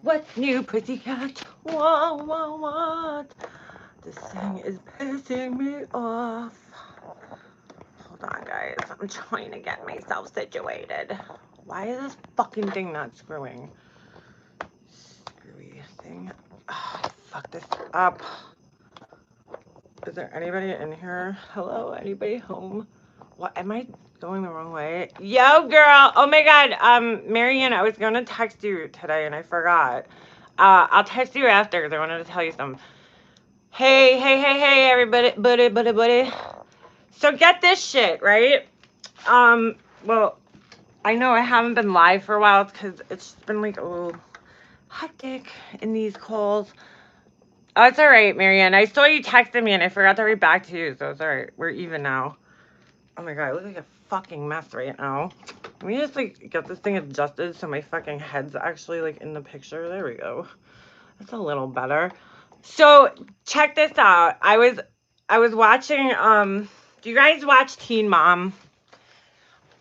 What's new, pussycat? What? This thing is pissing me off. Hold on, guys. I'm trying to get myself situated. Why is this fucking thing not screwing? Screwy thing. Oh, fuck this up. Is there anybody in here? Hello? Anybody home? What? Am I going the wrong way? Yo, girl. Oh my God. Marianne, I was gonna text you today and I forgot. I'll text you after because I wanted to tell you something. Hey, everybody, buddy. So get this shit, right? Well, I know I haven't been live for a while because it's been like a little hectic in these calls. Oh, it's all right, Marianne. I saw you texted me and I forgot to write back to you, so it's all right. We're even now. Oh my God, I look like a fucking mess right now. Let me just like get this thing adjusted so my fucking head's actually like in the picture. There we go. That's a little better. So check this out. I was watching. Do you guys watch Teen Mom?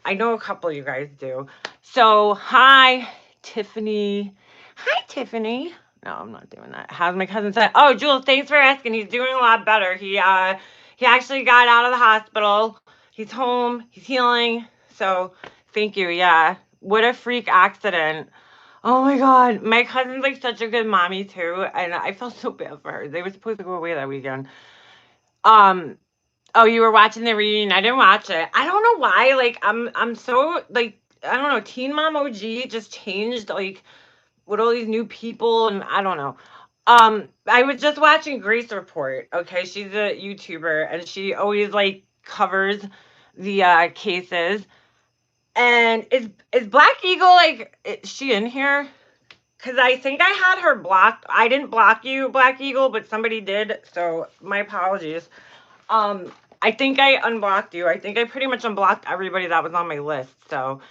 I know a couple of you guys do. So hi, Tiffany. Hi, Tiffany. No, I'm not doing that. How's my cousin said? Oh, Jules, thanks for asking. He's doing a lot better. He actually got out of the hospital. He's home. He's healing. So thank you. Yeah. What a freak accident. Oh my God. My cousin's like such a good mommy too. And I felt so bad for her. They were supposed to go away that weekend. Um, oh, you were watching the reunion. I didn't watch it. I don't know why. Like I'm so like I don't know, Teen Mom OG just changed like with all these new people and I don't know. I was just watching Grace Report. Okay, she's a YouTuber and she always like covers the cases. And is Black Eagle like is she in here? Cause I think I had her blocked. I didn't block you, Black Eagle, but somebody did. So my apologies. I think I unblocked you. I think I pretty much unblocked everybody that was on my list. So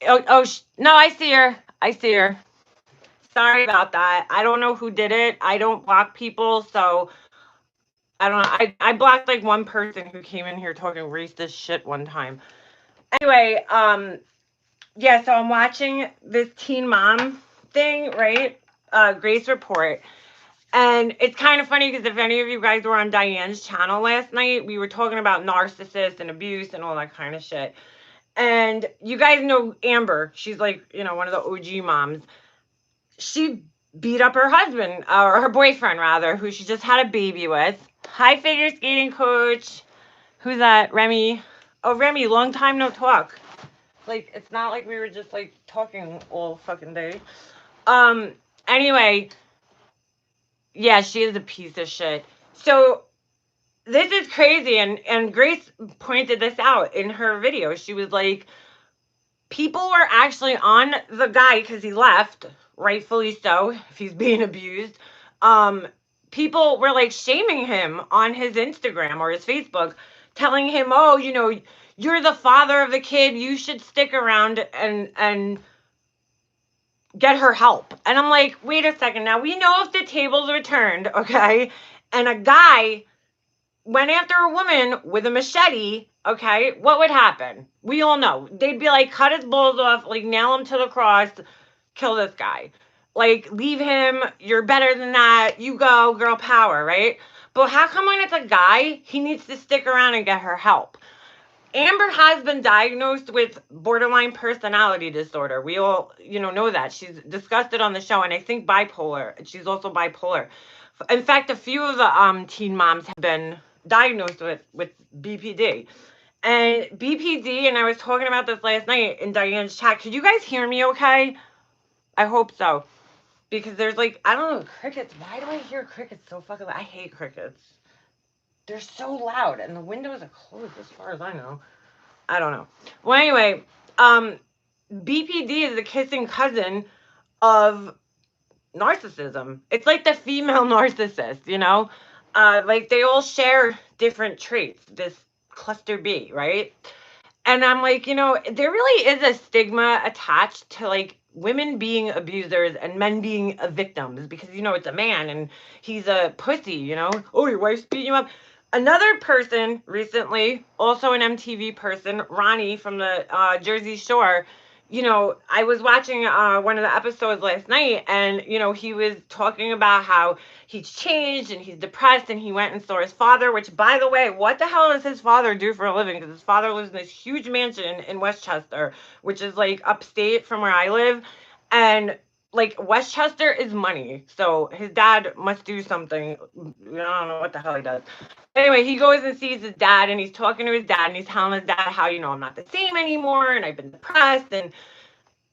no, I see her. I see her. Sorry about that. I don't know who did it. I don't block people, so I don't know. I blocked like one person who came in here talking racist shit one time. Anyway, yeah, so I'm watching this Teen Mom thing, right? Grace Report. And it's kind of funny because if any of you guys were on Diane's channel last night, we were talking about narcissists and abuse and all that kind of shit. And you guys know Amber. She's like, one of the OG moms. She beat up her husband, or her boyfriend rather, who she just had a baby with. Hi, figure skating coach. Who's that? Remy. Oh, Remy, long time no talk. Like, it's not like we were just like talking all fucking day. Anyway, yeah, she is a piece of shit. So this is crazy, and Grace pointed this out in her video. She was like, people were actually on the guy because he left, rightfully so, if he's being abused. People were like shaming him on his Instagram or his Facebook, telling him, "Oh, you're the father of the kid. You should stick around and get her help." And I'm like, wait a second. Now we know if the tables were turned, okay, and a guy went after a woman with a machete, okay, what would happen? We all know. They'd be like, cut his balls off, like, nail him to the cross, kill this guy. Like, leave him, you're better than that, you go, girl power, right? But how come when it's a guy, he needs to stick around and get her help? Amber has been diagnosed with borderline personality disorder. We all, know that. She's discussed it on the show, and I think bipolar. She's also bipolar. In fact, a few of the teen moms have been diagnosed with BPD. And BPD, and I was talking about this last night in Diane's chat. Could you guys hear me okay? I hope so. Because there's like, I don't know, crickets. Why do I hear crickets so fucking loud? I hate crickets. They're so loud, and the windows are closed as far as I know. I don't know. Well, anyway, BPD is the kissing cousin of narcissism. It's like the female narcissist, like they all share different traits, this cluster B, right? And I'm like, there really is a stigma attached to like women being abusers and men being victims because, it's a man and he's a pussy, oh, your wife's beating you up. Another person recently, also an MTV person, Ronnie from the Jersey Shore, I was watching one of the episodes last night, and he was talking about how he's changed and he's depressed, and he went and saw his father. Which, by the way, what the hell does his father do for a living? Because his father lives in this huge mansion in Westchester, which is like upstate from where I live, and like Westchester is money, so his dad must do something. I don't know what the hell he does. Anyway, he goes and sees his dad, and he's talking to his dad, and he's telling his dad how, I'm not the same anymore, and I've been depressed, and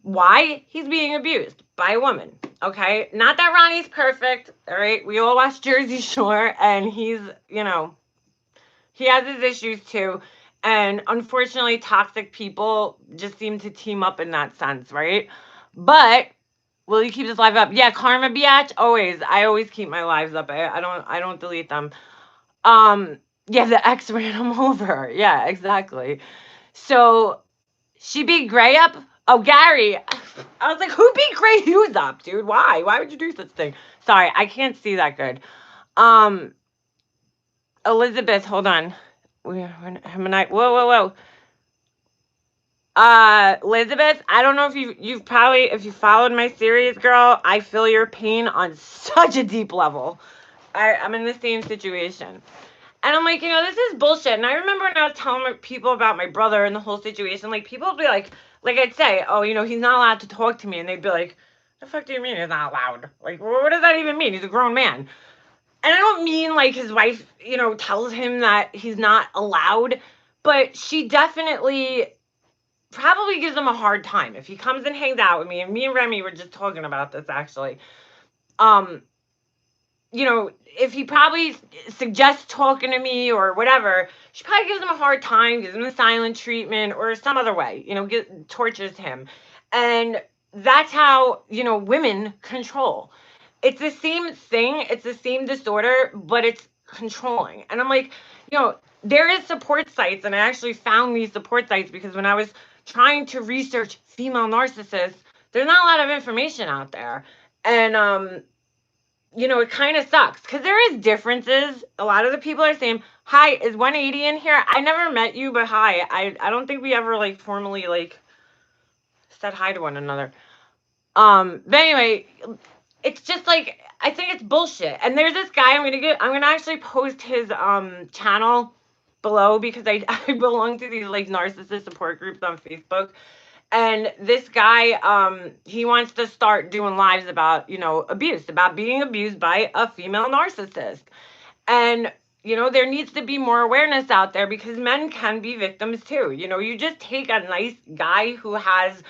why? He's being abused by a woman, okay? Not that Ronnie's perfect, all right? We all watch Jersey Shore, and he's, he has his issues too, and unfortunately, toxic people just seem to team up in that sense, right? But will he keep his live up? Yeah, karma biatch, always. I always keep my lives up. I don't delete them. Yeah, the ex ran him over. Yeah, exactly. So she beat Gray up. Oh, Gary. I was like, who beat Gray Hughes up, dude? Why? Why would you do such a thing? Sorry, I can't see that good. Elizabeth, hold on. Whoa. Elizabeth, I don't know if you've probably, if you followed my series, girl, I feel your pain on such a deep level. I'm in the same situation. And I'm like, this is bullshit. And I remember when I was telling people about my brother and the whole situation, like, people would be like I'd say, oh, he's not allowed to talk to me. And they'd be like, the fuck do you mean he's not allowed? Like, what does that even mean? He's a grown man. And I don't mean like his wife, tells him that he's not allowed, but she definitely probably gives him a hard time. If he comes and hangs out with me, and me and Remy were just talking about this actually, if he probably suggests talking to me or whatever, she probably gives him a hard time, gives him the silent treatment or some other way, tortures him. And that's how, women control. It's the same thing. It's the same disorder, but it's controlling. And I'm like, there is support sites. And I actually found these support sites because when I was trying to research female narcissists, there's not a lot of information out there. And, it kind of sucks because there is differences. A lot of the people are saying, hi, is 180 in here? I never met you, but hi. I don't think we ever formally said hi to one another. But anyway, it's just I think it's bullshit. And there's this guy I'm gonna actually post his channel below because I belong to these narcissist support groups on Facebook. And this guy, he wants to start doing lives about, abuse, about being abused by a female narcissist. And, there needs to be more awareness out there because men can be victims too. You just take a nice guy who has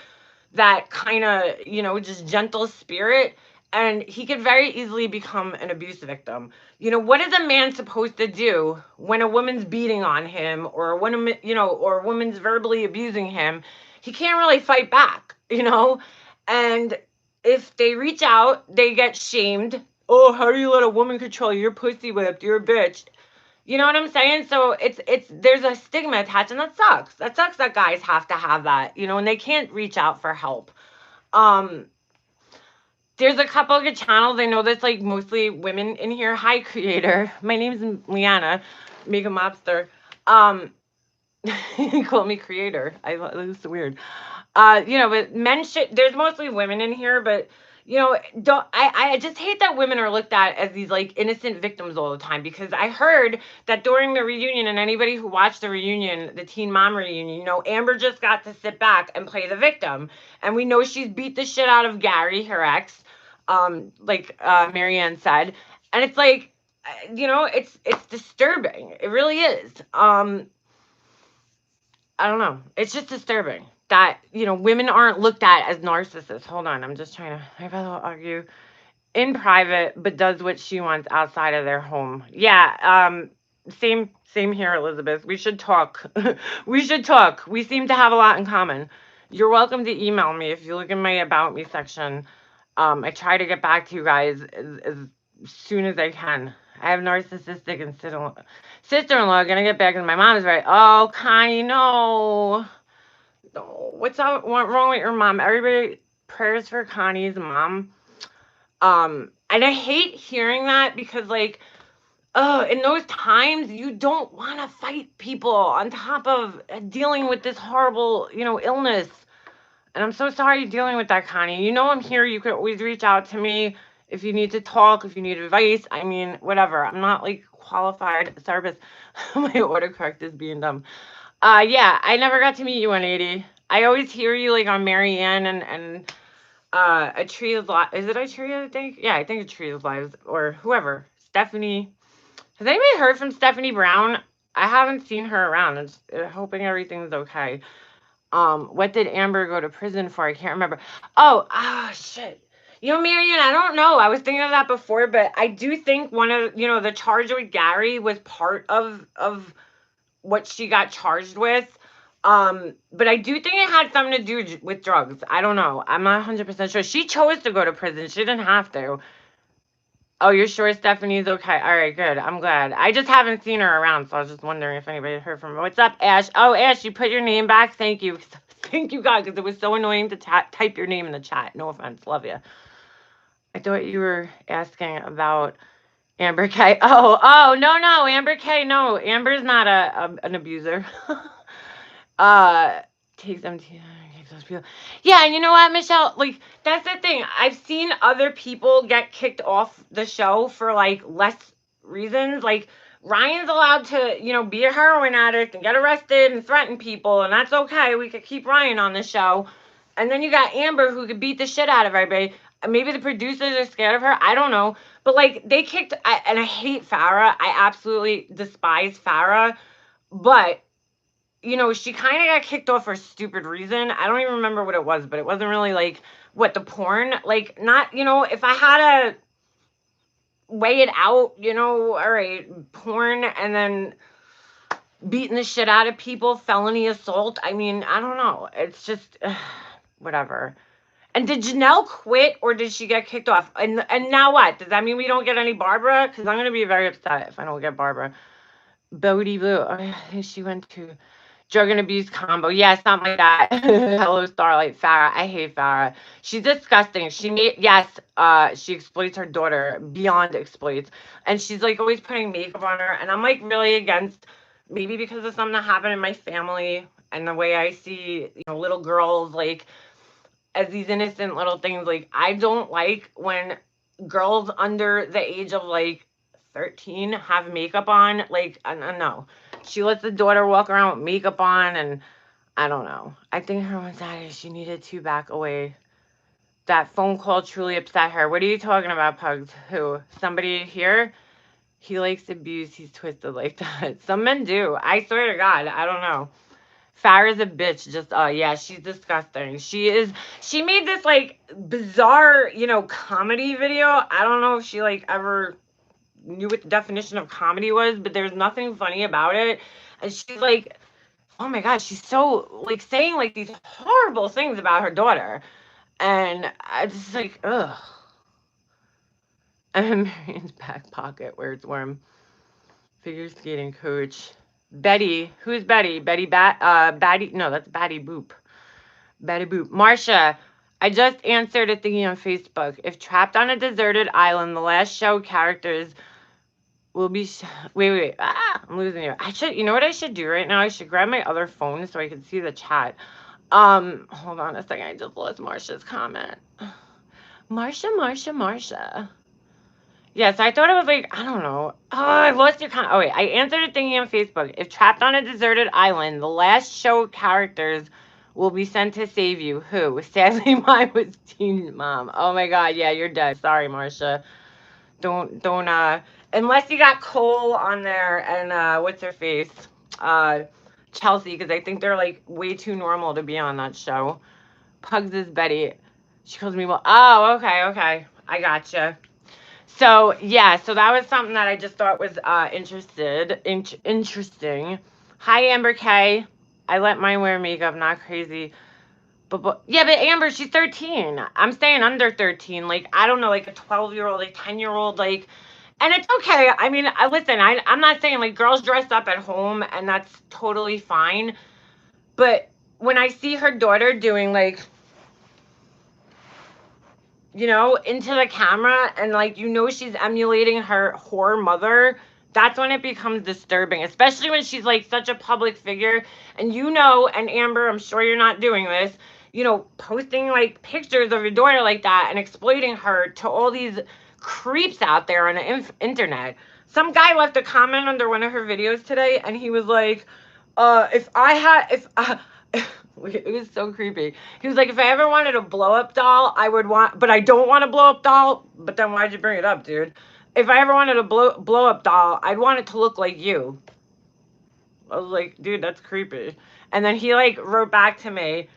that kind of, just gentle spirit, and he could very easily become an abuse victim. What is a man supposed to do when a woman's beating on him or when or a woman's verbally abusing him? He can't really fight back, and if they reach out, they get shamed. Oh, how do you let a woman control you? You're pussy whipped. You're a bitch. You know what I'm saying? So there's a stigma attached, and that sucks. That sucks that guys have to have that, and they can't reach out for help. There's a couple of good channels. I know there's mostly women in here. Hi, creator. My name's Liana, Mega Mobster. He called me creator. It's weird. But men there's mostly women in here, but I just hate that women are looked at as these innocent victims all the time, because I heard that during the reunion, and anybody who watched the reunion, the Teen Mom reunion, Amber just got to sit back and play the victim. And we know she's beat the shit out of Gary, her ex, Marianne said. And it's it's disturbing. It really is. I don't know. It's just disturbing that, women aren't looked at as narcissists. Hold on. I'm just trying to, I've had to argue in private, but does what she wants outside of their home. Yeah. Same here, Elizabeth. We should talk. We should talk. We seem to have a lot in common. You're welcome to email me if you look in my About Me section. I try to get back to you guys as soon as I can. I have narcissistic and sister-in-law. Gonna get back, and my mom is right. Oh, Connie, no. What's wrong with your mom? Everybody, prayers for Connie's mom. And I hate hearing that because, in those times, you don't want to fight people on top of dealing with this horrible, illness. And I'm so sorry you're dealing with that, Connie. You know I'm here. You could always reach out to me if you need to talk, if you need advice. I mean, whatever. I'm not like qualified therapist. My autocorrect is being dumb. Yeah, I never got to meet you, 180. I always hear you like on Marianne and A Tree of Lives. Is it A Tree, I think? Yeah, I think A Tree of Lives or whoever. Stephanie. Has anybody heard from Stephanie Brown? I haven't seen her around. I'm just, hoping everything's okay. What did Amber go to prison for? I can't remember. Oh, shit. You know, Marion, I don't know. I was thinking of that before, but I do think one of the charge with Gary was part of what she got charged with. But I do think it had something to do with drugs. I don't know. I'm not 100% sure. She chose to go to prison. She didn't have to. Oh, you're sure Stephanie's okay? All right, good. I'm glad. I just haven't seen her around, so I was just wondering if anybody heard from her. What's up, Ash? Oh, Ash, you put your name back? Thank you. Thank you, God, because it was so annoying to type your name in the chat. No offense. Love you. I thought you were asking about Amber K. Oh, no, Amber K. No, Amber's not an abuser. uh, takes MT. Yeah, and you know what, Michelle? Like, that's the thing. I've seen other people get kicked off the show for like less reasons. Like, Ryan's allowed to, be a heroin addict and get arrested and threaten people, and that's okay. We could keep Ryan on the show. And then you got Amber who could beat the shit out of everybody. Maybe the producers are scared of her. I don't know. But like, they kicked, and I hate Farrah. I absolutely despise Farrah. But she kind of got kicked off for a stupid reason. I don't even remember what it was, but it wasn't really like the porn. Like, not, if I had to weigh it out, all right, porn and then beating the shit out of people, felony assault. I mean, I don't know. It's just whatever. And did Janelle quit or did she get kicked off? And now what? Does that mean we don't get any Barbara? Because I'm going to be very upset if I don't get Barbara. Bodie Blue. Oh, I think she went to drug and abuse combo. Yeah, something like that. Hello, Starlight. Farrah. I hate Farrah. She's disgusting. She exploits her daughter beyond exploits. And she's like always putting makeup on her. And I'm like really against, maybe because of something that happened in my family and the way I see, little girls like as these innocent little things. Like, I don't like when girls under the age of like 13 have makeup on. Like, no. She lets the daughter walk around with makeup on, and I don't know. I think her anxiety, she needed to back away. That phone call truly upset her. What are you talking about, Pugs? Who? Somebody here? He likes abuse. He's twisted like that. Some men do. I swear to God. I don't know. Farrah's a bitch. Just, yeah, she's disgusting. She made this, like, bizarre, comedy video. I don't know if she, like, ever knew what the definition of comedy was, but there's nothing funny about it. And she's like, oh my God, she's so, like, saying, like, these horrible things about her daughter. And I just, like, ugh. I'm Marion's back pocket where it's warm. Figure skating coach. Betty. Who's Betty? Batty? No, that's Batty Boop. Betty Boop. Marsha. I just answered a thingy on Facebook. If trapped on a deserted island, the last show characters will be... Wait. I'm losing you. You know what I should do right now? I should grab my other phone so I can see the chat. Hold on a second. I just lost Marsha's comment. Marsha. Yes, I thought it was like, I don't know. Oh, I lost your comment. Oh, wait. I answered a thingy on Facebook. If trapped on a deserted island, the last show characters will be sent to save you. Who? Sadly, mine was Teen Mom. Oh, my God. Yeah, you're dead. Sorry, Marsha. Don't, unless you got Cole on there and, what's her face? Chelsea, because I think they're, like, way too normal to be on that show. Pugs is Betty. She calls me, well, oh, okay. I gotcha. So, yeah, so that was something that I just thought was interesting. Hi, Amber K. I let mine wear makeup, not crazy. But Amber, she's 13. I'm saying under 13. Like, I don't know, like a 12-year-old, like 10-year-old, like, and it's okay. I mean, listen, I'm not saying, like, girls dress up at home, and that's totally fine. But when I see her daughter doing, like, into the camera and like, she's emulating her whore mother, that's when it becomes disturbing, especially when she's like such a public figure. And and Amber, I'm sure you're not doing this, posting like pictures of your daughter like that and exploiting her to all these creeps out there on the internet. Some guy left a comment under one of her videos today, and he was like, if it was so creepy. He was like, if I ever wanted a blow up doll, I would want, but I don't want a blow up doll. But then why'd you bring it up, dude? If I ever wanted a blow up doll, I'd want it to look like you. I was like, dude, that's creepy. And then he like wrote back to me.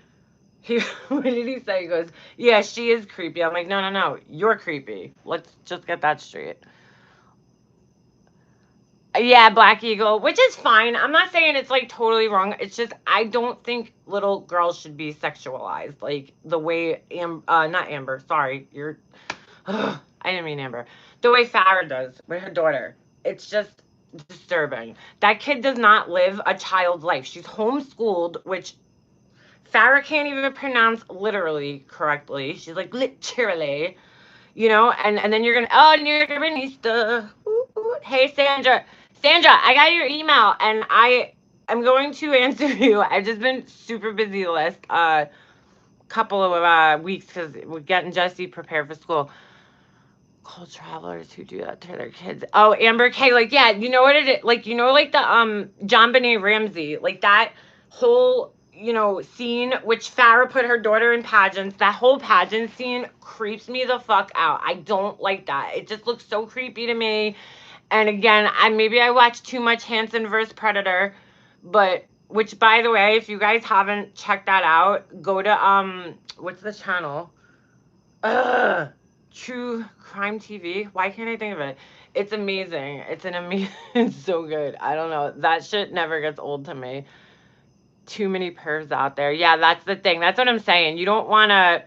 What did he say? He goes, yeah, she is creepy. I'm like, no, you're creepy. Let's just get that straight. Yeah, Black Eagle, which is fine. I'm not saying it's like totally wrong. It's just I don't think little girls should be sexualized like the way not Amber. Sorry, I didn't mean Amber. The way Farrah does with her daughter. It's just disturbing. That kid does not live a child's life. She's homeschooled, which Farrah can't even pronounce literally correctly. She's like literally, and then you're gonna New York. Hey Sandra, I got your email and I'm going to answer you. I've just been super busy the last couple of weeks because we're getting Jesse prepared for school. Cold travelers who do that to their kids. Oh, Amber K, like, yeah, you know what it is? Like, like the John Benet Ramsey, like that whole scene which Farrah put her daughter in pageants. That whole pageant scene creeps me the fuck out. I don't like that. It just looks so creepy to me. And again, maybe I watched too much Hanson vs. Predator, but which, by the way, if you guys haven't checked that out, go to what's the channel? True Crime TV. Why can't I think of it? It's amazing. It's so good. I don't know. That shit never gets old to me. Too many pervs out there. Yeah, that's the thing. That's what I'm saying. You don't want to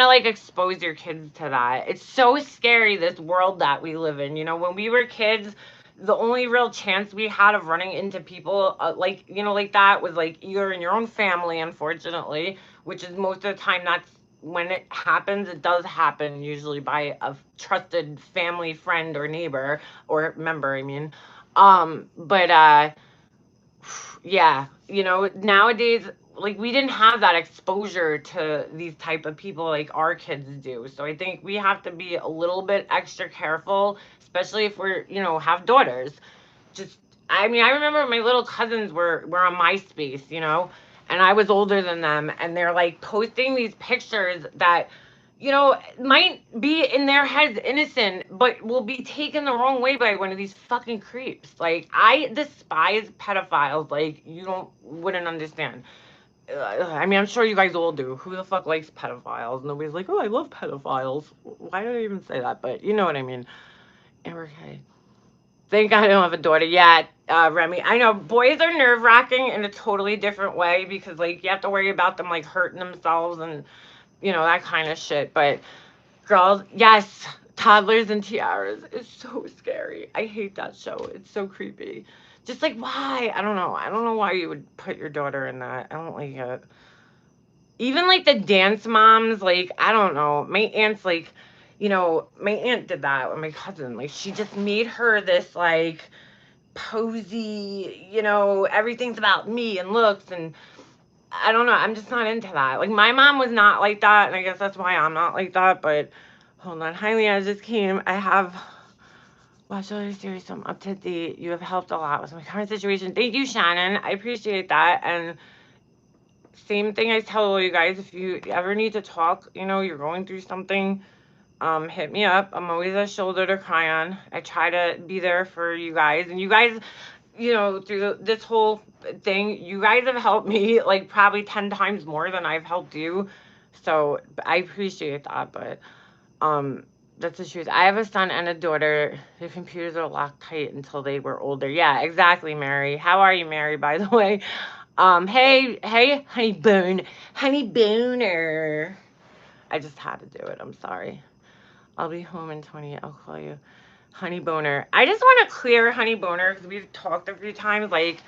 like expose your kids to that. It's so scary, this world that we live in. When we were kids, the only real chance we had of running into people like that was like either in your own family, unfortunately, which is most of the time that's when it happens. It does happen usually by a trusted family friend or neighbor or member, I mean. But yeah, nowadays, like, we didn't have that exposure to these type of people like our kids do. So I think we have to be a little bit extra careful, especially if we're, have daughters. I remember my little cousins were on MySpace, and I was older than them, and they're like posting these pictures that, might be in their heads innocent, but will be taken the wrong way by one of these fucking creeps. Like, I despise pedophiles. Like, you wouldn't understand. I'm sure you guys all do. Who the fuck likes pedophiles? Nobody's like, oh, I love pedophiles. Why did I even say that? But you know what I mean. Okay. Thank God I don't have a daughter yet, Remy. I know boys are nerve-wracking in a totally different way because, like, you have to worry about them, like, hurting themselves and, that kind of shit. But girls, yes, Toddlers and Tiaras is so scary. I hate that show. It's so creepy. Just like, why? I don't know. I don't know why you would put your daughter in that. I don't like it. Even like the dance moms, like, I don't know. My aunt's like, my aunt did that with my cousin. Like, she just made her this, like, posy, everything's about me and looks, and I don't know. I'm just not into that. Like, my mom was not like that, and I guess that's why I'm not like that. But hold on. Hi, Leah. I just came. I have watched all your series, so I'm up to date. You have helped a lot with my current situation. Thank you, Shannon. I appreciate that. And same thing I tell all you guys. If you ever need to talk, you're going through something, hit me up. I'm always a shoulder to cry on. I try to be there for you guys. And you guys, through this whole thing, you guys have helped me like probably 10 times more than I've helped you. So I appreciate that. But that's the truth. I have a son and a daughter. The computers are locked tight until they were older. Yeah, exactly, Mary. How are you, Mary, by the way? Hey, honey boner. I just had to do it. I'm sorry. I'll be home in 20. I'll call you. Honey boner. I just want to clear honey boner because we've talked a few times. Like,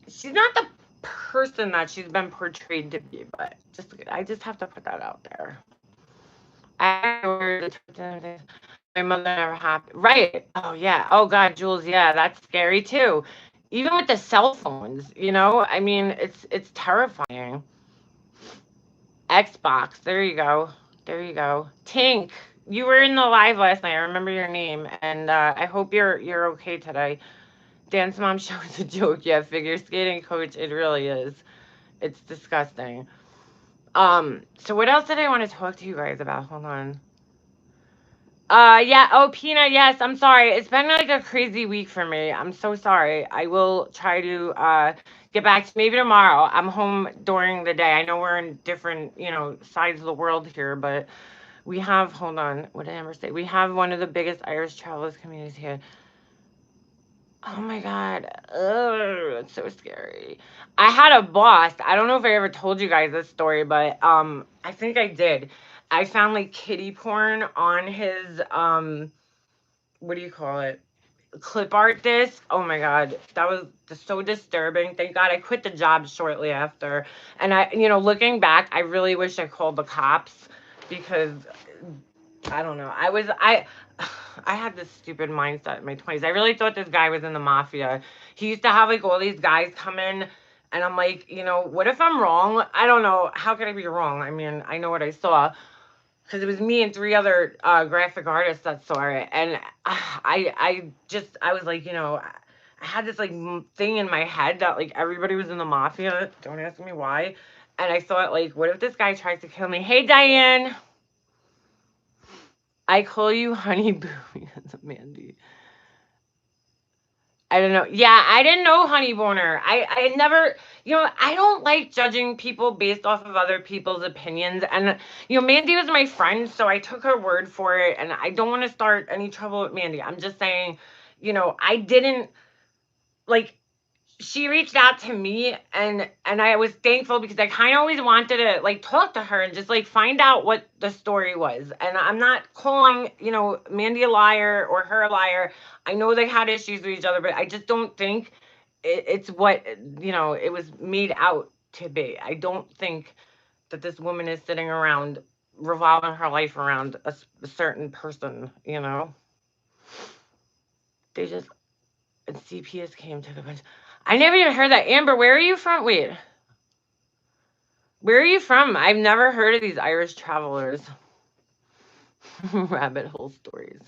she's not the person that she's been portrayed to be, but I just have to put that out there. My mother never happened. Right. Oh, yeah. Oh, God, Jules. Yeah, that's scary, too. Even with the cell phones, it's terrifying. Xbox. There you go. There you go. Tink, you were in the live last night. I remember your name, and I hope you're okay today. Dance mom show is a joke. Yeah, figure skating coach. It really is. It's disgusting. So what else did I want to talk to you guys about? Hold on. Yeah, oh, Pina, yes, I'm sorry. It's been like a crazy week for me. I'm so sorry. I will try to get back to maybe tomorrow. I'm home during the day. I know we're in different, sides of the world here, but we have, hold on, what did Amber say? We have one of the biggest Irish travelers communities here. Oh my God. Ugh, it's so scary. I had a boss. I don't know if I ever told you guys this story, but I think I did. I found like kitty porn on his what do you call it? Clip art disc. Oh my God. That was so disturbing. Thank God I quit the job shortly after. And looking back, I really wish I called the cops because I don't know. I had this stupid mindset in my 20s. I really thought this guy was in the mafia. He used to have like all these guys come in, and I'm like, what if I'm wrong? I don't know. How could I be wrong? I mean, I know what I saw because it was me and three other graphic artists that saw it, and I was like, I had this like thing in my head that like everybody was in the mafia. Don't ask me why. And I thought, like, what if this guy tries to kill me? Hey, Diane. I call you Honey Boo because of Mandy. I don't know. Yeah, I didn't know Honey Boner. I never, I don't like judging people based off of other people's opinions. And, Mandy was my friend, so I took her word for it. And I don't want to start any trouble with Mandy. I'm just saying, I didn't, like, she reached out to me and I was thankful because I kind of always wanted to like talk to her and just like find out what the story was. And I'm not calling, Mandy a liar or her a liar. I know they had issues with each other, but I just don't think it's what, it was made out to be. I don't think that this woman is sitting around revolving her life around a certain person, They just, and CPS came to the bench. I never even heard that. Amber, where are you from? Wait. Where are you from? I've never heard of these Irish travelers. Rabbit hole stories.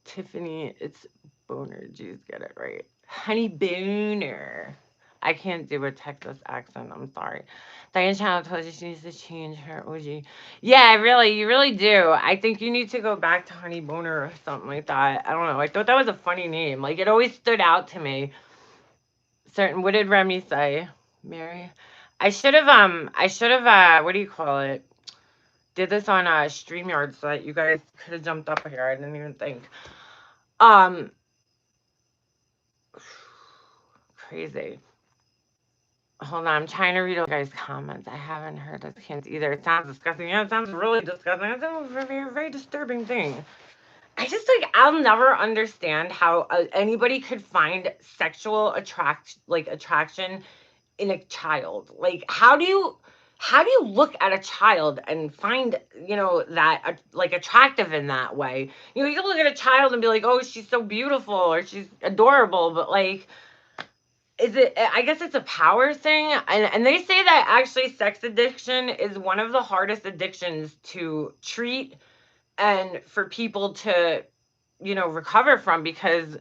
Tiffany, it's Boner. Jeez, get it right. Honey Boner. I can't do a Texas accent. I'm sorry. Diane Channel told you she needs to change her OG. Yeah, really, you really do. I think you need to go back to Honey Boner or something like that. I don't know. I thought that was a funny name. Like, it always stood out to me. What did Remy say? Mary? I should have, what do you call it? Did this on StreamYard so that you guys could have jumped up here. I didn't even think. Crazy. Hold on, I'm trying to read all guys' comments. I haven't heard those hints either. It sounds disgusting. Yeah, it sounds really disgusting. It's a very, very disturbing thing. I just like I'll never understand how anybody could find sexual attraction in a child. Like, how do you look at a child and find, that like attractive in that way? You can look at a child and be like, oh, she's so beautiful or she's adorable, but like, I guess it's a power thing. And they say that actually sex addiction is one of the hardest addictions to treat and for people to, recover from because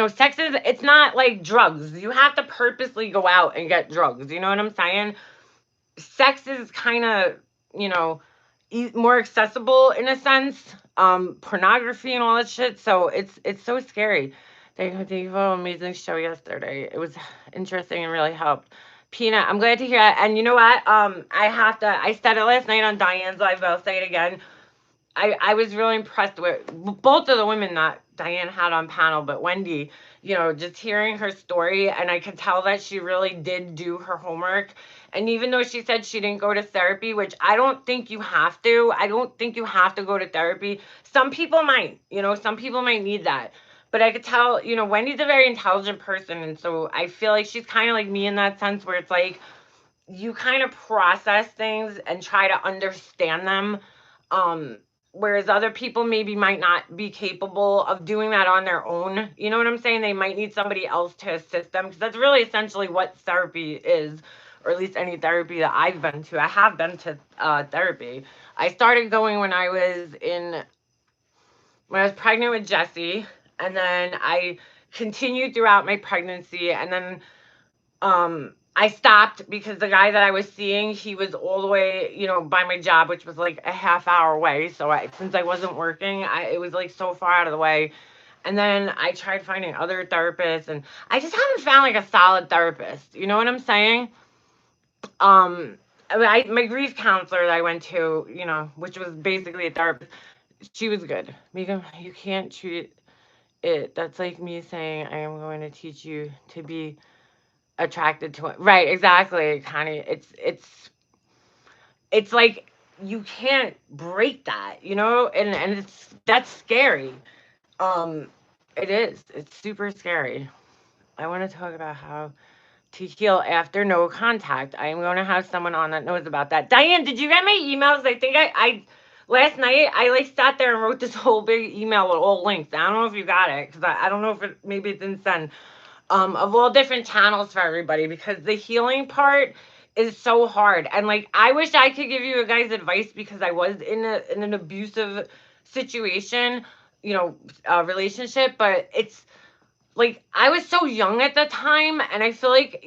sex it's not like drugs. You have to purposely go out and get drugs. You know what I'm saying? Sex is kind of, more accessible in a sense. Pornography and all that shit. So it's so scary. Thank you for an amazing show yesterday. It was interesting and really helped. Peanut, I'm glad to hear that. And you know what? I said it last night on Diane's live, but I'll say it again. I was really impressed with both of the women that Diane had on panel, but Wendy, just hearing her story, and I could tell that she really did do her homework. And even though she said she didn't go to therapy, which I don't think you have to, I don't think you have to go to therapy. Some people might, some people might need that. But I could tell, Wendy's a very intelligent person. And so I feel like she's kind of like me in that sense where it's like you kind of process things and try to understand them. Whereas other people maybe might not be capable of doing that on their own. You know what I'm saying? They might need somebody else to assist them because that's really essentially what therapy is. or at least any therapy that I've been to. I have been to therapy. I started going when I was pregnant with Jesse, and then I continued throughout my pregnancy, and then I stopped because the guy that I was seeing, he was all the way, by my job, which was like a half hour away. So since I wasn't working, it was like so far out of the way. And then I tried finding other therapists, and I just haven't found like a solid therapist. You know what I'm saying? My grief counselor that I went to, which was basically a therapist, she was good. Mika, you can't treat it. That's like me saying I am going to teach you to be attracted to it. Right, exactly, Connie. It's like you can't break that, and that's scary. Um, it is. It's super scary. I want to talk about how to heal after no contact. I am going to have someone on that knows about that. Diane, did you get my emails? I think I last night I like sat there and wrote this whole big email with all links. I don't know if you got it because I don't know if maybe it didn't send. Of all different channels for everybody, because the healing part is so hard. And like I wish I could give you a guy's advice because I was in an abusive situation, relationship, but it's like I was so young at the time, and I feel like,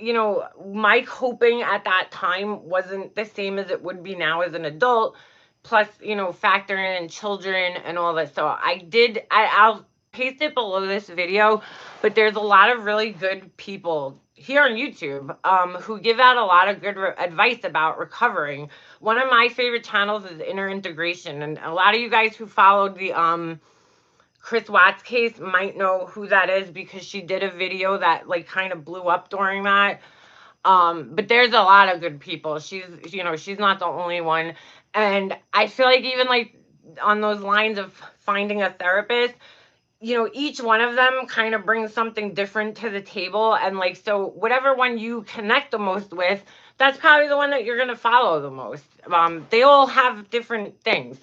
my coping at that time wasn't the same as it would be now as an adult. Plus, factoring in children and all this. So I'll paste it below this video, but there's a lot of really good people here on YouTube who give out a lot of good advice about recovering. One of my favorite channels is Inner Integration, and a lot of you guys who followed the Chris Watts case might know who that is because she did a video that like kind of blew up during that. But there's a lot of good people. She's not the only one. And I feel like even like on those lines of finding a therapist, each one of them kind of brings something different to the table. And like, so whatever one you connect the most with, that's probably the one that you're going to follow the most. They all have different things.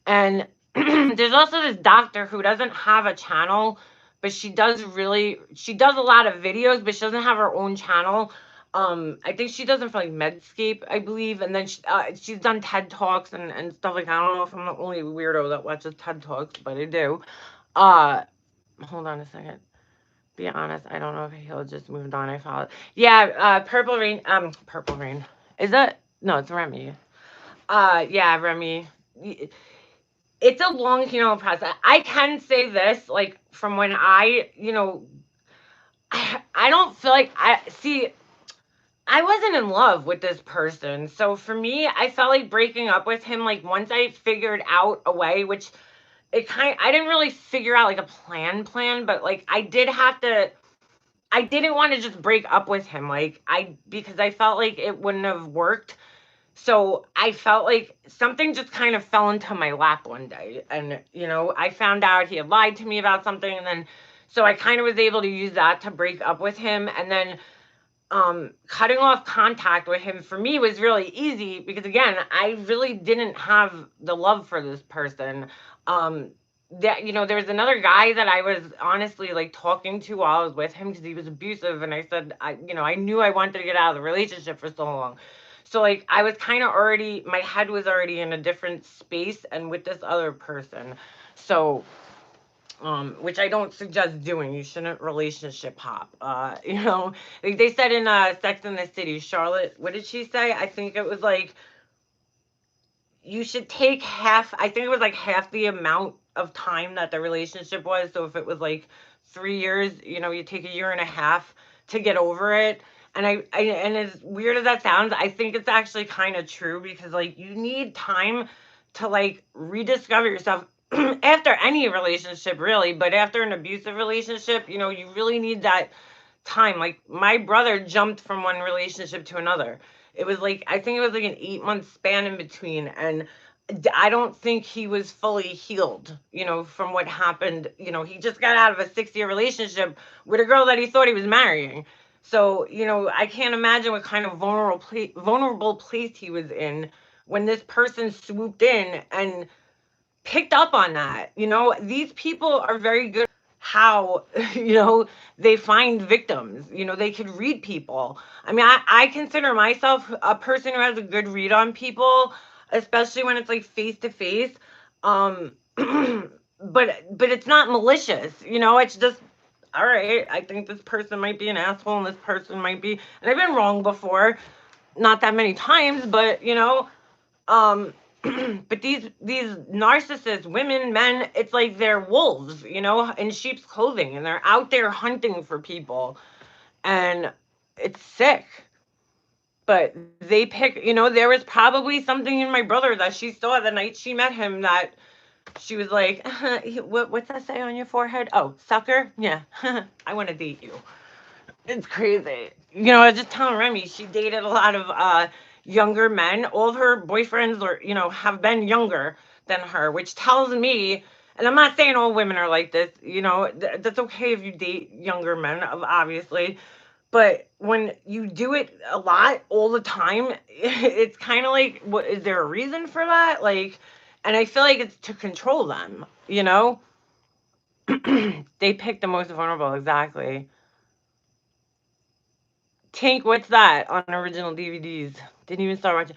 And there's also this doctor who doesn't have a channel, but she does a lot of videos, but she doesn't have her own channel. I think she does them for like Medscape, I believe, and then she's done TED Talks and stuff like that. I don't know if I'm the only weirdo that watches TED Talks, but I do. Hold on a second. Be honest, I don't know if he'll just moved on. I followed. Yeah, Purple Rain. Purple Rain. Is that? No, it's Remy. Yeah, Remy. It's a long healing process. I can say this, like from when I don't feel like I wasn't in love with this person. So for me, I felt like breaking up with him, like once I figured out a way, which I didn't really figure out like a plan, but like I didn't want to just break up with him. Because I felt like it wouldn't have worked. So I felt like something just kind of fell into my lap one day. And, I found out he had lied to me about something. And then, so I kind of was able to use that to break up with him. And then cutting off contact with him for me was really easy because, again, I really didn't have the love for this person. There was another guy that I was honestly like talking to while I was with him because he was abusive. And I said, I knew I wanted to get out of the relationship for so long. So like I was kind of my head was already in a different space and with this other person. So, which I don't suggest doing. You shouldn't relationship hop. Like they said in Sex and the City, Charlotte, what did she say? I think it was like, you should take half the amount of time that the relationship was. So if it was like 3 years, you take a year and a half to get over it. And and as weird as that sounds, I think it's actually kind of true because like you need time to like rediscover yourself after any relationship really, but after an abusive relationship, you really need that time. Like my brother jumped from one relationship to another. It was like, I think it was like an 8-month span in between. And I don't think he was fully healed, from what happened. He just got out of a 6-year relationship with a girl that he thought he was marrying. So, I can't imagine what kind of vulnerable place he was in when this person swooped in and picked up on that. These people are very good how, they find victims. They could read people. I mean, I consider myself a person who has a good read on people, especially when it's like face to face. Um, but it's not malicious. It's just, all right, I think this person might be an asshole and this person might be, and I've been wrong before, not that many times, but um, but these narcissist women, men, it's like they're wolves, in sheep's clothing, and they're out there hunting for people, and it's sick. But they pick, there was probably something in my brother that she saw the night she met him that she was like, what's that say on your forehead? Oh, sucker? Yeah, I want to date you. It's crazy. I was just telling Remy, she dated a lot of younger men. All of her boyfriends have been younger than her, which tells me, and I'm not saying all women are like this, that's okay if you date younger men, obviously. But when you do it a lot all the time, it's kind of like, what is there a reason for that? Like, and I feel like it's to control them, They pick the most vulnerable, exactly. Tink, what's that on original DVDs? Didn't even start watching.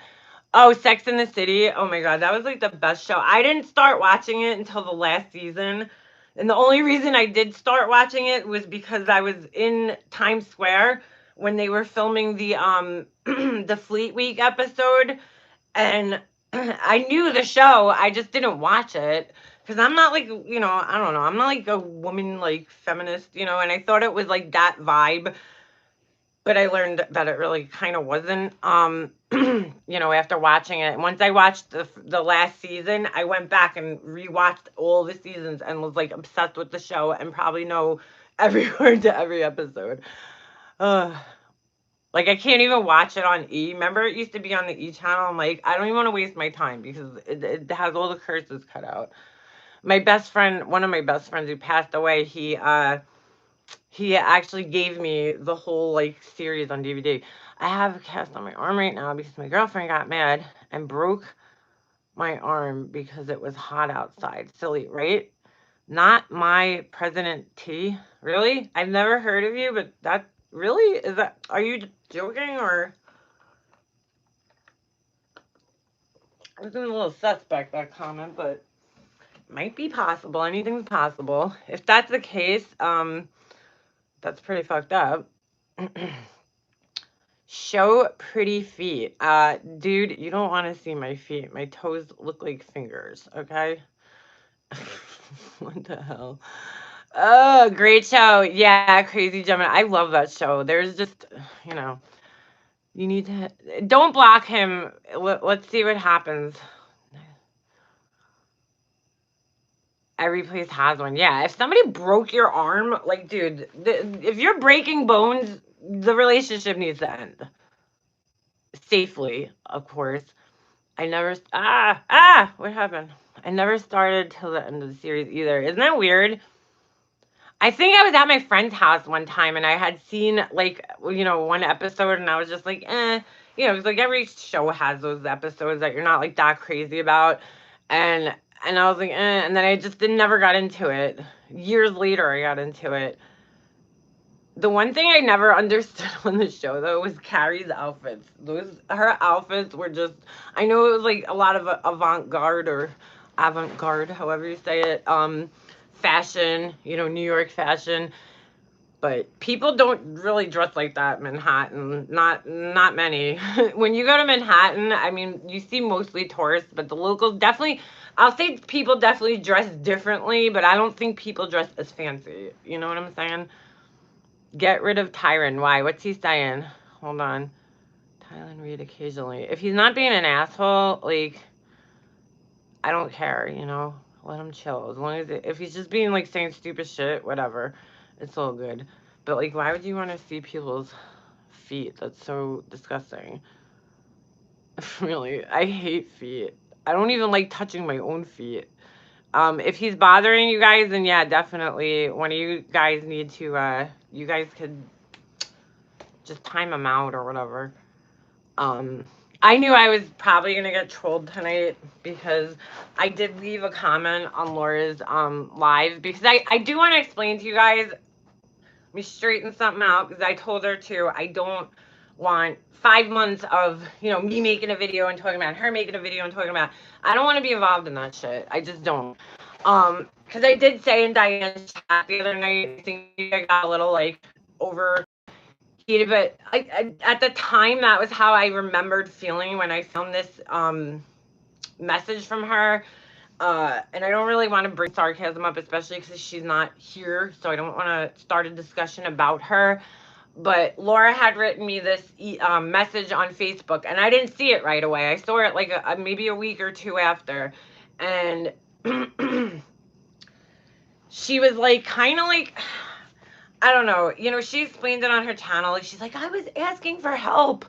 Oh, Sex in the City. Oh my God, that was like the best show. I didn't start watching it until the last season. And the only reason I did start watching it was because I was in Times Square when they were filming the the Fleet Week episode, and I knew the show. I just didn't watch it because I'm not like, I don't know. I'm not like a woman like feminist, and I thought it was like that vibe, but I learned that it really kind of wasn't. After watching it, once I watched the last season, I went back and rewatched all the seasons and was like obsessed with the show and probably know every word to every episode. Like I can't even watch it on E. Remember, it used to be on the E channel. I'm like, I don't even want to waste my time because it has all the curses cut out. My best friend, one of my best friends who passed away, he actually gave me the whole like series on DVD. I have a cast on my arm right now because my girlfriend got mad and broke my arm because it was hot outside. Silly, right? Not my President T. Really? I've never heard of you, but that really is that? Are you joking or? It's a little suspect, that comment, but might be possible. Anything's possible. If that's the case, that's pretty fucked up. Show pretty feet. Dude, you don't want to see my feet. My toes look like fingers, okay? What the hell? Oh, great show. Yeah, Crazy Gemini. I love that show. There's just, you need to, don't block him. Let's see what happens. Every place has one. Yeah, if somebody broke your arm, like, dude, if you're breaking bones, the relationship needs to end. Safely, of course. I never, what happened? I never started till the end of the series either. Isn't that weird? I think I was at my friend's house one time and I had seen like, one episode and I was just like, it's like every show has those episodes that you're not like that crazy about. And I was like, and then I just never got into it. Years later, I got into it. The one thing I never understood on the show though was Carrie's outfits. Her outfits were just, I know it was like a lot of avant-garde, however you say it, fashion, New York fashion. But people don't really dress like that in Manhattan. Not many. When you go to Manhattan, I mean, you see mostly tourists, but the locals definitely, I'll say people definitely dress differently, but I don't think people dress as fancy. You know what I'm saying? Get rid of Tyron. Why? What's he saying? Hold on. Tyron Reed occasionally. If he's not being an asshole, like, I don't care, Let him chill. As long as if he's just being, like, saying stupid shit, whatever. It's all good. But, like, why would you want to see people's feet? That's so disgusting. Really. I hate feet. I don't even like touching my own feet. If he's bothering you guys, then yeah, definitely one of you guys need to, you guys could just time him out or whatever. I I knew I was probably gonna get trolled tonight because I did leave a comment on Laura's live, because I do want to explain to you guys. Let me straighten something out, because I told her to. I don't want 5 months of, me making a video and talking about her making a video and talking about. I don't want to be involved in that shit. I just don't. Because I did say in Diane's chat the other night, I think I got a little like overheated, but at the time, that was how I remembered feeling when I found this message from her. And I don't really want to bring sarcasm up, especially because she's not here, so I don't want to start a discussion about her. But Laura had written me this message on Facebook, and I didn't see it right away. I saw it like maybe a week or two after, and she was like, kind of like, I don't know, she explained it on her channel. Like, she's like, I was asking for help.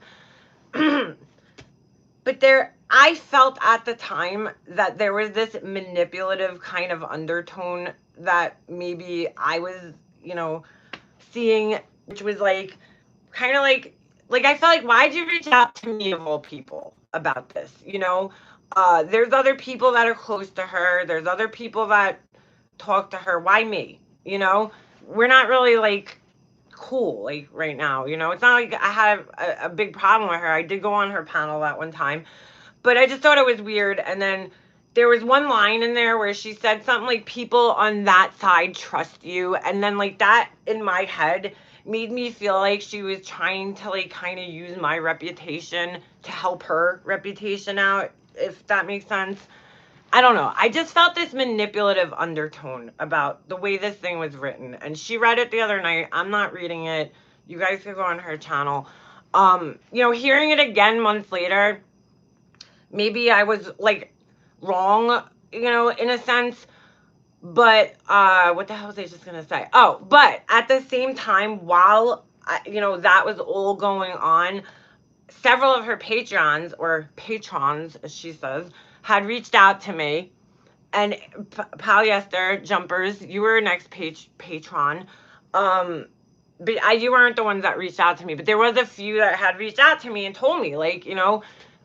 But I felt at the time that there was this manipulative kind of undertone that maybe I was, seeing, which was like, kind of like I felt like, why'd you reach out to me of all people about this? There's other people that are close to her. There's other people that talk to her. Why me? We're not really like cool like right now. It's not like I had a big problem with her. I did go on her panel that one time, but I just thought it was weird. And then there was one line in there where she said something like, people on that side trust you. And then like that in my head made me feel like she was trying to like kind of use my reputation to help her reputation out, if that makes sense. I don't know. I just felt this manipulative undertone about the way this thing was written. And she read it the other night. I'm not reading it. You guys could go on her channel. Hearing it again months later, maybe I was like wrong, in a sense. But what the hell was I just gonna say? Oh, but at the same time, while that was all going on, several of her patrons, as she says, had reached out to me. And polyester jumpers, you were next patron. But you weren't the ones that reached out to me. But there was a few that had reached out to me and told me, like,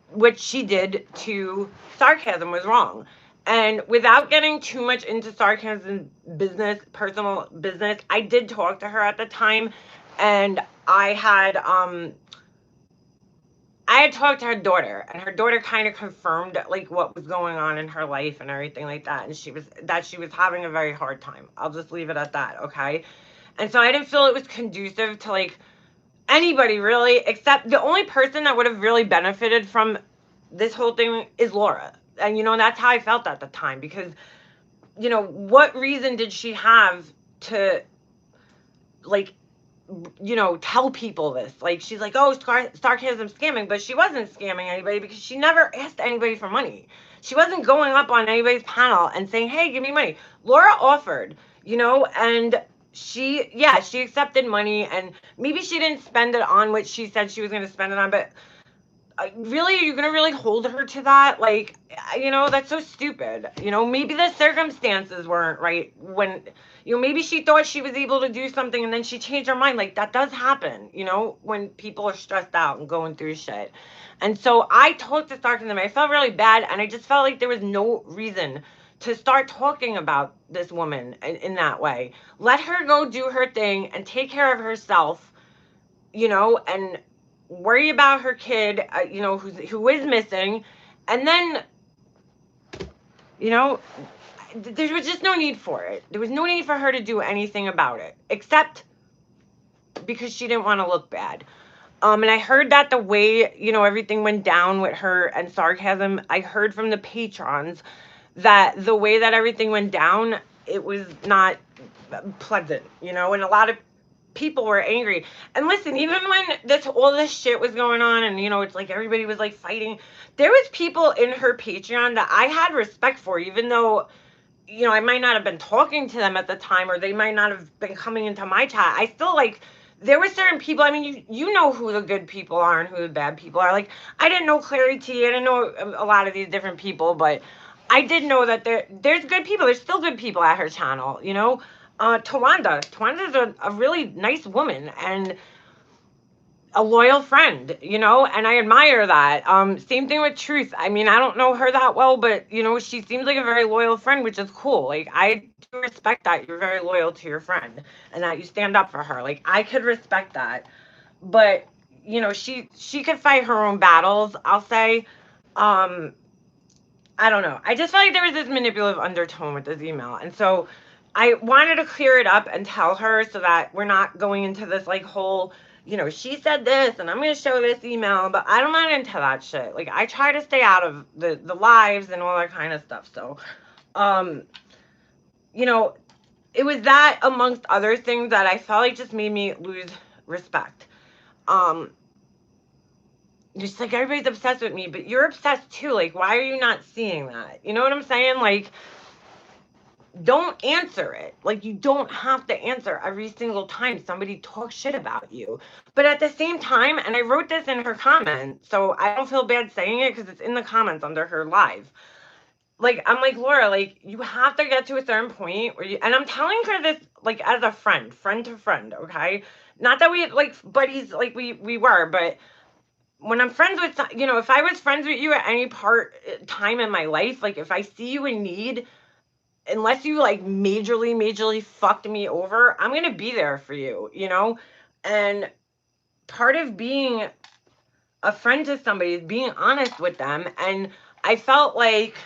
what she did to sarcasm was wrong. And without getting too much into sarcasm business, personal business, I did talk to her at the time, and I had talked to her daughter, and her daughter kind of confirmed like what was going on in her life and everything like that, and she was having a very hard time. I'll just leave it at that, okay? And so I didn't feel it was conducive to like anybody really, except the only person that would have really benefited from this whole thing is Laura. And that's how I felt at the time, because what reason did she have to like tell people this? Like, she's like, oh, sarcasm scamming, but she wasn't scamming anybody, because she never asked anybody for money. She wasn't going up on anybody's panel and saying, hey, give me money. Laura offered, and she accepted money, and maybe she didn't spend it on what she said she was going to spend it on, but really, are you going to really hold her to that? Like, that's so stupid. Maybe the circumstances weren't right when, maybe she thought she was able to do something and then she changed her mind. Like, that does happen, when people are stressed out and going through shit. And so I talked to sarcasm. I felt really bad, and I just felt like there was no reason to start talking about this woman in that way. Let her go do her thing and take care of herself, and worry about her kid, who is missing. And then, there was just no need for it. There was no need for her to do anything about it, except because she didn't want to look bad. And I heard that the way, everything went down with her and sarcasm, I heard from the patrons that the way that everything went down, it was not pleasant, and a lot of people were angry. And listen, even when all this shit was going on, and it's like everybody was like fighting, there was people in her Patreon that I had respect for, even though I might not have been talking to them at the time, or they might not have been coming into my chat. I still like, there were certain people, I mean, you know who the good people are and who the bad people are. Like, I didn't know Clary T, I didn't know a lot of these different people, but I did know that there's good people. There's still good people at her channel, Tawanda's a really nice woman, and a loyal friend, you know, and I admire that. Same thing with Truth. I mean, I don't know her that well, but you know, she seems like a very loyal friend, which is cool. Like, I do respect that you're very loyal to your friend and that you stand up for her. Like, I could respect that. But, you know, she could fight her own battles, I'll say. Um, I don't know. I just felt like there was this manipulative undertone with this email. And so I wanted to clear it up and tell her so that we're not going into this like whole, you know, she said this and I'm going to show this email, but I'm not into that shit. Like, I try to stay out of the lives and all that kind of stuff. So, um, you know, it was that amongst other things that I felt like just made me lose respect. Just like everybody's obsessed with me, but you're obsessed too. Like, why are you not seeing that? You know what I'm saying? Like, don't answer it. Like, you don't have to answer every single time somebody talks shit about you. But at the same time, and I wrote this in her comment, so I don't feel bad saying it because it's in the comments under her live. Like, I'm like, Laura, like, you have to get to a certain point where you, and I'm telling her this, like, as a friend to friend, okay? Not that we, like, buddies, like, we were, but when I'm friends with, you know, if I was friends with you at any time in my life, like, if I see you in need, unless you like majorly fucked me over, I'm gonna be there for you, you know? And part of being a friend to somebody is being honest with them. And I felt like,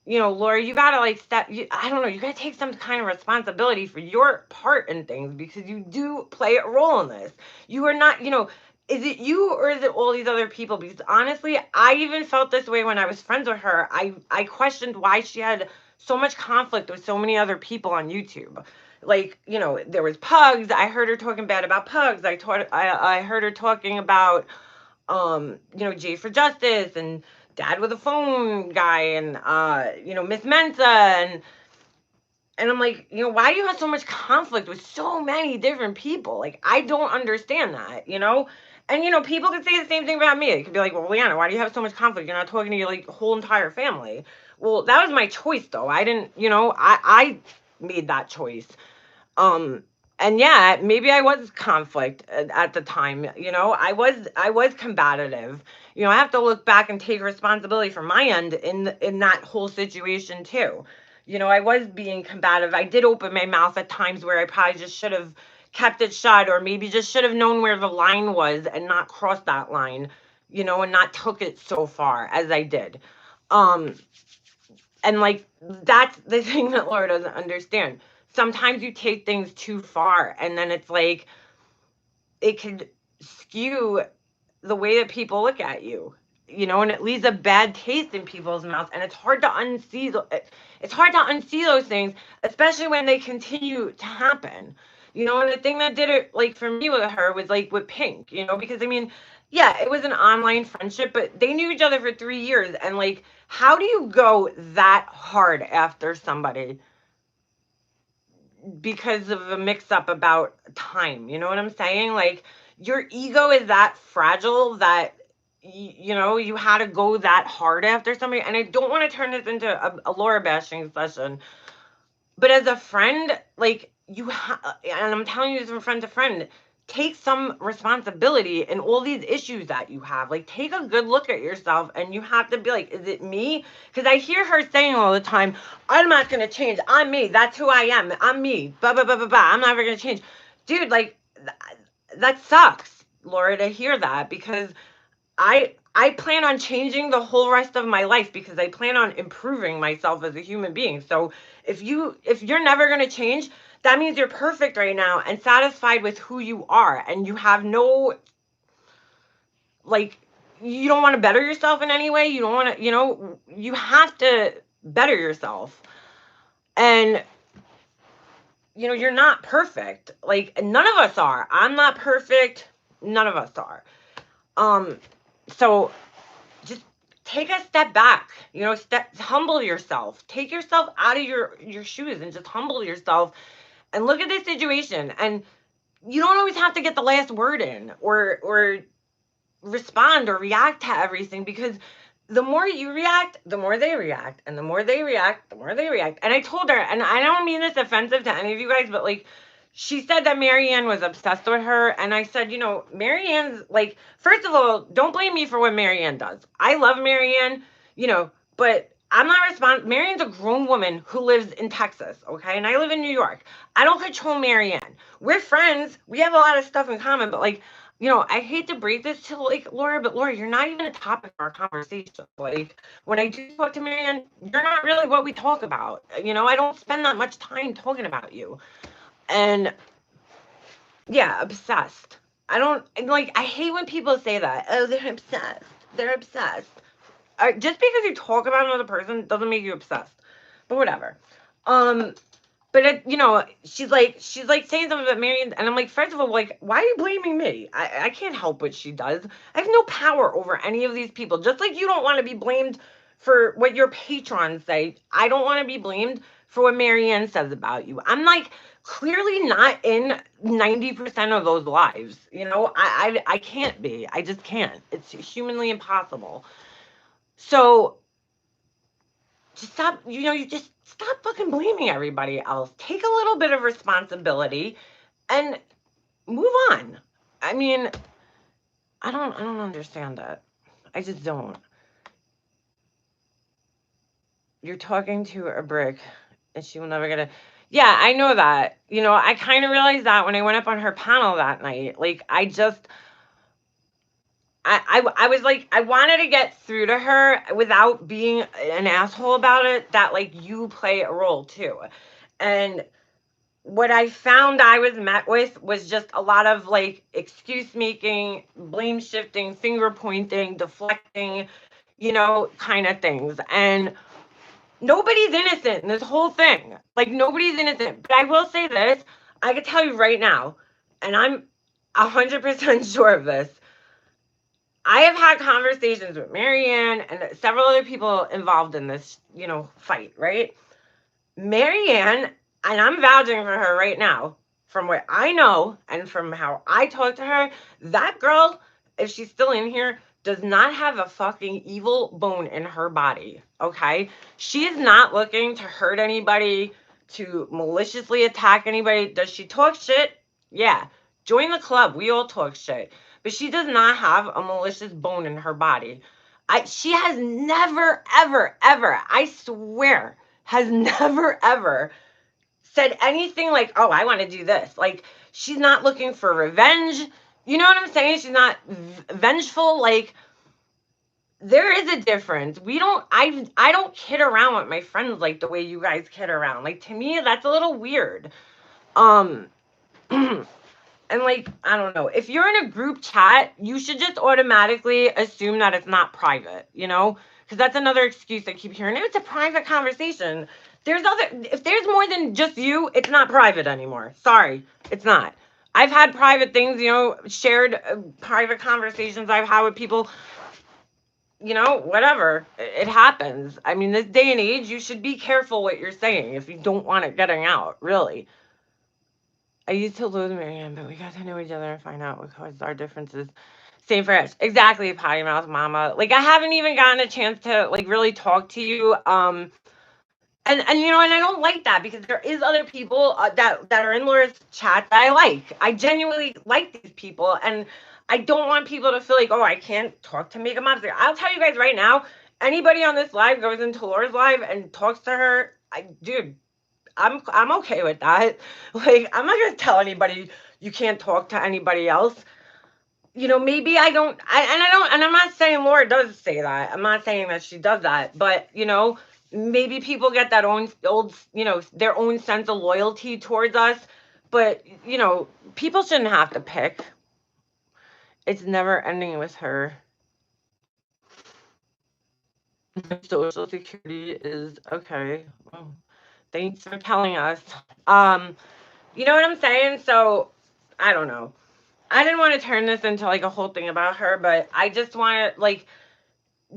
you know, Laura, you gotta like I don't know, you gotta take some kind of responsibility for your part in things because you do play a role in this. You are not, you know, is it you or is it all these other people? Because honestly, I even felt this way when I was friends with her. I questioned why she had so much conflict with so many other people on YouTube. Like, you know, there was Pugs. I heard her talking bad about Pugs. I heard her talking about you know, J for Justice and Dad with a Phone guy and you know, Miss Mensa and I'm like, you know, why do you have so much conflict with so many different people? Like, I don't understand that, you know? And, you know, people could say the same thing about me. They could be like, well, Leanna, why do you have so much conflict? You're not talking to your, like, whole entire family. Well, that was my choice, though. I didn't, you know, I made that choice. And yeah, maybe I was conflict at the time, you know, I was combative. You know, I have to look back and take responsibility for my end in that whole situation too. You know, I was being combative. I did open my mouth at times where I probably just should have kept it shut or maybe just should have known where the line was and not crossed that line, you know, and not took it so far as I did. Um, and like that's the thing that Laura doesn't understand. Sometimes you take things too far and then it's like it could skew the way that people look at you, you know, and it leaves a bad taste in people's mouths and it's hard to unsee it's hard to unsee those things, especially when they continue to happen. You know, and the thing that did it like for me with her was like with Pink, you know, because I mean, yeah, it was an online friendship, but they knew each other for 3 years and like how do you go that hard after somebody because of a mix up about time? You know what I'm saying? Like your ego is that fragile that you know you had to go that hard after somebody. And I don't want to turn this into a Laura bashing session, but as a friend, like and I'm telling you this from friend to friend, take some responsibility in all these issues that you have. Like, take a good look at yourself, and you have to be like, is it me? Because I hear her saying all the time, I'm not gonna change. I'm me. That's who I am. I'm me. Blah blah blah blah blah. I'm never gonna change, dude. Like, that sucks, Laura, to hear that because I plan on changing the whole rest of my life because I plan on improving myself as a human being. So if you're never going to change, that means you're perfect right now and satisfied with who you are and you have no like you don't want to better yourself in any way. You don't want to, you know, you have to better yourself. And you know, you're not perfect. Like none of us are. I'm not perfect. None of us are. So just take a step back, you know, humble yourself, take yourself out of your shoes and just humble yourself and look at this situation. And you don't always have to get the last word in or respond or react to everything because the more you react, the more they react, and the more they react, the more they react. And I told her, and I don't mean this offensive to any of you guys, but like she said that Marianne was obsessed with her. And I said, Marianne's like, first of all, don't blame me for what Marianne does. I love Marianne, but I'm not responsible. Marianne's a grown woman who lives in Texas, okay? And I live in New York. I don't control Marianne. We're friends. We have a lot of stuff in common, but like, I hate to break this to like Laura, but Laura, you're not even a topic of our conversation. Like, when I do talk to Marianne, you're not really what we talk about. I don't spend that much time talking about you. And yeah, obsessed. I hate when people say that. Oh, they're obsessed. They're obsessed. Just because you talk about another person doesn't make you obsessed. But whatever. But she's like saying something about Marianne, and I'm like, first of all, like, why are you blaming me? I can't help what she does. I have no power over any of these people. Just like you don't want to be blamed for what your patrons say, I don't want to be blamed for what Marianne says about you. I'm like clearly not in 90% of those lives. I can't be. I just can't. It's humanly impossible. So just stop, you just stop fucking blaming everybody else. Take a little bit of responsibility and move on. I mean, I don't understand that. I just don't. You're talking to a brick and she will never get a... Yeah, I know that. I kind of realized that when I went up on her panel that night. Like, I was like, I wanted to get through to her without being an asshole about it, that like you play a role too. And what I found I was met with was just a lot of like excuse making, blame shifting, finger pointing, deflecting, kind of things. And nobody's innocent in this whole thing. Like, nobody's innocent. But I will say this, I can tell you right now, and I'm 100% sure of this, I have had conversations with Marianne and several other people involved in this, fight, right? Marianne, and I'm vouching for her right now, from what I know and from how I talk to her, that girl, if she's still in here, does not have a fucking evil bone in her body, okay? She is not looking to hurt anybody, to maliciously attack anybody. Does she talk shit? Yeah. Join the club. We all talk shit. But she does not have a malicious bone in her body. She has never, ever, ever, I swear, has never, ever said anything like, oh, I want to do this. Like, she's not looking for revenge. You know what I'm saying? She's not vengeful. Like, there is a difference. I don't kid around with my friends like the way you guys kid around. Like, to me, that's a little weird. And like, I don't know, if you're in a group chat, you should just automatically assume that it's not private, because that's another excuse I keep hearing. It's a private conversation. If there's more than just you, it's not private anymore. Sorry, it's not. I've had private things, shared private conversations I've had with people, whatever. It happens. I mean, this day and age, you should be careful what you're saying if you don't want it getting out, really. I used to loathe Marianne, but we got to know each other and find out what caused our differences. Same for us. Exactly, potty mouth mama. Like, I haven't even gotten a chance to like really talk to you. And and I don't like that, because there is other people that are in Laura's chat that I like. I genuinely like these people, and I don't want people to feel like, oh, I can't talk to Mega Mobster. I'll tell you guys right now, anybody on this live goes into Laura's live and talks to her, dude, I'm okay with that. Like, I'm not gonna tell anybody you can't talk to anybody else. Maybe I don't. And I'm not saying Laura does say that. I'm not saying that she does that. But maybe people get that their own sense of loyalty towards us. But people shouldn't have to pick. It's never ending with her. Social Security is okay. Well, thanks for telling us. You know what I'm saying? So, I don't know. I didn't want to turn this into like a whole thing about her, but I just want to like,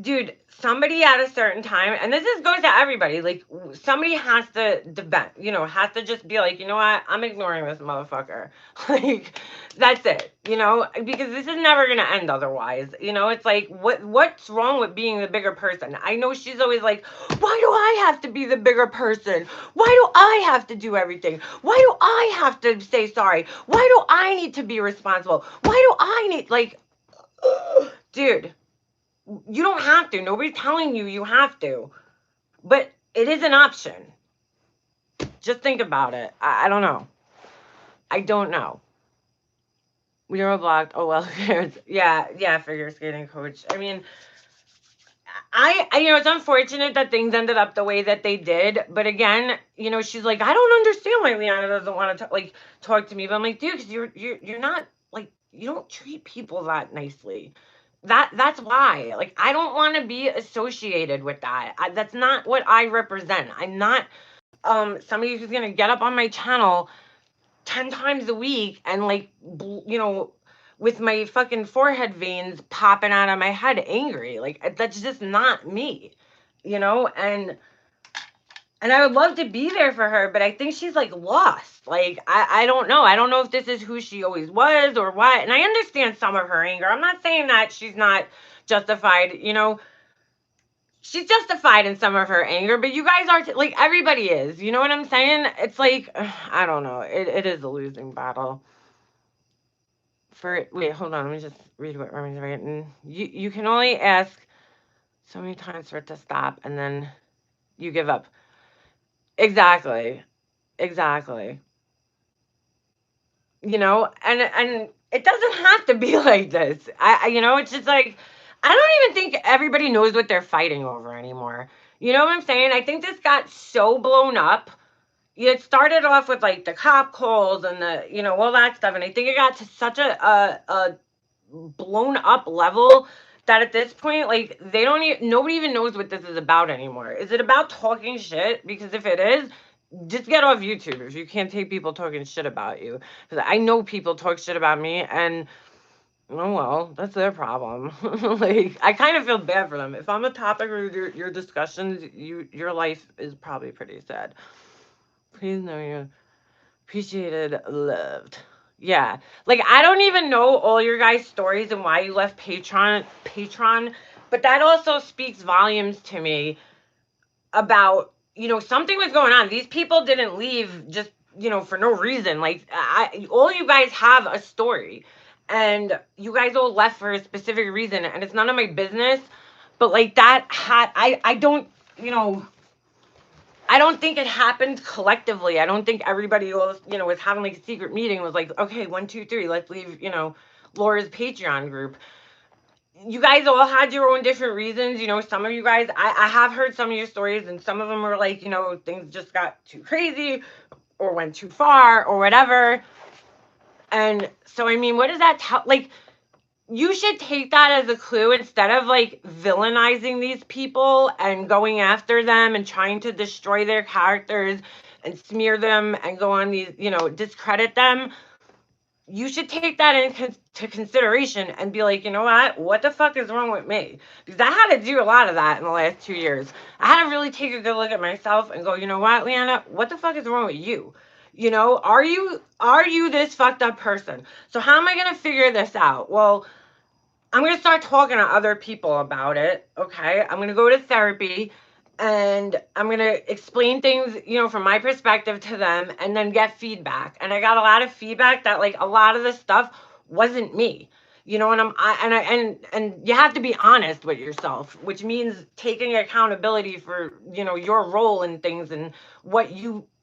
dude, somebody at a certain time, and this goes to everybody, like, somebody has to defend, has to just be like, you know what, I'm ignoring this motherfucker. Like, that's it, because this is never gonna end otherwise. It's like, what's wrong with being the bigger person? I know she's always like, why do I have to be the bigger person? Why do I have to do everything? Why do I have to say sorry? Why do I need to be responsible? Why do I need, like, dude, you don't have to. Nobody's telling you have to. But it is an option. Just think about it. I don't know. I don't know. We were blocked. Oh, well, who cares? Yeah, figure skating coach. I mean, I it's unfortunate that things ended up the way that they did. But again, she's like, I don't understand why Liana doesn't want to talk to me. But I'm like, dude, because you're not, like, you don't treat people that nicely. That's why. Like, I don't want to be associated with that. That's not what I represent. I'm not somebody who's gonna get up on my channel 10 times a week and, like, with my fucking forehead veins popping out of my head angry. Like, that's just not me, and I would love to be there for her, but I think she's, like, lost. Like, I don't know. I don't know if this is who she always was or what. And I understand some of her anger. I'm not saying that she's not justified, she's justified in some of her anger, but you guys are, like, everybody is. You know what I'm saying? It's like, I don't know. It is a losing battle. Wait, hold on. Let me just read what Romani's writing. You can only ask so many times for it to stop, and then you give up. Exactly. And it doesn't have to be like this. It's just like, I don't even think everybody knows what they're fighting over anymore. You know what I'm saying? I think this got so blown up. It started off with, like, the cop calls and the, all that stuff. And I think it got to such a blown up level that at this point, like, nobody even knows what this is about anymore. Is it about talking shit? Because if it is, just get off YouTube if you can't take people talking shit about you. Because I know people talk shit about me, and oh well, that's their problem. Like, I kind of feel bad for them. If I'm a topic of your discussions, your life is probably pretty sad. Please know you're appreciated, loved. Yeah. Like, I don't even know all your guys' stories and why you left Patreon, but that also speaks volumes to me about, something was going on. These people didn't leave just, for no reason. Like, all you guys have a story, and you guys all left for a specific reason, and it's none of my business. But, like, I don't, I don't think it happened collectively. I don't think everybody was, was having, like, a secret meeting and was like, okay, 1, 2, 3, let's leave, Laura's Patreon group. You guys all had your own different reasons. Some of you guys, I have heard some of your stories, and some of them were like, things just got too crazy or went too far or whatever. And so, I mean, what does that tell? Like, you should take that as a clue instead of, like, villainizing these people and going after them and trying to destroy their characters and smear them and go on these, discredit them. You should take that into consideration and be like, you know what the fuck is wrong with me? Because I had to do a lot of that in the last 2 years. I had to really take a good look at myself and go, you know what, Liana, what the fuck is wrong with you? Are you this fucked up person? So how am I going to figure this out? Well, I'm going to start talking to other people about it, okay? I'm going to go to therapy, and I'm going to explain things, from my perspective to them, and then get feedback. And I got a lot of feedback that, like, a lot of the stuff wasn't me, and you have to be honest with yourself, which means taking accountability for, your role in things and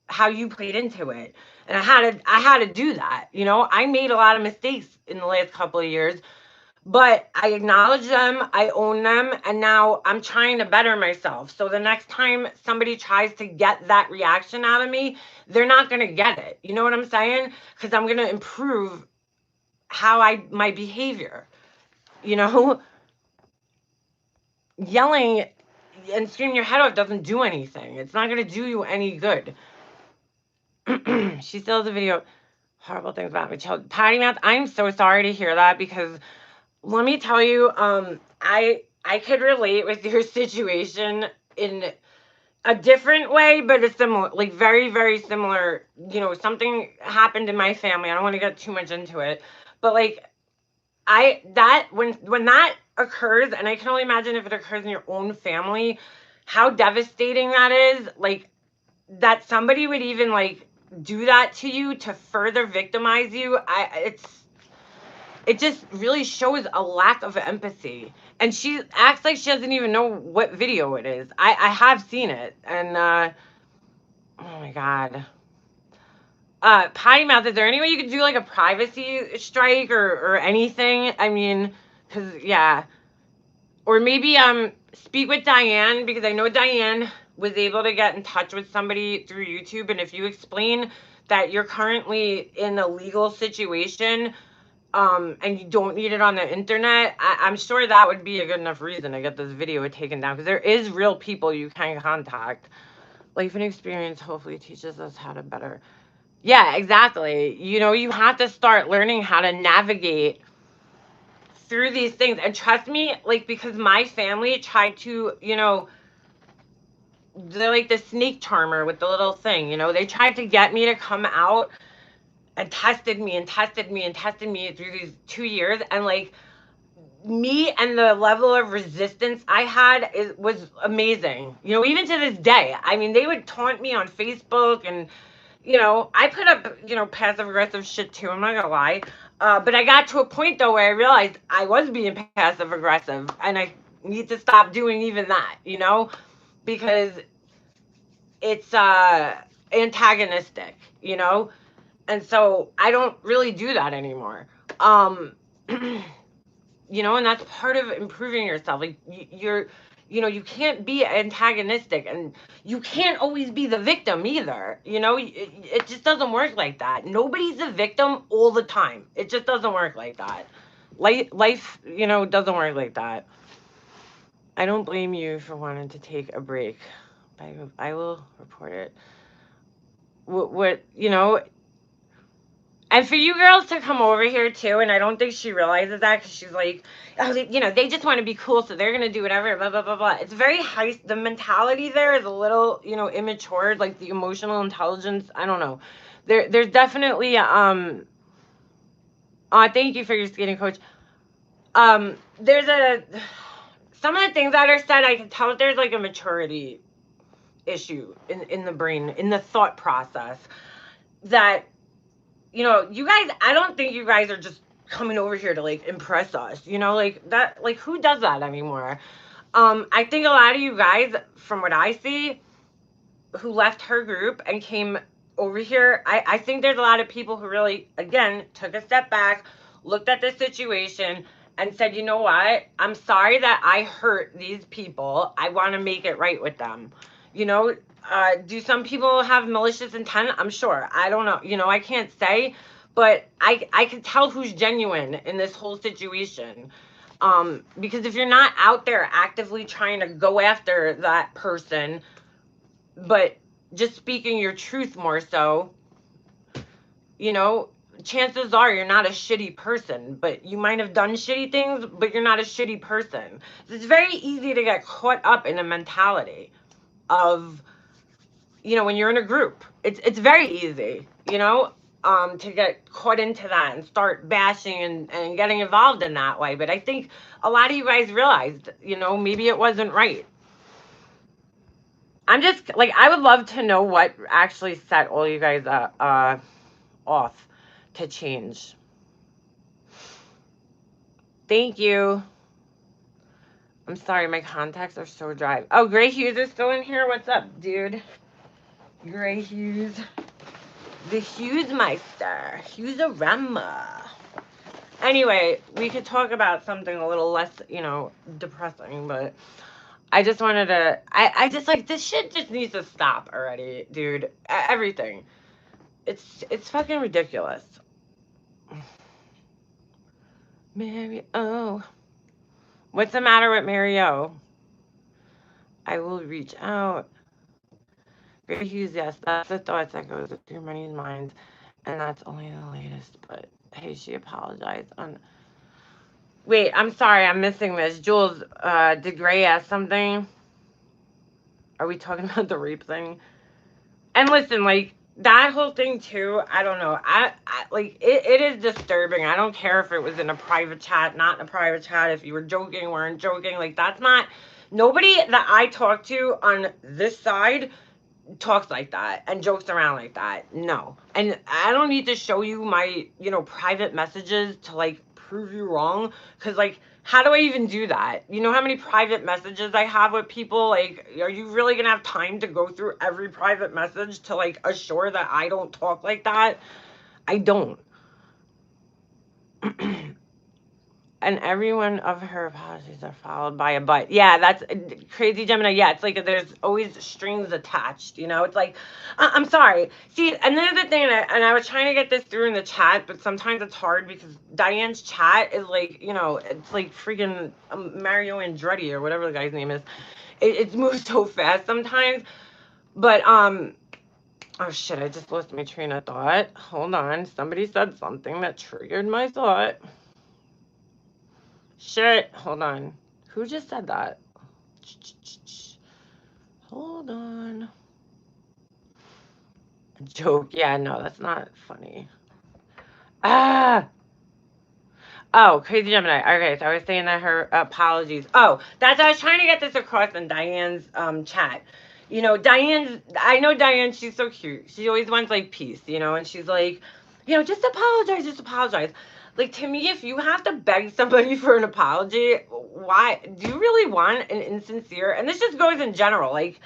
how you played into it. And I had to do that. I made a lot of mistakes in the last couple of years, but I acknowledge them, I own them, and now I'm trying to better myself. So the next time somebody tries to get that reaction out of me, they're not going to get it. You know what I'm saying? Because I'm going to improve my behavior. Yelling and screaming your head off doesn't do anything. It's not going to do you any good. She still has a video. Horrible things about my child. Potty mouth. I'm so sorry to hear that, because let me tell you, I could relate with your situation in a different way, but a similar, like very, very similar. You know, something happened in my family. I don't want to get too much into it, but like when that occurs, and I can only imagine if it occurs in your own family, how devastating that is. Like that somebody would even like do that to you to further victimize you. It just really shows a lack of empathy. And she acts like she doesn't even know what video it is. I have seen it, and oh my god. Potty mouth, is there any way you could do like a privacy strike or anything? I mean, because yeah. Or maybe speak with Diane, because I know Diane was able to get in touch with somebody through YouTube, and if you explain that you're currently in a legal situation, and you don't need it on the internet, I'm sure that would be a good enough reason to get this video taken down, because there is real people you can contact. Life and experience hopefully teaches us how to better. Yeah, exactly. You know, you have to start learning how to navigate through these things. And trust me, like, because my family tried to, you know, they're like the snake charmer with the little thing, you know, they tried to get me to come out and tested me and tested me and tested me through these 2 years. And like, me and the level of resistance I had was amazing. You know, even to this day. I mean, they would taunt me on Facebook, and you know, I put up, you know, passive aggressive shit too. I'm not gonna lie. But I got to a point though where I realized I was being passive aggressive, and I need to stop doing even that, you know, because it's antagonistic, you know, and so I don't really do that anymore. You know, and that's part of improving yourself. Like you're, you know, you can't be antagonistic, and you can't always be the victim either. You know, it just doesn't work like that. Nobody's the victim all the time. It just doesn't work like that. Life, you know, doesn't work like that. I don't blame you for wanting to take a break. I will report it. What you know, and for you girls to come over here too, and I don't think she realizes that, because she's like, oh, you know, they just want to be cool, so they're gonna do whatever, blah blah blah blah. It's very high. The mentality there is a little, you know, immature. Like the emotional intelligence. I don't know. There's definitely thank you for your skating coach. There's some of the things that are said, I can tell there's like a maturity issue in the brain, in the thought process, that, you know, you guys, I don't think you guys are just coming over here to like impress us, you know, like that, like who does that anymore? I think a lot of you guys, from what I see, who left her group and came over here, I think there's a lot of people who really, again, took a step back, looked at the situation, and said, you know what, I'm sorry that I hurt these people. I want to make it right with them. You know, do some people have malicious intent? I'm sure. I don't know. You know, I can't say, but I can tell who's genuine in this whole situation. Because if you're not out there actively trying to go after that person, but just speaking your truth more so, you know, chances are you're not a shitty person, but you might have done shitty things, but you're not a shitty person. It's very easy to get caught up in a mentality of, you know, when you're in a group, it's very easy, you know, to get caught into that and start bashing and getting involved in that way. But I think a lot of you guys realized, you know, maybe it wasn't right. I'm just like, I would love to know what actually set all you guys off to change. Thank you. I'm sorry, my contacts are so dry. Oh, Gray Hughes is still in here. What's up, dude? Gray Hughes. The Hughes Meister. Hughes-a-rama. Anyway, we could talk about something a little less, you know, depressing, but I just wanted to, I just like, this shit just needs to stop already, dude. Everything. It's fucking ridiculous. Mary O. What's the matter with Mary O? I will reach out. Gray Hughes, yes, that's the thoughts that goes through many minds, and that's only the latest. But hey, she apologized on. Wait, I'm sorry, I'm missing this. Jules, did Gray ask something? Are we talking about the rape thing? And listen, like that whole thing too, I don't know. I like it is disturbing. I don't care if it was in a private chat, not in a private chat, if you were joking, weren't joking. Like that's not nobody that I talk to on this side talks like that and jokes around like that. No. And I don't need to show you my, private messages to like prove you wrong. Cause like, how do I even do that? You know how many private messages I have with people? Like, are you really gonna have time to go through every private message to like assure that I don't talk like that? I don't. And every one of her apologies are followed by a but. Yeah, that's crazy, Gemini. Yeah, it's like there's always strings attached. It's like, I'm sorry. See, another thing, and I was trying to get this through in the chat, but sometimes it's hard because Diane's chat is like, it's like freaking Mario Andretti or whatever the guy's name is. It moves so fast sometimes. But, oh shit, I just lost my train of thought. Hold on. Somebody said something that triggered my thought. Shit, hold on. Who just said that? Hold on. Joke. Yeah, no, that's not funny. Ah. Oh, crazy Gemini. Okay, so I was saying that her apologies. Oh, I was trying to get this across in Diane's chat. I know Diane, she's so cute. She always wants like peace, and she's like, just apologize, just apologize. Like to me, if you have to beg somebody for an apology, why do you really want an insincere? And this just goes in general, like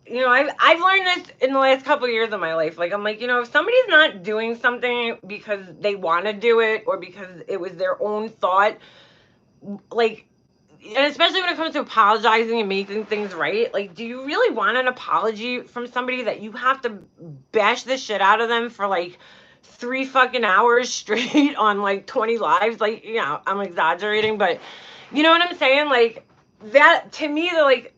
I've learned this in the last couple of years of my life. Like I'm like, if somebody's not doing something because they want to do it or because it was their own thought, like, and especially when it comes to apologizing and making things right, like, do you really want an apology from somebody that you have to bash the shit out of them for like 3 fucking hours straight on like 20 lives? Like, I'm exaggerating, but you know what I'm saying? Like, that to me,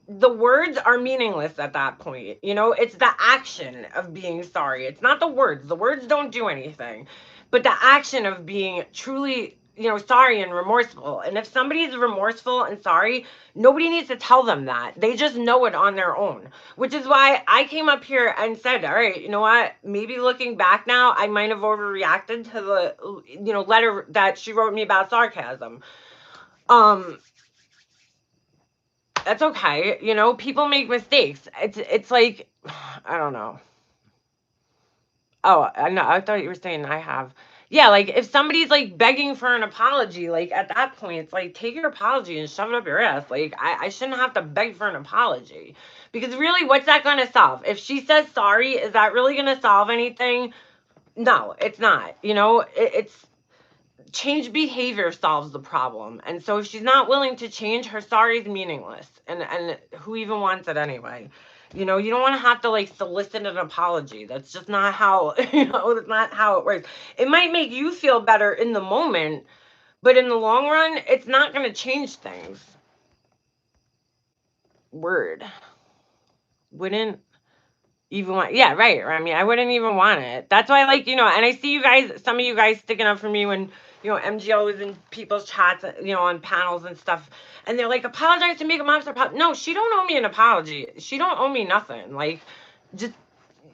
the words are meaningless at that point. It's the action of being sorry. It's not the words. The words don't do anything, but the action of being truly, sorry and remorseful. And if somebody's remorseful and sorry, nobody needs to tell them that. They just know it on their own, which is why I came up here and said, all right, you know what? Maybe looking back now, I might have overreacted to the, letter that she wrote me about sarcasm. That's okay. People make mistakes. It's like, I don't know. Oh, I know. I thought you were saying I have. Yeah, like if somebody's like begging for an apology, like at that point, it's like take your apology and shove it up your ass. Like I shouldn't have to beg for an apology because really, what's that going to solve? If she says sorry, is that really going to solve anything? No, it's not. It's change behavior solves the problem. And so if she's not willing to change, her sorry is meaningless. And who even wants it anyway? You don't want to have to like solicit an apology. That's just not how, that's not how it works. It might make you feel better in the moment, but in the long run, it's not going to change things. Word. Wouldn't even want, yeah, right. I mean, I wouldn't even want it. That's why, like, and I see you guys, some of you guys sticking up for me when, MGO is in people's chats, on panels and stuff, and they're like, apologize to make a Mobster. No, she don't owe me an apology. She don't owe me nothing. Like, just,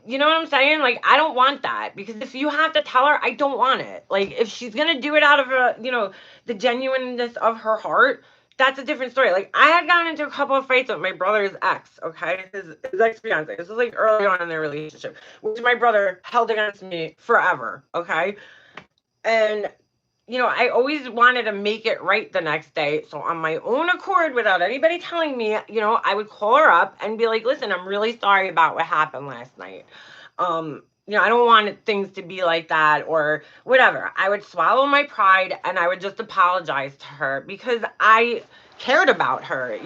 you know what I'm saying? Like, I don't want that because if you have to tell her, I don't want it. Like, if she's gonna do it out of the genuineness of her heart, that's a different story. Like, I had gotten into a couple of fights with my brother's ex, okay? His ex-fiance. This was like early on in their relationship, which my brother held against me forever, okay? And, I always wanted to make it right the next day. So on my own accord, without anybody telling me, I would call her up and be like, listen, I'm really sorry about what happened last night. I don't want things to be like that or whatever. I would swallow my pride and I would just apologize to her because I cared about her,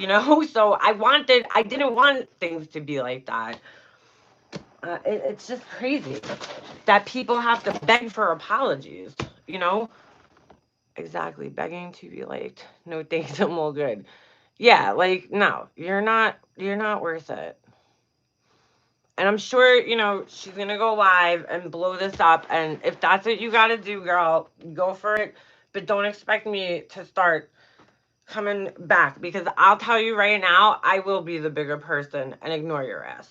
so I didn't want things to be like that. It's just crazy that people have to beg for apologies, Exactly. Begging to be liked. No thanks, I'm all good. Yeah, like, no, you're not worth it. And I'm sure, she's going to go live and blow this up. And if that's what you got to do, girl, go for it. but don't expect me to start coming back, because I'll tell you right now, I will be the bigger person and ignore your ass.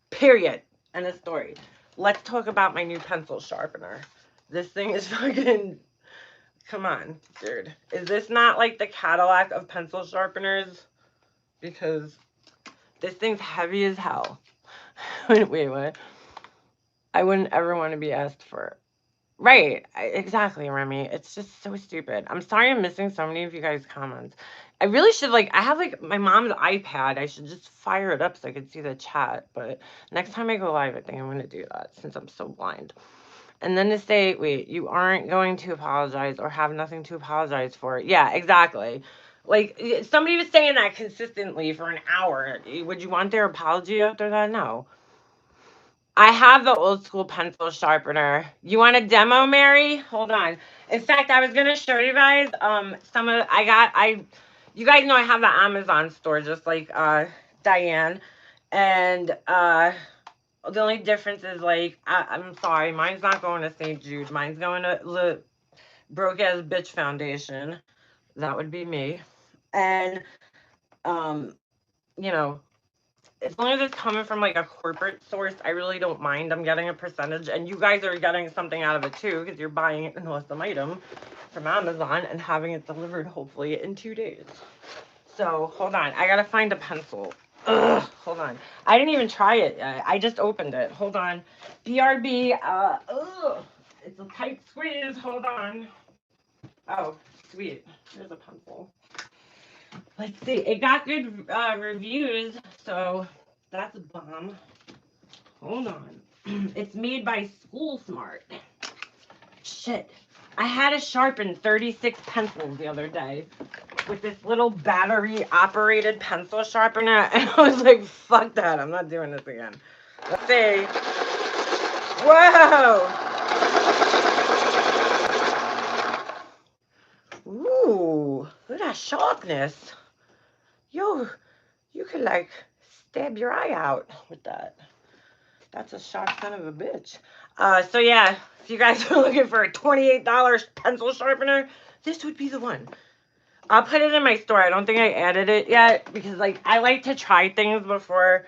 Period. End of story. Let's talk about my new pencil sharpener. This thing is fucking... Come on, dude. Is this not like the Cadillac of pencil sharpeners? Because this thing's heavy as hell. Wait, what? I wouldn't ever want to be asked for... Right, exactly, Remy. It's just so stupid. I'm sorry I'm missing so many of you guys' comments. I really should, like, I have, like, my mom's iPad. I should just fire it up so I could see the chat. But next time I go live, I think I'm going to do that since I'm so blind. And then to say, wait, you aren't going to apologize or have nothing to apologize for. Yeah, exactly. Like, somebody was saying that consistently for an hour. Would you want their apology after that? No. I have the old school pencil sharpener. You want a demo, Mary? Hold on. In fact, I was gonna show you guys some of you guys know I have the Amazon store just like Diane. And the only difference is, like, I'm sorry, mine's not going to St. Jude. Mine's going to the Broke Ass Bitch Foundation. That would be me. And you know, as long as it's coming from, like, a corporate source, I really don't mind. I'm getting a percentage, and you guys are getting something out of it too, because you're buying an awesome item from Amazon and having it delivered hopefully in 2 days. So hold on, I gotta find a pencil. Ugh, hold on. I didn't even try it yet. I just opened it. Hold on. BRB. It's a tight squeeze. Hold on. Oh, sweet. There's a pencil. Let's see. It got good reviews, so that's a bomb. Hold on. It's made by School Smart. Shit. I had to sharpen 36 pencils the other day with this little battery-operated pencil sharpener, and I was like, fuck that. I'm not doing this again. Let's see. Whoa! Ooh, look at that sharpness. Yo, you could, like, stab your eye out with that. That's a sharp son of a bitch. So yeah, if you guys are looking for a $28 pencil sharpener, this would be the one. I'll put it in my store. I don't think I added it yet because, like, I like to try things before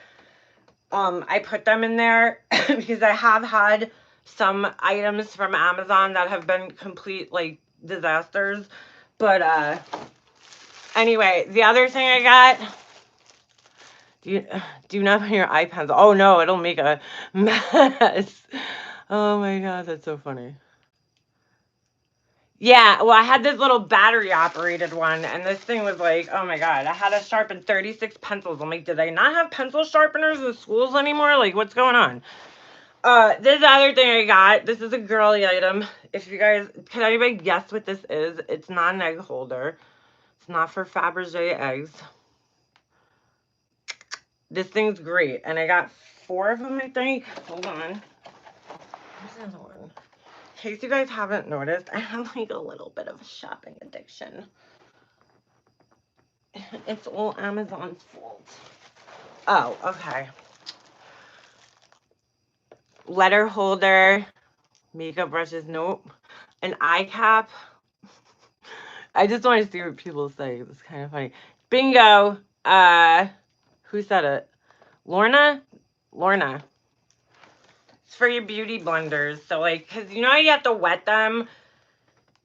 I put them in there because I have had some items from Amazon that have been complete, like, disasters. But anyway, the other thing I got, do not put your eye pencil. Oh no, it'll make a mess. Oh my god, that's so funny. Yeah, well, I had this little battery operated one, and this thing was like, oh my god, I had to sharpen 36 pencils. I'm like, did they not have pencil sharpeners in schools anymore? Like, what's going on? This other thing I got, this is a girly item. If you guys, can anybody guess what this is? It's not an egg holder. It's not for Fabergé eggs. This thing's great, and I got 4 of them, I think. Hold on. Where's the other one? In case you guys haven't noticed, I have, like, a little bit of a shopping addiction. It's all Amazon's fault. Oh, okay. Letter holder, makeup brushes, nope. An eye cap. I just want to see what people say. It's kind of funny. Bingo. Who said it? Lorna? It's for your beauty blenders. So, like, because you know how you have to wet them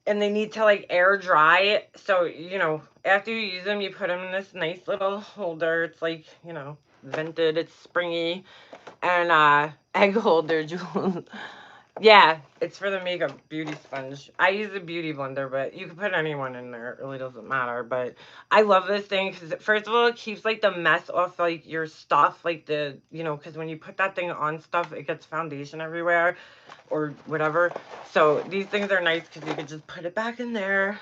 and they need to, like, air dry it. So, you know, after you use them, you put them in this nice little holder. It's, like, you know, vented. It's springy. And egg holder, Jules. Yeah, it's for the makeup beauty sponge. I use a beauty blender, but you can put anyone in there. It really doesn't matter. But I love this thing because, first of all, it keeps, like, the mess off, like, your stuff. Like, the, you know, because when you put that thing on stuff, it gets foundation everywhere or whatever. So these things are nice because you can just put it back in there,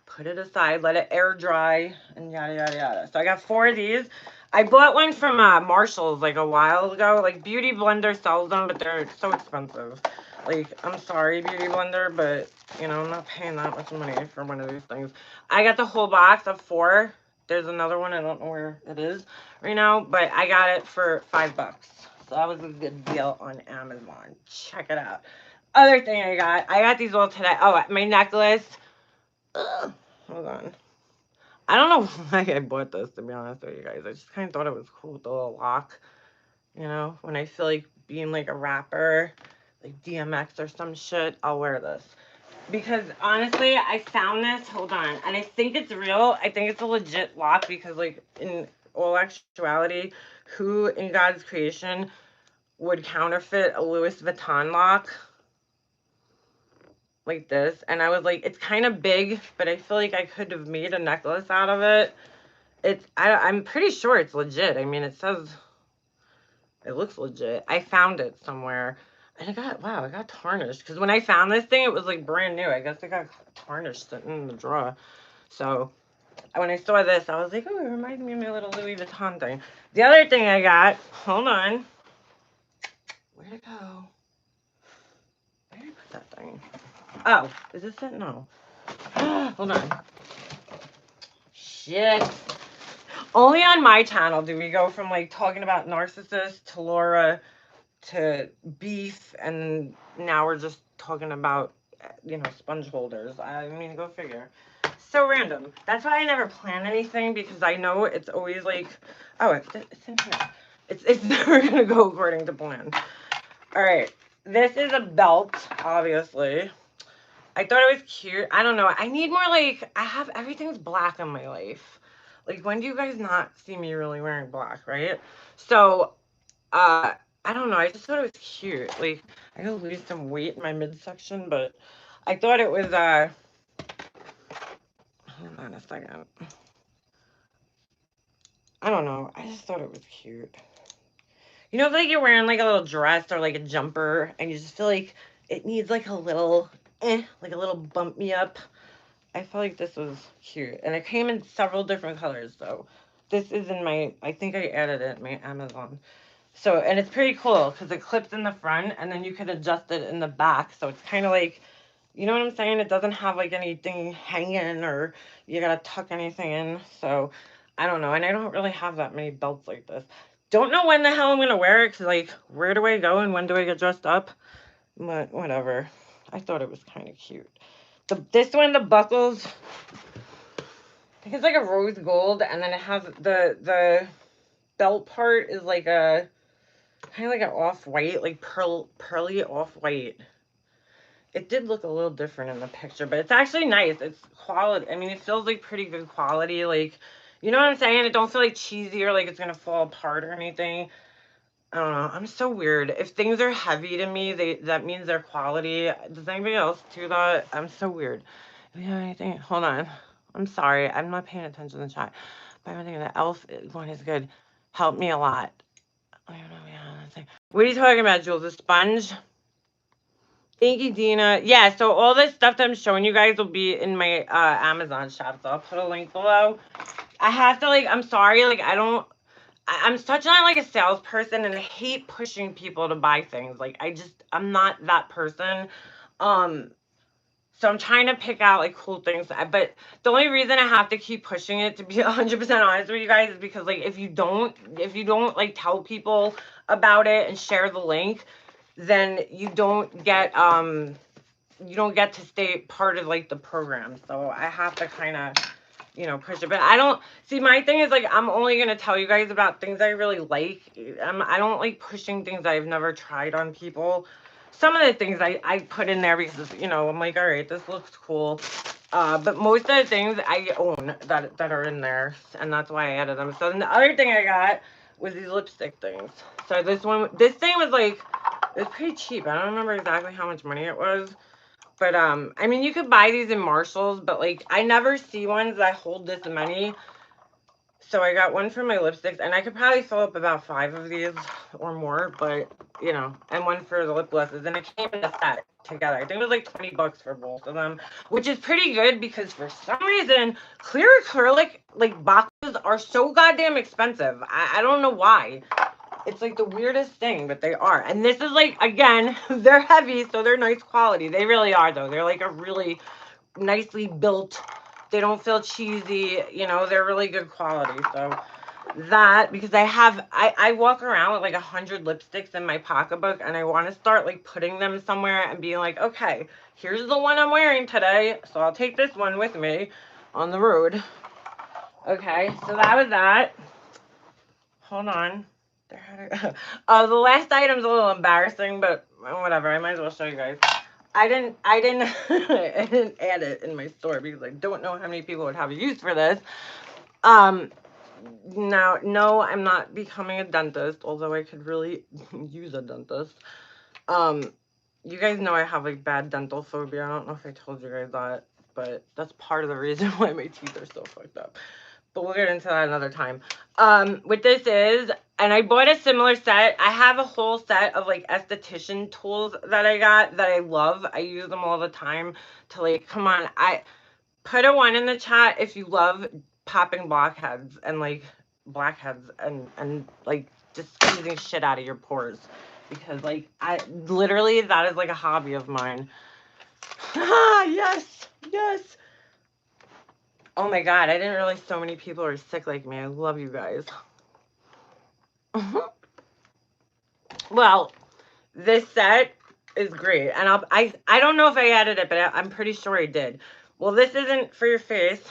put it aside, let it air dry, and yada, yada, yada. So I got 4 of these. I bought one from Marshall's, like, a while ago. Like, Beauty Blender sells them, but they're so expensive. Like, I'm sorry, Beauty Blender, but, you know, I'm not paying that much money for one of these things. I got the whole box of 4. There's another one. I don't know where it is right now, but I got it for $5. So that was a good deal on Amazon. Check it out. Other thing I got these all today. Oh, my necklace. Ugh, hold on. I don't know why I bought this, to be honest with you guys. I just kind of thought it was cool with the little lock. You know, when I feel like being like a rapper, like DMX or some shit, I'll wear this. Because honestly, I found this, hold on, and I think it's real. I think it's a legit lock because, like, in all actuality, who in God's creation would counterfeit a Louis Vuitton lock like this? And I was like, it's kind of big, but I feel like I could have made a necklace out of it. I'm pretty sure it's legit. I mean, it says, it looks legit. I found it somewhere. And wow, it got tarnished. Because when I found this thing, it was like brand new. I guess it got tarnished sitting in the drawer. So when I saw this, I was like, oh, it reminds me of my little Louis Vuitton thing. The other thing I got, hold on. Where'd it go? Where did I put that thing? Oh, is this it? No. Hold on. Shit. Only on my channel do we go from like talking about narcissists to Laura to beef, and now we're just talking about, you know, sponge holders. I mean, go figure. So random. That's why I never plan anything, because I know it's always like, oh, it's in here. It's never gonna go according to plan. All right, this is a belt, obviously. I thought it was cute. I don't know. I need more, like, everything's black in my life. Like, when do you guys not see me really wearing black, right? So, I don't know. I just thought it was cute. Like, I gotta lose some weight in my midsection, but I thought it was, hold on a second. I don't know. I just thought it was cute. You know, like you're wearing like a little dress or like a jumper, and you just feel like it needs like a little, like a little bump me up. I felt like this was cute. And it came in several different colors, so this is in my, I think I added it in my Amazon. So, and it's pretty cool because it clips in the front and then you can adjust it in the back. So it's kind of like, you know what I'm saying? It doesn't have like anything hanging or you gotta tuck anything in. So I don't know. And I don't really have that many belts like this. Don't know when the hell I'm gonna wear it, because like, where do I go and when do I get dressed up? But whatever. I thought it was kind of cute. This one, the buckles, I think it's like a rose gold, and then it has the belt part is like a kind of like an off-white, like pearly off-white. It did look a little different in the picture, but it's actually nice. It's quality. I mean, it feels like pretty good quality. Like, you know what I'm saying? It don't feel like cheesy or like it's gonna fall apart or anything. I don't know. I'm so weird. If things are heavy to me, that means they're quality. Does anybody else do that? I'm so weird. Do you have anything? Hold on. I'm sorry. I'm not paying attention to the chat. But I'm thinking the elf one is good. Helped me a lot. I don't know. What are you talking about, Jules? The sponge? Thank you, Dina. Yeah, so all this stuff that I'm showing you guys will be in my Amazon shop, so I'll put a link below. I have to, like, I'm sorry, like, I'm such not like a salesperson, and I hate pushing people to buy things. Like, I'm not that person. So I'm trying to pick out like cool things. But the only reason I have to keep pushing it, to be 100% honest with you guys, is because like if you don't like tell people about it and share the link, then you don't get to stay part of like the program. So I have to kind of, you know, push it. But I don't see, my thing is like, I'm only going to tell you guys about things I really like. I don't like pushing things I've never tried on people. Some of the things I put in there because, you know, I'm like, all right, this looks cool. But most of the things I own that are in there, and that's why I added them. So then the other thing I got was these lipstick things. So this thing was like, it was pretty cheap. I don't remember exactly how much money it was. But, I mean, you could buy these in Marshalls, but, like, I never see ones that hold this many. So I got one for my lipsticks, and I could probably fill up about 5 of these or more, but, you know, and one for the lip glosses. And it came in a set together. I think it was like $20 for both of them, which is pretty good because for some reason, clear acrylic, like, boxes are so goddamn expensive. I don't know why. It's like the weirdest thing, but they are. And this is like, again, they're heavy, so they're nice quality. They really are, though. They're like a really nicely built. They don't feel cheesy. You know, they're really good quality. So that, because I walk around with like 100 lipsticks in my pocketbook, and I want to start like putting them somewhere and being like, okay, here's the one I'm wearing today, so I'll take this one with me on the road. Okay, so that was that. Hold on. The last item's a little embarrassing, but whatever. I might as well show you guys. I didn't I didn't add it in my store because I don't know how many people would have a use for this. Now, no, I'm not becoming a dentist, although I could really use a dentist. You guys know I have like bad dental phobia. I don't know if I told you guys that, but that's part of the reason why my teeth are so fucked up. But we'll get into that another time. What this is, and I bought a similar set. I have a whole set of like esthetician tools that I got that I love. I use them all the time to like, come on, I put a 1 in the chat if you love popping blackheads and like blackheads and like just squeezing shit out of your pores, because like I literally, that is like a hobby of mine. Yes, yes. Oh my god, I didn't realize so many people are sick like me. I love you guys. Well, this set is great, and I don't know if I added it, but I'm pretty sure I did. Well, this isn't for your face.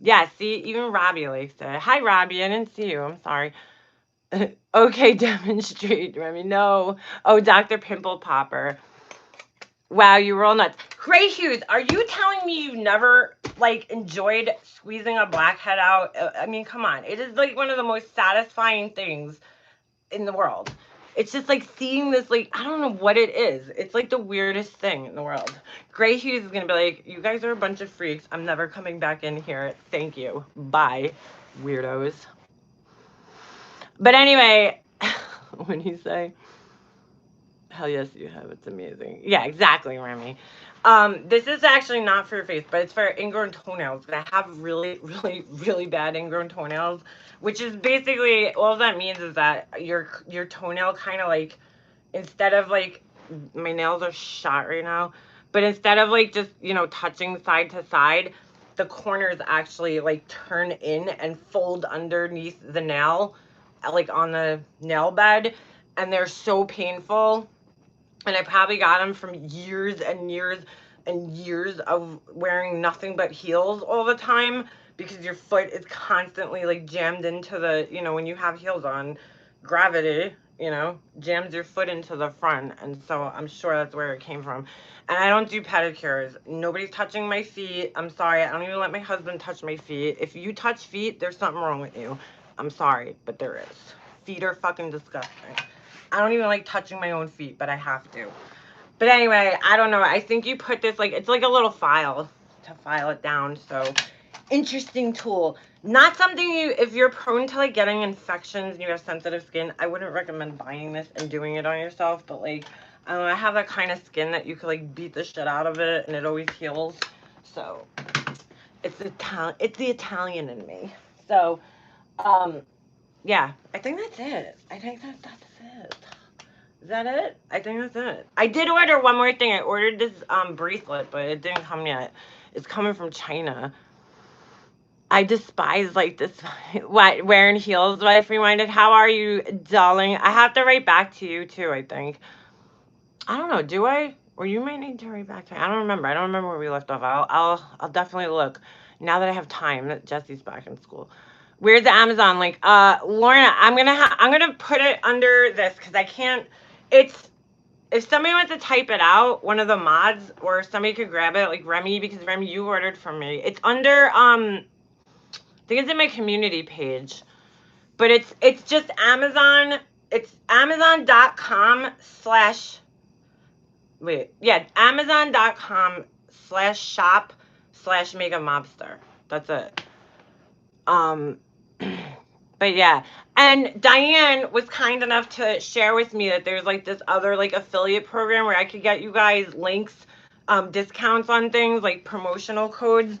Yeah, see, even Robbie likes it. Hi, Robbie. I didn't see you. I'm sorry. Okay, demonstrate, Remy. No. Oh, Dr. Pimple Popper. Wow, you were all nuts. Gray Hughes, are you telling me you never, like, enjoyed squeezing a blackhead out? I mean, come on. It is, like, one of the most satisfying things in the world. It's just, like, seeing this, like, I don't know what it is. It's, like, the weirdest thing in the world. Gray Hughes is going to be like, you guys are a bunch of freaks. I'm never coming back in here. Thank you. Bye, weirdos. But anyway, when you say, hell yes, you have. It's amazing. Yeah, exactly, Remy. This is actually not for your face, but it's for ingrown toenails. I have really, really, really bad ingrown toenails, which is basically, all that means is that your toenail kind of like, instead of like, my nails are shot right now, but instead of like just, you know, touching side to side, the corners actually like turn in and fold underneath the nail, like on the nail bed, and they're so painful. And I probably got them from years and years and years of wearing nothing but heels all the time, because your foot is constantly like jammed into the, you know, when you have heels on, gravity, you know, jams your foot into the front. And so I'm sure that's where it came from. And I don't do pedicures. Nobody's touching my feet. I'm sorry. I don't even let my husband touch my feet. If you touch feet, there's something wrong with you. I'm sorry, but there is. Feet are fucking disgusting. I don't even like touching my own feet, but I have to. But anyway, I don't know. I think you put this, like, it's like a little file to file it down. So, interesting tool. Not something you, if you're prone to, like, getting infections and you have sensitive skin, I wouldn't recommend buying this and doing it on yourself. But, like, I don't know, I have that kind of skin that you could, like, beat the shit out of it and it always heals. So, it's the Italian in me. So, yeah, I think that's it. I think that's it. Is that it? I think that's it. I did order one more thing. I ordered this bracelet, but it didn't come yet. It's coming from China. I despise like this wearing heels. Wife reminded, how are you, darling? I have to write back to you too, I think. I don't know, do I? Or you might need to write back to me. I don't remember. I don't remember where we left off. I'll definitely look now that I have time that Jesse's back in school. Where's the Amazon link? Lorna, I'm gonna put it under this because I can't. It's, if somebody wants to type it out, one of the mods, or somebody could grab it, like Remy, because Remy, you ordered from me. It's under I think it's in my community page, but it's just Amazon. It's Amazon.com/ wait, yeah, Amazon.com/shop/Mega-Mobster. That's it. But yeah, and Diane was kind enough to share with me that there's like this other like affiliate program where I could get you guys links, discounts on things, like promotional codes.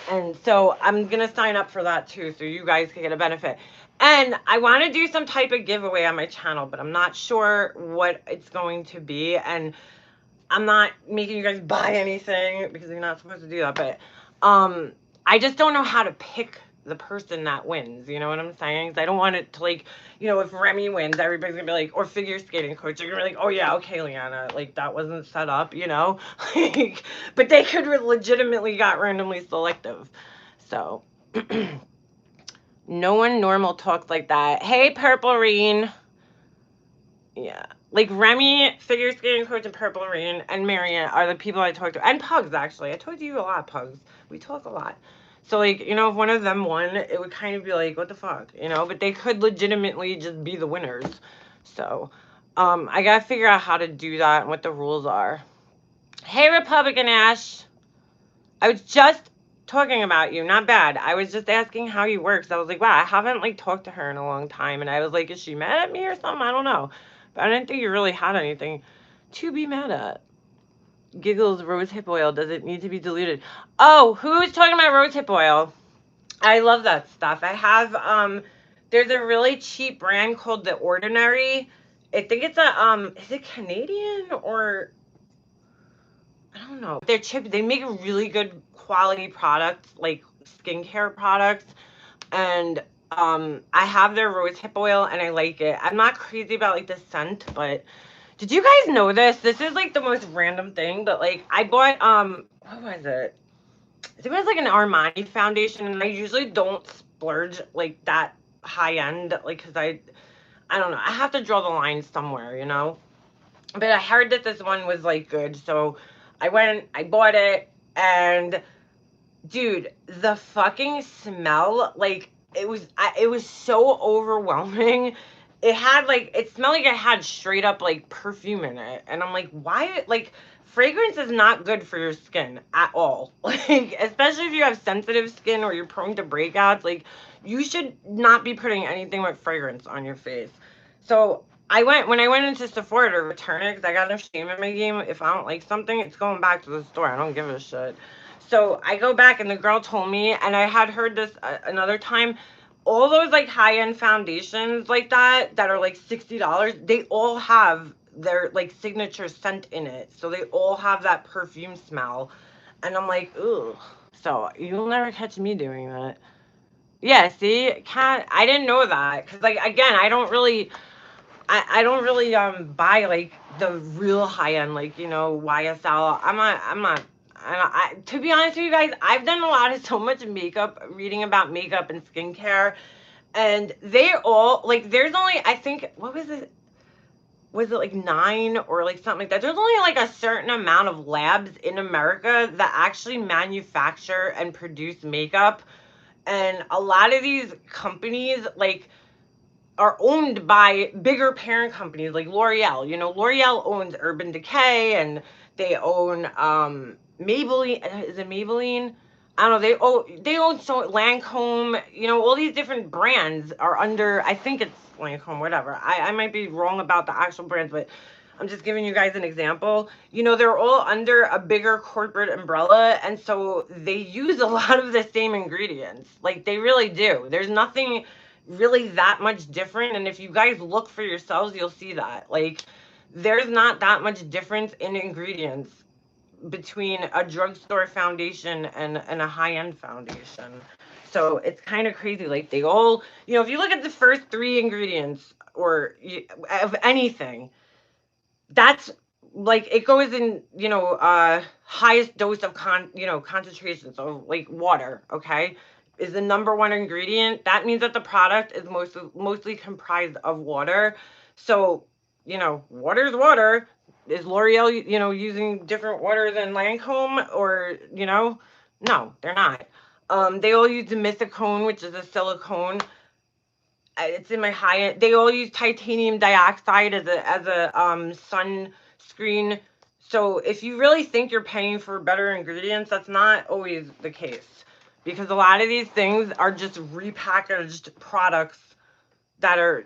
And so I'm gonna sign up for that too, so you guys can get a benefit. And I want to do some type of giveaway on my channel, but I'm not sure what it's going to be. And I'm not making you guys buy anything because you're not supposed to do that. But I just don't know how to pick the person that wins. You know what I'm saying? 'Cause I don't want it to like, if Remy wins, everybody's gonna be like, or figure skating coach, you're gonna be like, oh yeah, okay, Leanna, like that wasn't set up, like, but they could legitimately got randomly selective. So, no one normal talks like that. Hey, Purple Rain. Yeah. Like Remy, figure skating coach, and Purple Rain, and Marion are the people I talk to. And Pugs, actually. I talk to you a lot, Pugs. We talk a lot. So, like, if one of them won, it would kind of be like, what the fuck, But they could legitimately just be the winners. So, I gotta figure out how to do that and what the rules are. Hey, Republican Ash. I was just talking about you. Not bad. I was just asking how you work. So I was like, wow, I haven't, like, talked to her in a long time. And I was like, is she mad at me or something? I don't know. But I didn't think you really had anything to be mad at. Giggles, rosehip oil. Does it need to be diluted? Oh, who's talking about rosehip oil? I love that stuff. I have, there's a really cheap brand called The Ordinary. I think it's is it Canadian or, I don't know. They're cheap. They make really good quality products, like skincare products. And I have their rosehip oil and I like it. I'm not crazy about like the scent, but did you guys know this? This is like the most random thing, but like I bought what was it? I think it was like an Armani Foundation, and I usually don't splurge like that high end, like because I don't know. I have to draw the line somewhere. But I heard that this one was like good, so I went, I bought it, and dude, the fucking smell, like it was so overwhelming. It smelled like it had straight up like perfume in it, and I'm like, why? Like, fragrance is not good for your skin at all. Like, especially if you have sensitive skin or you're prone to breakouts, like you should not be putting anything with fragrance on your face. So when I went into Sephora to return it, because I got no shame in my game. If I don't like something, it's going back to the store. I don't give a shit. So I go back, and the girl told me, and I had heard this another time, all those like high-end foundations like that are like $60, they all have their like signature scent in it. So they all have that perfume smell. And I'm like, ooh. So you'll never catch me doing that. Yeah, see, I didn't know that. Cause like again, I don't really buy like the real high end, like YSL. To be honest with you guys, I've done a lot of so much makeup, reading about makeup and skincare, and they all like there's only, I think, what was it? Was it like 9 or like something like that? There's only like a certain amount of labs in America that actually manufacture and produce makeup, and a lot of these companies like are owned by bigger parent companies like L'Oreal. L'Oreal owns Urban Decay, and they own Maybelline. Is it Maybelline? I don't know. They own so Lancome. All these different brands are under. I think it's Lancome. Whatever. I might be wrong about the actual brands, but I'm just giving you guys an example. They're all under a bigger corporate umbrella, and so they use a lot of the same ingredients. Like, they really do. There's nothing really that much different, and if you guys look for yourselves, you'll see that. Like, there's not that much difference in ingredients between a drugstore foundation and a high-end foundation. So it's kind of crazy. Like, they all, if you look at the first 3 ingredients of anything, that's like it goes in highest dose of concentration. So like water, okay, is the number 1 ingredient. That means that the product is mostly comprised of water. So water's water. Is L'Oreal using different water than Lancome, or no, they're not. They all use dimethicone, which is a silicone. It's in my high end. They all use titanium dioxide as a sunscreen. So if you really think you're paying for better ingredients, that's not always the case, because a lot of these things are just repackaged products that are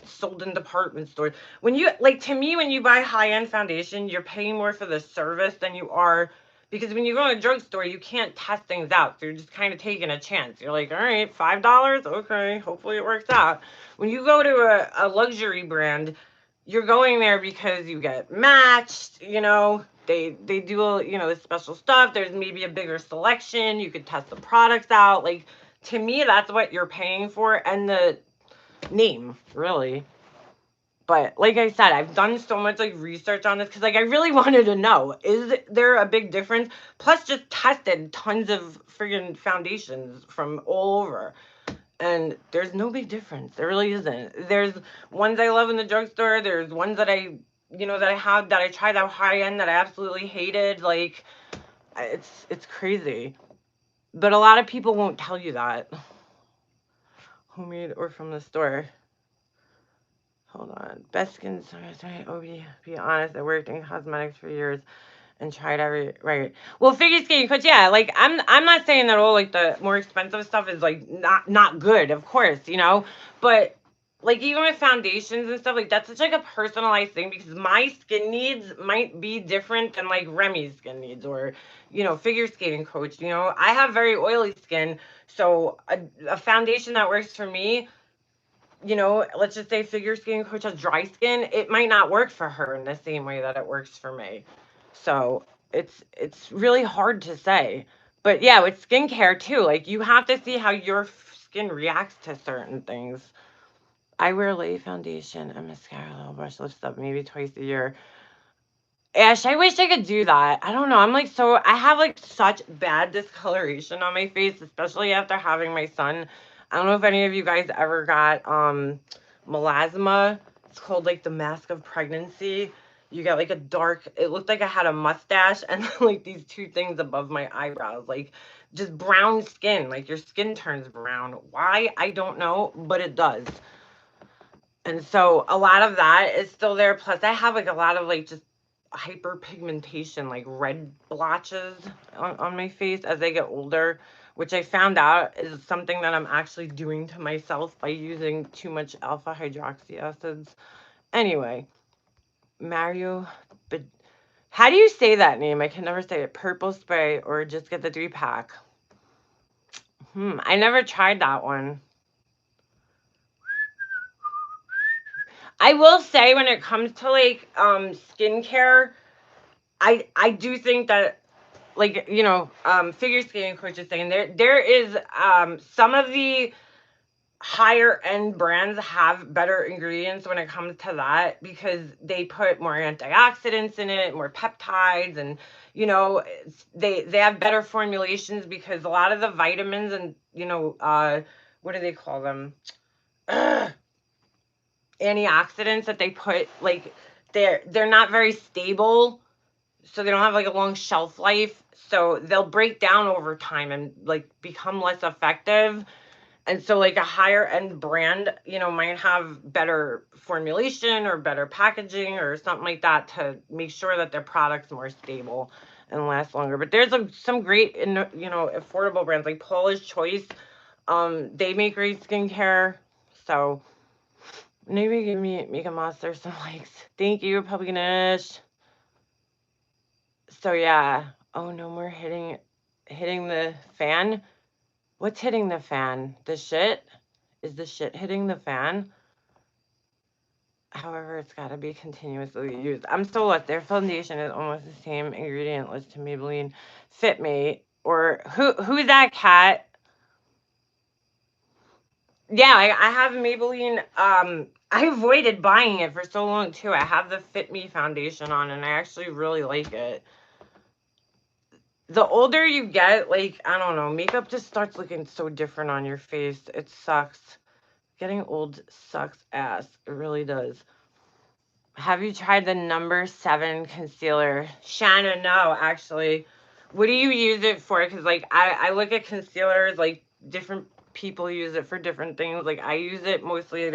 sold in department stores. To me, when you buy high end foundation, you're paying more for the service than you are. Because when you go to a drugstore, you can't test things out. So you're just kind of taking a chance. You're like, all right, $5? Okay, hopefully it works out. When you go to a luxury brand, you're going there because you get matched, They do, the special stuff. There's maybe a bigger selection. You could test the products out. Like, to me, that's what you're paying for, and the name, really. But like I said, I've done so much like research on this because like I really wanted to know, is there a big difference? Plus, just tested tons of friggin' foundations from all over, and there's no big difference. There really isn't. There's ones I love in the drugstore. There's ones that that I had that I tried out high end that I absolutely hated. Like, it's crazy. But a lot of people won't tell you that. Homemade or from the store. Hold on. Best skin be honest, I worked in cosmetics for years and tried right. Well, figure skating coach, yeah, like I'm not saying that all like the more expensive stuff is like not good, of course, but like even with foundations and stuff, like that's such like a personalized thing because my skin needs might be different than like Remy's skin needs or figure skating coach. I have very oily skin, so a foundation that works for me, let's just say figure skating coach has dry skin, it might not work for her in the same way that it works for me. So it's really hard to say. But yeah, with skincare too, like you have to see how your skin reacts to certain things. I wear lay foundation and mascara, little brush lips up maybe twice a year. Ash, I wish I could do that. I don't know. I have like such bad discoloration on my face, especially after having my son. I don't know if any of you guys ever got melasma. It's called like the mask of pregnancy. You got like it looked like I had a mustache and like these two things above my eyebrows, like just brown skin. Like your skin turns brown. Why? I don't know, but it does. And so a lot of that is still there. Plus, I have like a lot of like just hyperpigmentation, like red blotches on my face as I get older, which I found out is something that I'm actually doing to myself by using too much alpha hydroxy acids. Anyway, Mario, but how do you say that name? I can never say it. Purple spray or just get the 3-pack. I never tried that one. I will say when it comes to like skincare, I do think that like figure skating coach is saying there is some of the higher end brands have better ingredients when it comes to that because they put more antioxidants in it, more peptides, and they have better formulations because a lot of the vitamins and what do they call them? Antioxidants that they put, like they're not very stable, so they don't have like a long shelf life, so they'll break down over time and like become less effective. And so like a higher end brand might have better formulation or better packaging or something like that to make sure that their product's more stable and last longer. But there's some great affordable brands like Paula's Choice. They make great skincare. So maybe give me make a Mobster some likes. Thank you, Republicanish. So yeah. Oh, no more hitting the fan. What's hitting the fan? The shit? Is the shit hitting the fan? However, it's got to be continuously used. I'm still lost. Their foundation is almost the same ingredient list to Maybelline Fit Me. Or who's that cat? Yeah, I have Maybelline. I avoided buying it for so long too. I have the Fit Me foundation on, and I actually really like it. The older you get, like, I don't know, makeup just starts looking so different on your face. It sucks. Getting old sucks ass. It really does. Have you tried the number 7 concealer? Shannon, no, actually. What do you use it for? Because, like, I look at concealers, like, different people use it for different things. Like, I use it mostly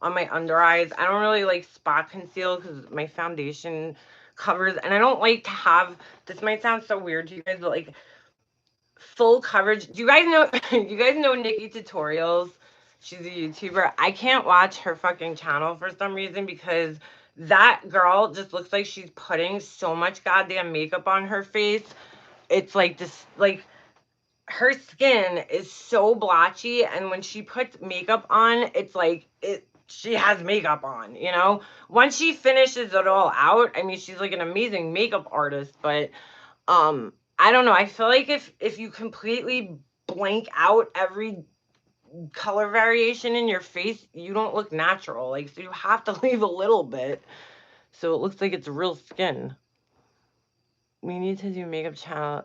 on my under eyes. I don't really like spot conceal because my foundation covers, and I don't like to have, this might sound so weird to you guys, but, like, full coverage. Do you guys know, you guys know Nikki Tutorials? She's a YouTuber. I can't watch her fucking channel for some reason because that girl just looks like she's putting so much goddamn makeup on her face. It's like this, like her skin is so blotchy, and when she puts makeup on, it's like she has makeup on, Once she finishes it all out, I mean, she's like an amazing makeup artist, but I don't know. I feel like if you completely blank out every color variation in your face, you don't look natural. Like, so you have to leave a little bit so it looks like it's real skin. We need to do makeup channel.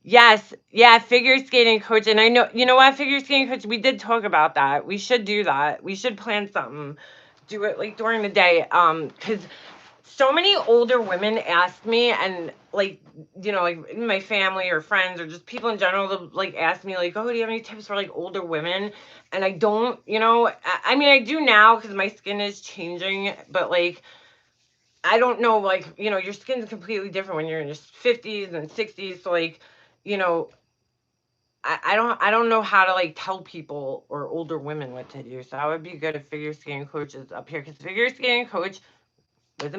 Yes, yeah, figure skating coach. And I know, you know what, figure skating coach, we did talk about that. We should do that. We should plan something. Do it like during the day. Because so many older women ask me, and like, you know, like my family or friends or just people in general, they'll like ask me like, oh, do you have any tips for like older women? And I don't, you know, I mean, I do now because my skin is changing, but like, I don't know, like, you know, your skin's completely different when you're in your 50s and 60s. So like, you know, I don't know how to like tell people or older women what to do. So that would be good if figure skating coach is up here, because figure skating coach was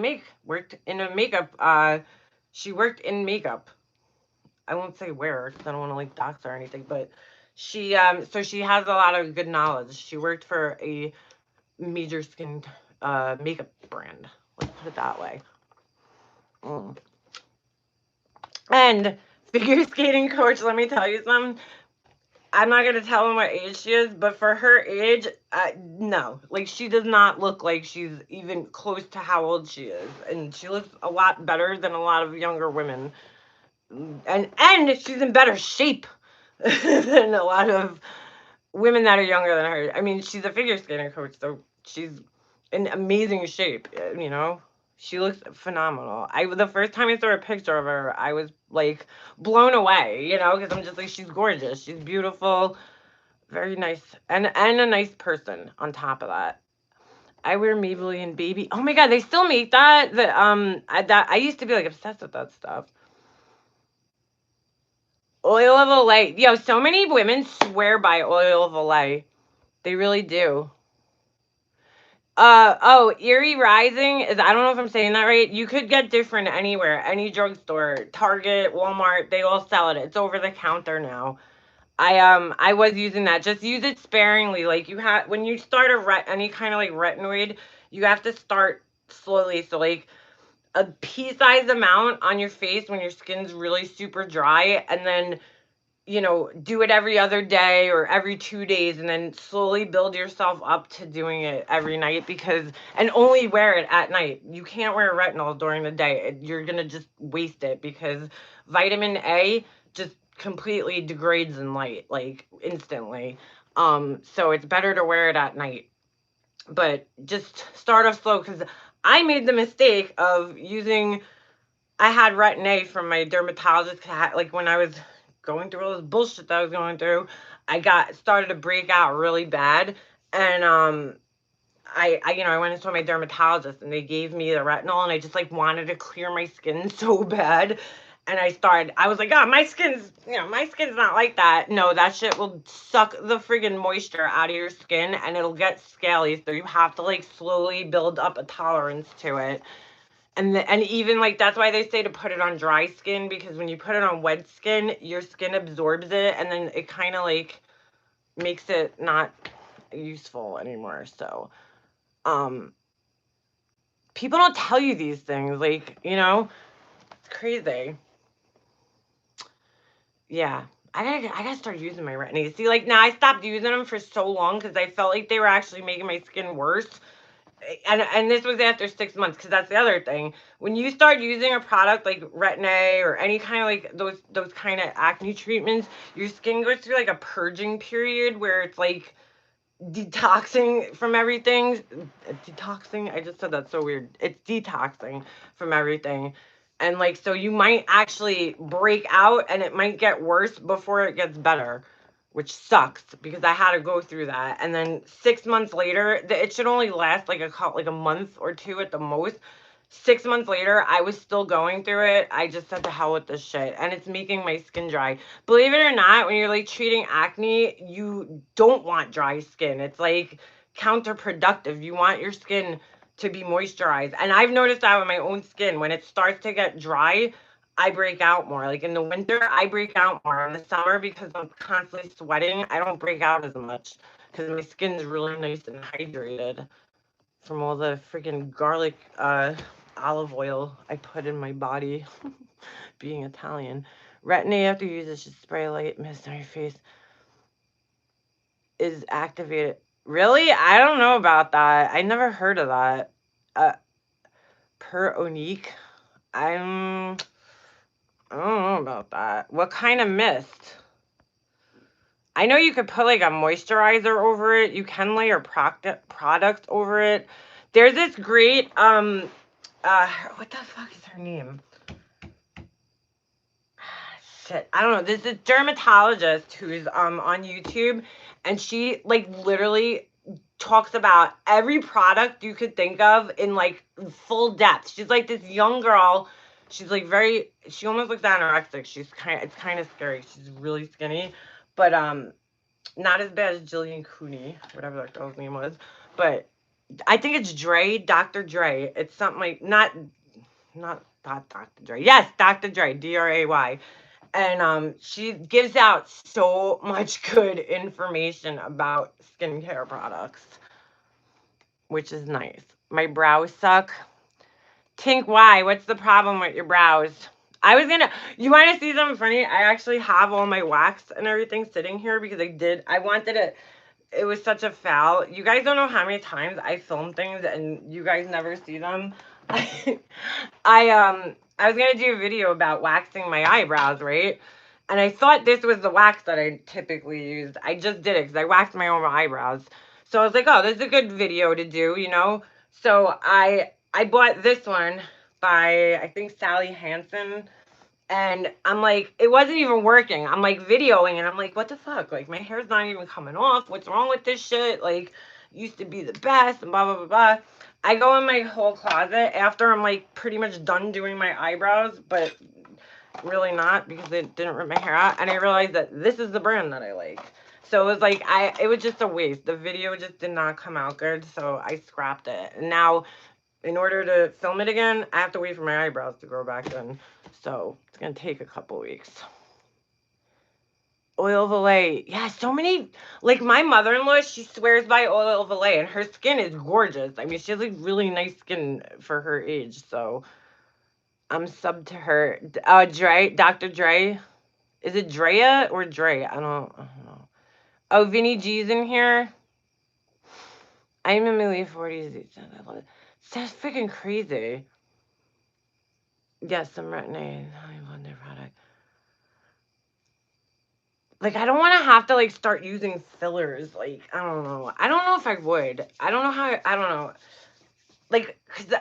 worked in a makeup. She worked in makeup. I won't say where because I don't want to like dox or anything, but she so she has a lot of good knowledge. She worked for a major skin makeup brand. Let's put it that way. Mm. And figure skating coach, let me tell you something. I'm not gonna tell him what age she is, but for her age, no. Like, she does not look like she's even close to how old she is, and she looks a lot better than a lot of younger women. And she's in better shape than a lot of women that are younger than her. I mean, she's a figure skating coach, so she's in amazing shape. You know, she looks phenomenal. The first time I saw a picture of her, I was like blown away. You know, because I'm just like, she's gorgeous, she's beautiful, very nice, and a nice person on top of that. I wear Maybelline Baby. Oh my god, they still make that. I used to be like obsessed with that stuff. Oil of Olay. Yo, so many women swear by Oil of Olay. They really do. Oh, Erie Rising is, I don't know if I'm saying that right. You could get different anywhere, any drugstore, Target, Walmart, they all sell it. It's over the counter now. I was using that. Just use it sparingly. Like, you have, when you start any kind of like retinoid, you have to start slowly. So like a pea-sized amount on your face when your skin's really super dry, and then, you know, do it every other day or every 2 days, and then slowly build yourself up to doing it every night, and only wear it at night. You can't wear retinol during the day. You're gonna just waste it, because vitamin A just completely degrades in light, like instantly. So it's better to wear it at night. But just start off slow, because I made the mistake of using, I had retin A from my dermatologist, like when I was going through all this bullshit that I was going through, started to break out really bad. And I went and saw my dermatologist, and they gave me the retinol, and I just like wanted to clear my skin so bad. And I was like, oh, my skin's not like that. No, that shit will suck the friggin' moisture out of your skin, and it'll get scaly. So you have to like slowly build up a tolerance to it. And even like, that's why they say to put it on dry skin, because when you put it on wet skin, your skin absorbs it, and then it kind of like makes it not useful anymore. So people don't tell you these things, like, you know, it's crazy. Yeah, I gotta start using my retin-A. See, like, now I stopped using them for so long because I felt like they were actually making my skin worse. And this was after 6 months, because that's the other thing. When you start using a product like retin-A or any kind of like those kind of acne treatments, your skin goes through like a purging period where it's like detoxing from everything. Detoxing, I just said that so weird. It's detoxing from everything. And like, so you might actually break out, and it might get worse before it gets better, which sucks, because I had to go through that. And then 6 months later, it should only last like a month or two at the most. 6 months later, I was still going through it. I just said to hell with this shit, and it's making my skin dry. Believe it or not, when you're like treating acne, you don't want dry skin. It's like counterproductive. You want your skin to be moisturized. And I've noticed that with my own skin. When it starts to get dry, I break out more. Like in the winter, I break out more. In the summer, because I'm constantly sweating, I don't break out as much, because my skin's really nice and hydrated from all the freaking garlic olive oil I put in my body being Italian. Retin-A after you use it should spray a light mist on your face. Is activated. Really? I don't know about that. I never heard of that. Per Onique. I don't know about that. What kind of mist? I know you could put like a moisturizer over it. You can layer products over it. There's this great what the fuck is her name? Shit, I don't know. There's this dermatologist who's on YouTube, and she like literally talks about every product you could think of in like full depth. She's like this young girl. She's like she almost looks anorexic. It's kind of scary. She's really skinny, but not as bad as Jillian Cooney, whatever that girl's name was. But I think it's Dre, Dr. Dre. It's something like not Dr. Dre. Yes, Dr. Dre, Dray. And she gives out so much good information about skincare products, which is nice. My brows suck. Tink, why? What's the problem with your brows? You want to see something funny? I actually have all my wax and everything sitting here because I wanted it. It was such a foul. You guys don't know how many times I film things and you guys never see them. I was gonna do a video about waxing my eyebrows, right? And I thought this was the wax that I typically used. I just did it because I waxed my own eyebrows. So I was like, oh, this is a good video to do, you know? So I bought this one by, I think, Sally Hansen. And I'm like, it wasn't even working. I'm like videoing and I'm like, what the fuck? Like, my hair's not even coming off. What's wrong with this shit? Like, used to be the best and blah, blah, blah, blah. I go in my whole closet after I'm like pretty much done doing my eyebrows, but really not because it didn't rip my hair out. And I realized that this is the brand that I like. So it was like, it was just a waste. The video just did not come out good. So I scrapped it. And now in order to film it again, I have to wait for my eyebrows to grow back in. So it's going to take a couple weeks. Oil of Olay. Yeah, so many. Like, my mother-in-law, she swears by Oil of Olay, and her skin is gorgeous. I mean, she has, like, really nice skin for her age, so I'm sub to her. Dr. Dre. Is it Drea or Dre? I don't know. Oh, Vinny G's in here. I'm in my late 40s. That's freaking crazy. Yes, some Retin-A. I love their product. Like, I don't want to have to, like, start using fillers. Like, I don't know. I don't know if I would. I don't know how, I don't know. Like, because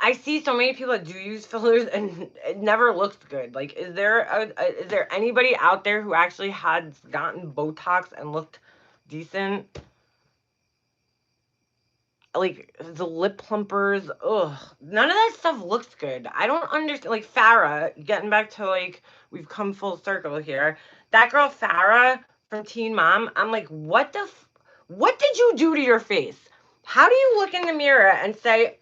I see so many people that do use fillers and it never looks good. Like, is there anybody out there who actually had gotten Botox and looked decent? Like, the lip plumpers, ugh. None of that stuff looks good. I don't understand. Like, Farrah, getting back to, like, we've come full circle here. That girl, Farrah, from Teen Mom, I'm like, what did you do to your face? How do you look in the mirror and say,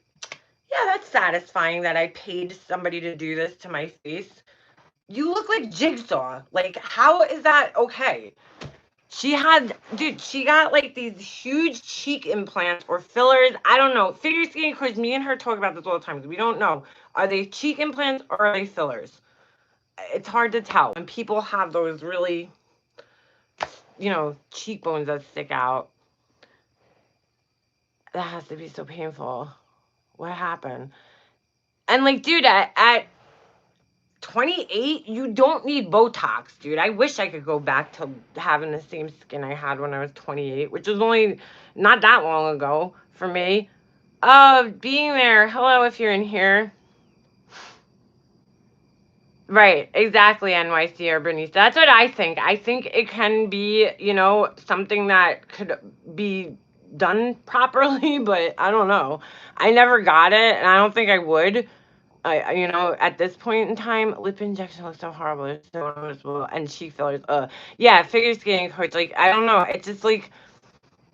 yeah, that's satisfying that I paid somebody to do this to my face? You look like Jigsaw. Like, how is that okay? She got like these huge cheek implants or fillers. I don't know. Figure skating coach, me and her talk about this all the time. We don't know. Are they cheek implants or are they fillers? It's hard to tell. When people have those really, cheekbones that stick out, that has to be so painful. What happened? And like, dude, at 28, you don't need Botox, dude. I wish I could go back to having the same skin I had when I was 28, which was only not that long ago for me. Being there. Hello, if you're in here. Right, exactly, NYC or Bernice. That's what I think. I think it can be, something that could be done properly, but I don't know. I never got it, and I don't think I would. At this point in time, lip injection looks so horrible. It's so noticeable. And cheek fillers. Yeah, figure skating coach. Like, I don't know. It's just like,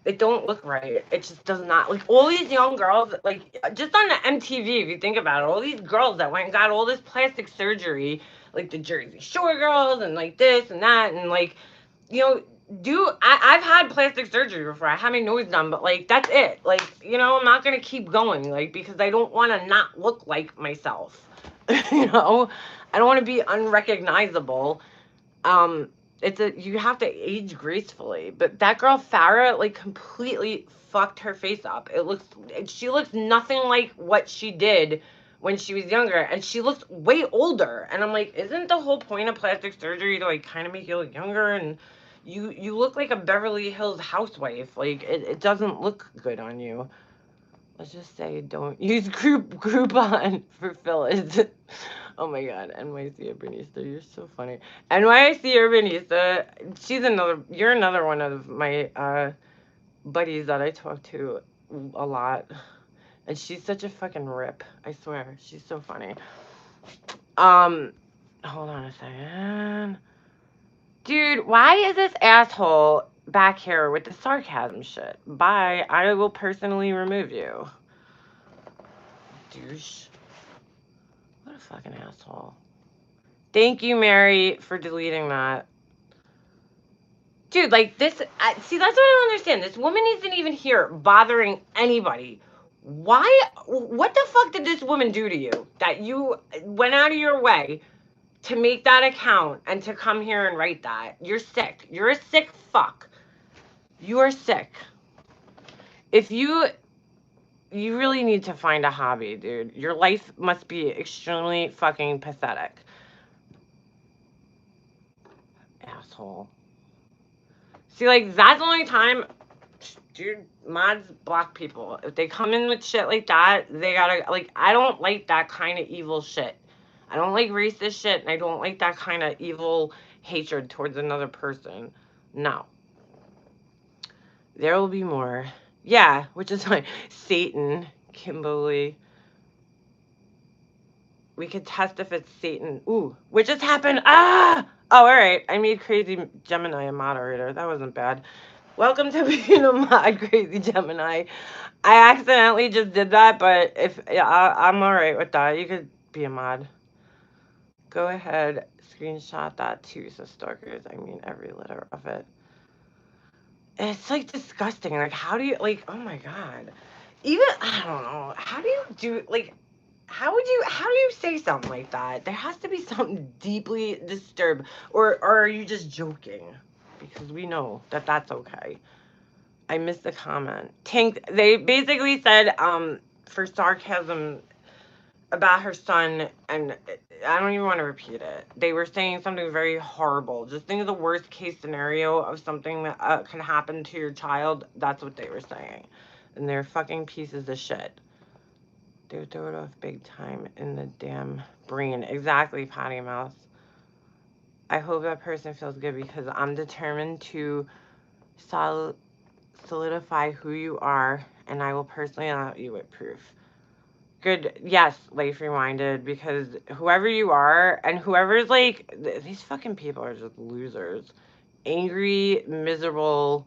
it don't look right. It just does not. Like, all these young girls, like, just on the MTV, if you think about it, all these girls that went and got all this plastic surgery, like the Jersey Shore girls and like this and that, and like, I've had plastic surgery before. I had my nose done, but like, that's it. Like, I'm not going to keep going, like, because I don't want to not look like myself. I don't want to be unrecognizable. You have to age gracefully, but that girl Farrah like completely fucked her face up. She looks nothing like what she did when she was younger, and she looks way older. And I'm like, isn't the whole point of plastic surgery to like kind of make you look younger? And you look like a Beverly Hills housewife. Like it doesn't look good on you. Let's just say don't use Groupon for fillers. Oh my god, NYC Urbanista, you're so funny. NYC Urbanista, you're another one of my buddies that I talk to a lot. And she's such a fucking rip. I swear, she's so funny. Hold on a second. Dude, why is this asshole back here with the sarcasm shit? Bye. I will personally remove you. Douche. What a fucking asshole. Thank you, Mary, for deleting that. Dude, like this, see, that's what I don't understand. This woman isn't even here bothering anybody. Why? What the fuck did this woman do to you that you went out of your way to make that account and to come here and write that? You're sick. You're a sick fuck. You are sick. If you really need to find a hobby, dude. Your life must be extremely fucking pathetic. Asshole. See, like, that's the only time, dude, mods block people. If they come in with shit like that, they gotta, like, I don't like that kind of evil shit. I don't like racist shit, and I don't like that kind of evil hatred towards another person. No. There will be more. Yeah, which is why Satan, Kimberly. We could test if it's Satan. Ooh, what just happened? Ah! Oh, all right. I made Crazy Gemini a moderator. That wasn't bad. Welcome to being a mod, Crazy Gemini. I accidentally just did that, but I'm all right with that. You could be a mod. Go ahead, screenshot that too, so stalkers. I mean, every letter of it. It's like disgusting. Like, how do you like? Oh my god. Even I don't know. How do you do like? How do you say something like that? There has to be something deeply disturbed, or are you just joking? Because we know that that's okay. I missed the comment. They basically said for sarcasm about her son, and I don't even want to repeat it. They were saying something very horrible. Just think of the worst case scenario of something that can happen to your child. That's what they were saying, and they're fucking pieces of shit. They would throw it off big time in the damn brain. Exactly, Potty Mouth. I hope that person feels good because I'm determined to solidify who you are, and I will personally allow you with proof. Good. Yes, Life Reminded, because whoever you are, and whoever's like, these fucking people are just losers. Angry, miserable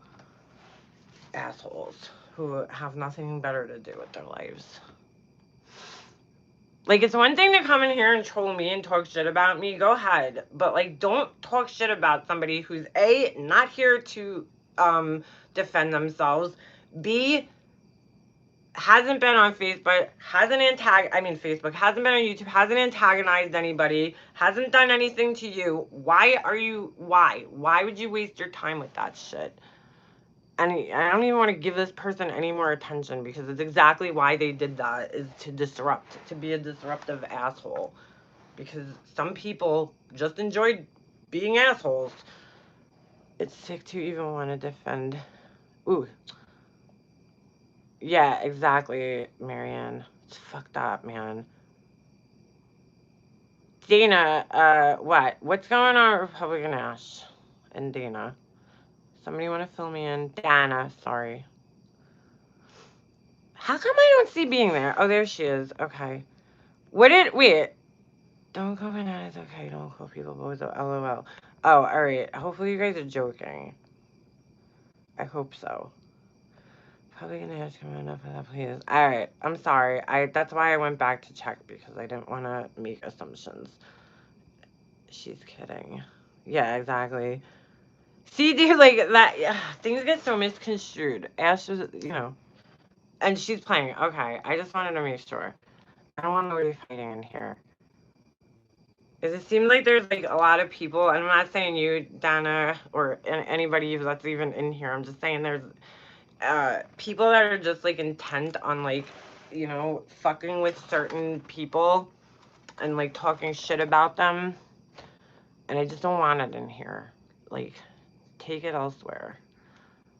assholes who have nothing better to do with their lives. Like, it's one thing to come in here and troll me and talk shit about me. Go ahead. But, like, don't talk shit about somebody who's, A, not here to defend themselves, B, hasn't been on Facebook, hasn't been on YouTube, hasn't antagonized anybody, hasn't done anything to you. Why would you waste your time with that shit? And I don't even want to give this person any more attention because it's exactly why they did that, is to disrupt, to be a disruptive asshole. Because some people just enjoy being assholes. It's sick to even want to defend. Ooh. Yeah, exactly, Marianne. It's fucked up, man. Dana, what? What's going on with Republican Ash and Dana? Somebody want to fill me in? Dana, sorry. How come I don't see being there? Oh, there she is. Okay. Wait. Don't call my name. It's okay. Don't call people boys. LOL. Oh, alright. Hopefully you guys are joking. I hope so. Probably gonna have to come enough for that, please. Alright. I'm sorry. That's why I went back to check, because I didn't want to make assumptions. She's kidding. Yeah, exactly. See, dude, like, that, things get so misconstrued. Ash is, and she's playing. Okay, I just wanted to make sure. I don't want nobody fighting in here. Because it seems like there's like a lot of people, and I'm not saying you, Donna, or anybody that's even in here. I'm just saying there's people that are just like intent on like, you know, fucking with certain people and like talking shit about them. And I just don't want it in here. Like, take it elsewhere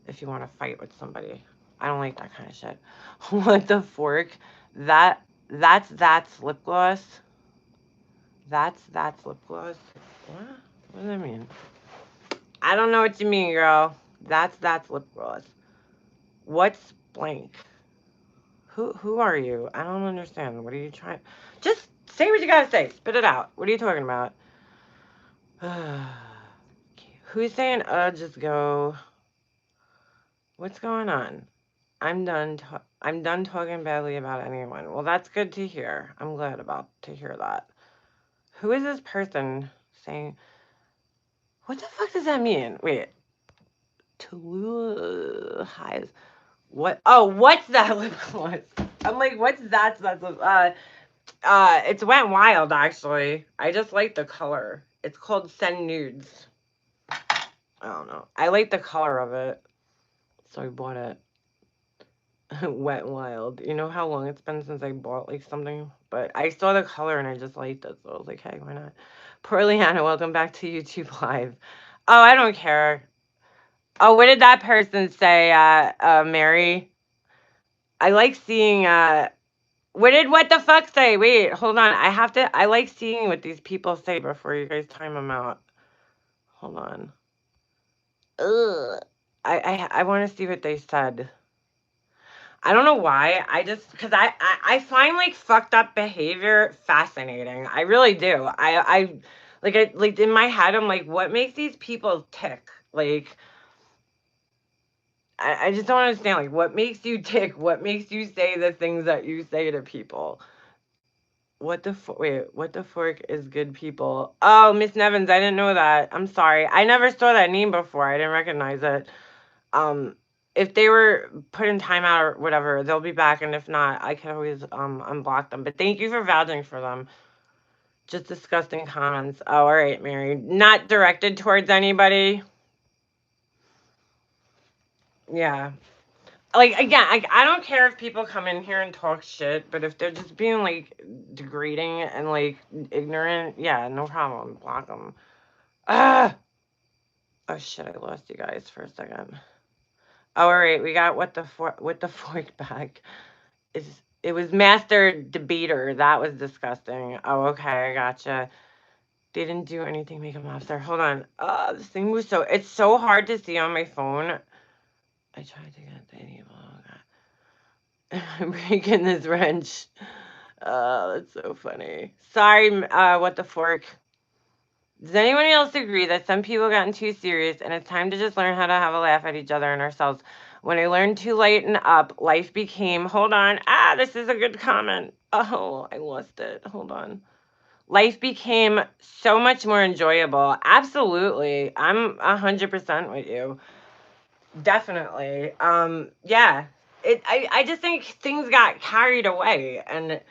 if you want to fight with somebody. I don't like that kind of shit. What the fork? That's lip gloss. That's lip gloss. What? What does that mean? I don't know what you mean, girl. That's lip gloss. What's blank? Who are you? I don't understand. What are you trying? Just say what you gotta say. Spit it out. What are you talking about? Who's saying just go? What's going on? I'm done talking badly about anyone. Well, that's good to hear. I'm glad to hear that. Who is this person saying? What the fuck does that mean? Wait. Tallulah highs. What? Oh, what's that lip gloss? I'm like, what's that? It's Went Wild, actually. I just like the color. It's called Send Nudes. I don't know. I like the color of it, so I bought it. Went Wild. You know how long it's been since I bought like something? But I saw the color and I just liked it, so I was like, hey, why not? Poor Leanna, welcome back to YouTube Live. Oh, I don't care. Oh, what did that person say, Mary? I like seeing, what the fuck say? Wait, hold on. I like seeing what these people say before you guys time them out. Hold on. Ugh. I want to see what they said. I don't know why. Because I find like fucked up behavior fascinating. I really do. I like in my head, I'm like, what makes these people tick? Like, I just don't understand. Like, what makes you tick? What makes you say the things that you say to people? What the fork is good people? Oh, Miss Nevins, I didn't know that. I'm sorry. I never saw that name before. I didn't recognize it. If they were put in timeout or whatever, they'll be back, and if not, I can always unblock them. But thank you for vouching for them. Just disgusting comments. Oh, all right, Mary. Not directed towards anybody. Yeah. Like, again, I don't care if people come in here and talk shit, but if they're just being like degrading and like ignorant, yeah, no problem. Block them. Ah. Oh shit, I lost you guys for a second. Oh, all right, we got what the fork back. It was Master Debater. That was disgusting. Oh, okay, I gotcha. They didn't do anything, make a Mobster. Hold on. This thing was it's so hard to see on my phone. I tried to get the enable. Oh, God. I'm breaking this wrench. Oh, that's so funny. Sorry, what the fork. Does anyone else agree that some people gotten too serious and it's time to just learn how to have a laugh at each other and ourselves? When I learned to lighten up, life became, hold on. This is a good comment. Oh, I lost it. Hold on. Life became so much more enjoyable. Absolutely. I'm 100% with you. Definitely. Yeah. I just think things got carried away and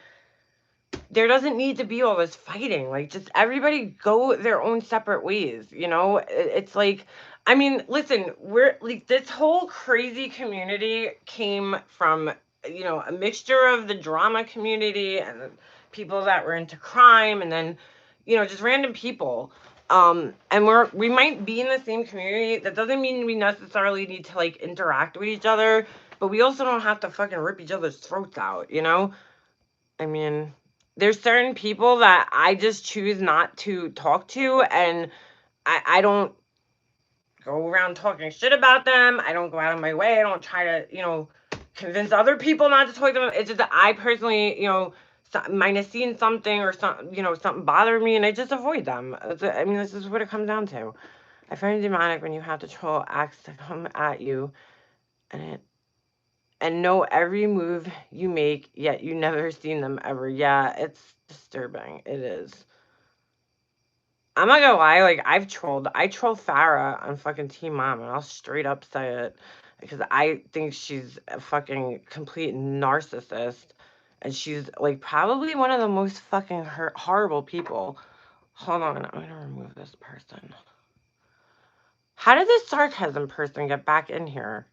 there doesn't need to be all this fighting. Like, just everybody go their own separate ways, you know? It's like, I mean, listen, we're like, this whole crazy community came from, you know, a mixture of the drama community and people that were into crime and then, you know, just random people. And we might be in the same community. That doesn't mean we necessarily need to like interact with each other, but we also don't have to fucking rip each other's throats out, you know? I mean, there's certain people that I just choose not to talk to, and I don't go around talking shit about them. I don't go out of my way. I don't try to, you know, convince other people not to talk to them. It's just that I personally, you know, might have seen something or something, you know, something bothered me, and I just avoid them. I mean, this is what it comes down to. I find it demonic when you have to troll acts to come at you, and know every move you make, yet you never seen them ever. Yeah, it's disturbing. It is. I'm not gonna lie, like, I troll Farrah on fucking Team Mom, and I'll straight up say it, because I think she's a fucking complete narcissist, and she's, like, probably one of the most fucking horrible people Hold on, I'm gonna remove this person. How did this sarcasm person get back in here?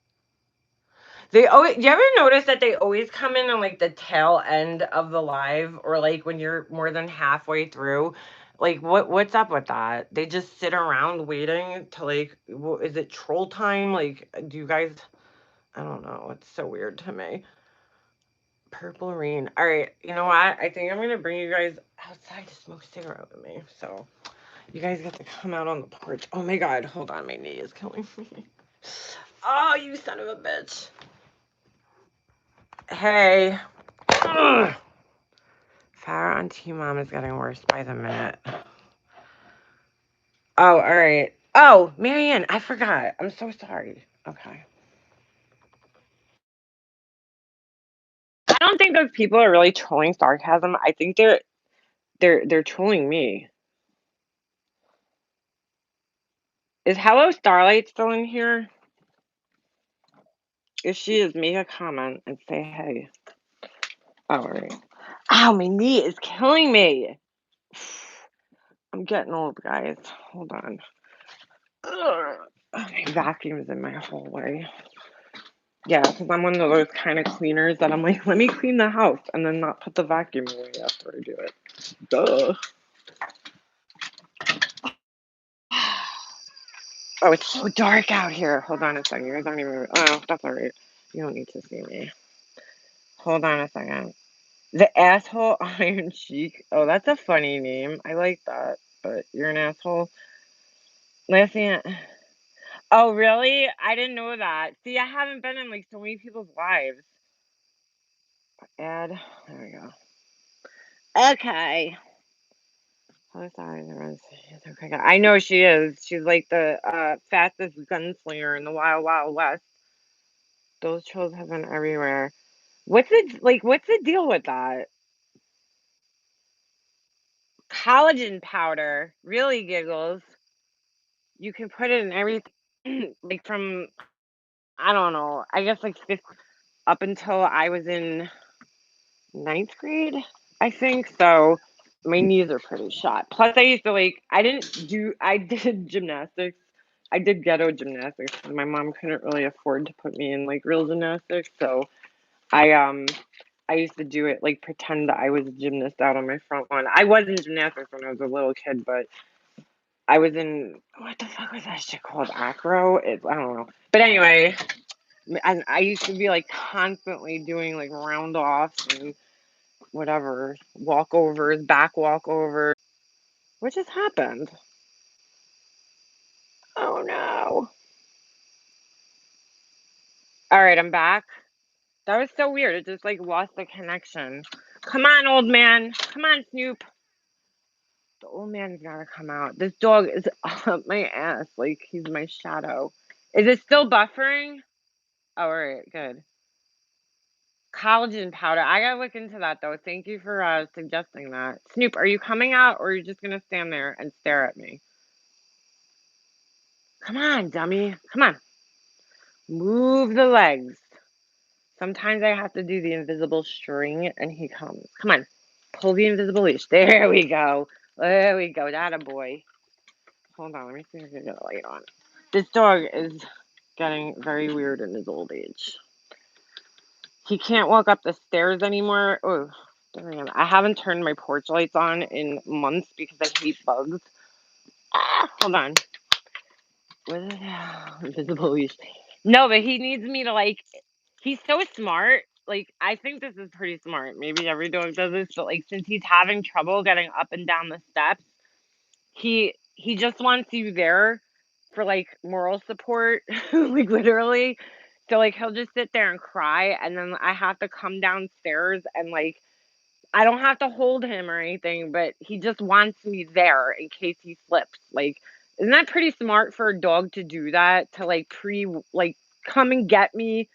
They always, you ever notice that they always come in on like the tail end of the live, or like when you're more than halfway through? Like what's up with that? They just sit around waiting to like, is it troll time? Like, do you guys? I don't know. It's so weird to me. Purple rain. All right, you know what? I think I'm gonna bring you guys outside to smoke a cigarette with me. So you guys get to come out on the porch. Oh my God! Hold on, my knee is killing me. Oh, you son of a bitch! Hey. Ugh. Fire on Team Mom is getting worse by the minute. Oh, all right. Oh, Marianne, I forgot. I'm so sorry. Okay. I don't think those people are really trolling sarcasm. I think they're trolling me. Is Hello Starlight still in here? If she is, make a comment and say hey. Oh, all right. Ow, my knee is killing me. I'm getting old, guys. Hold on. Ugh. My vacuum's in my hallway. Yeah, because I'm one of those kind of cleaners that I'm like, let me clean the house and then not put the vacuum away after I do it. Duh. Oh, it's so dark out here. Hold on a second. You guys don't even. Oh, that's all right. You don't need to see me. Hold on a second. The asshole Iron Cheek. Oh, that's a funny name. I like that. But you're an asshole. Last thing. Oh, really? I didn't know that. See, I haven't been in like so many people's lives. Add. There we go. Okay. Oh, sorry. Okay. I know she is. She's like the fastest gunslinger in the Wild Wild West. Those trolls have been everywhere. What's the deal with that? Collagen powder. Really, Giggles. You can put it in everything. Like from, I don't know, I guess like fifth up until I was in ninth grade, I think. So my knees are pretty shot. Plus, I used to I did gymnastics. I did ghetto gymnastics. My mom couldn't really afford to put me in like real gymnastics. So I, I used to do it like pretend that I was a gymnast out on my front lawn. I was in gymnastics when I was a little kid, but I was in, what the fuck was that shit called? Acro? I don't know. But anyway, I used to be like constantly doing like round offs and whatever, walkovers, back walkovers. What just happened? Oh no. All right, I'm back. That was so weird. It just like lost the connection. Come on, old man. Come on, Snoop. The old man's gotta come out. This dog is up my ass. Like he's my shadow. Is it still buffering? Oh, all right, good. Collagen powder. I gotta look into that though. Thank you for suggesting that. Snoop, are you coming out or are you just gonna stand there and stare at me? Come on, dummy. Come on. Move the legs. Sometimes I have to do the invisible string and he comes. Come on. Pull the invisible leash. There we go. There we go. That a boy. Hold on. Let me see if I can get a light on. This dog is getting very weird in his old age. He can't walk up the stairs anymore. Oh, damn. I haven't turned my porch lights on in months because I hate bugs. Ah, hold on. What is it? Invisible leash. No, but he needs me to like. He's so smart. Like I think this is pretty smart. Maybe every dog does this, but like since he's having trouble getting up and down the steps, he just wants you there for like moral support, like literally. So like he'll just sit there and cry, and then I have to come downstairs and like I don't have to hold him or anything, but he just wants me there in case he slips. Like, isn't that pretty smart for a dog to do that? To like come and get me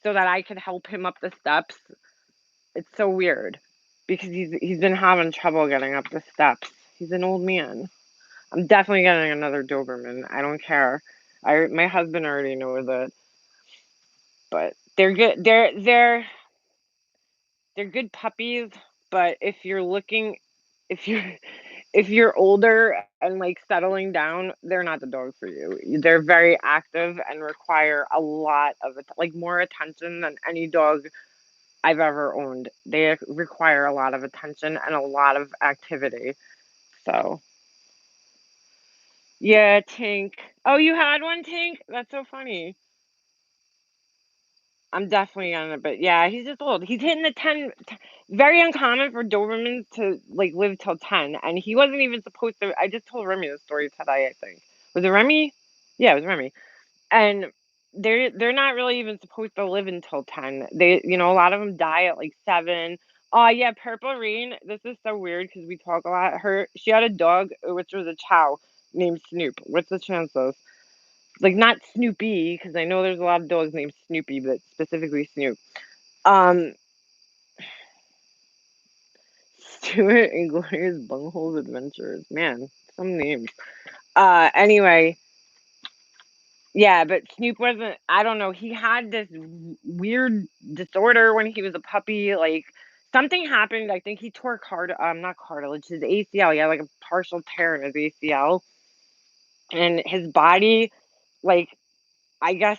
so that I could help him up the steps. It's so weird because he's been having trouble getting up the steps. He's an old man. I'm definitely getting another Doberman. I don't care. My husband already knows it, but they're good. They're good puppies. But if you're if you're older and like settling down, they're not the dog for you. They're very active and require a lot of like more attention than any dog I've ever owned. They require a lot of attention and a lot of activity. So, yeah, Tink. Oh, you had one, Tink? That's so funny. I'm definitely on it, but yeah, he's just old. He's hitting the 10. Very uncommon for Dobermans to like live till 10, and he wasn't even supposed to. I just told Remy the story today, I think. Was it Remy? Yeah, it was Remy. And they're not really even supposed to live until 10. A lot of them die at like 7. Oh yeah, Purple Rain. This is so weird because we talk a lot. She had a dog, which was a chow named Snoop. What's the chances? Like not Snoopy, because I know there's a lot of dogs named Snoopy, but specifically Snoop. Um, Stuart and Gloria's Bunghole Adventures. Man, some names. Anyway, yeah, but Snoop wasn't. I don't know. He had this weird disorder when he was a puppy. Like something happened. I think he tore not cartilage, his ACL. He had like a partial tear in his ACL, and his body, like I guess,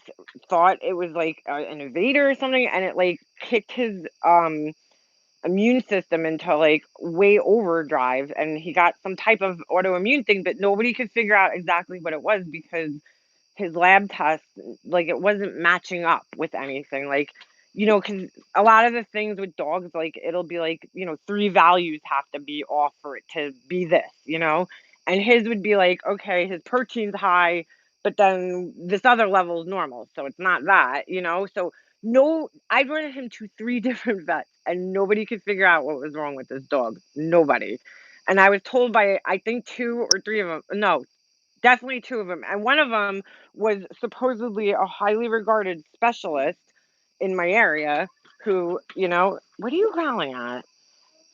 thought it was like an invader or something, and it like kicked his immune system into like way overdrive, and he got some type of autoimmune thing, but nobody could figure out exactly what it was because his lab test, like it wasn't matching up with anything. Like, because a lot of the things with dogs, like it'll be like, 3 values have to be off for it to be this. And his would be like, okay, his protein's high, but then this other level is normal. So it's not that. So no, I brought him to 3 different vets and nobody could figure out what was wrong with this dog. Nobody. And I was told by, I think 2 or 3 of them, no, definitely 2 of them, and one of them was supposedly a highly regarded specialist in my area who, what are you growling at?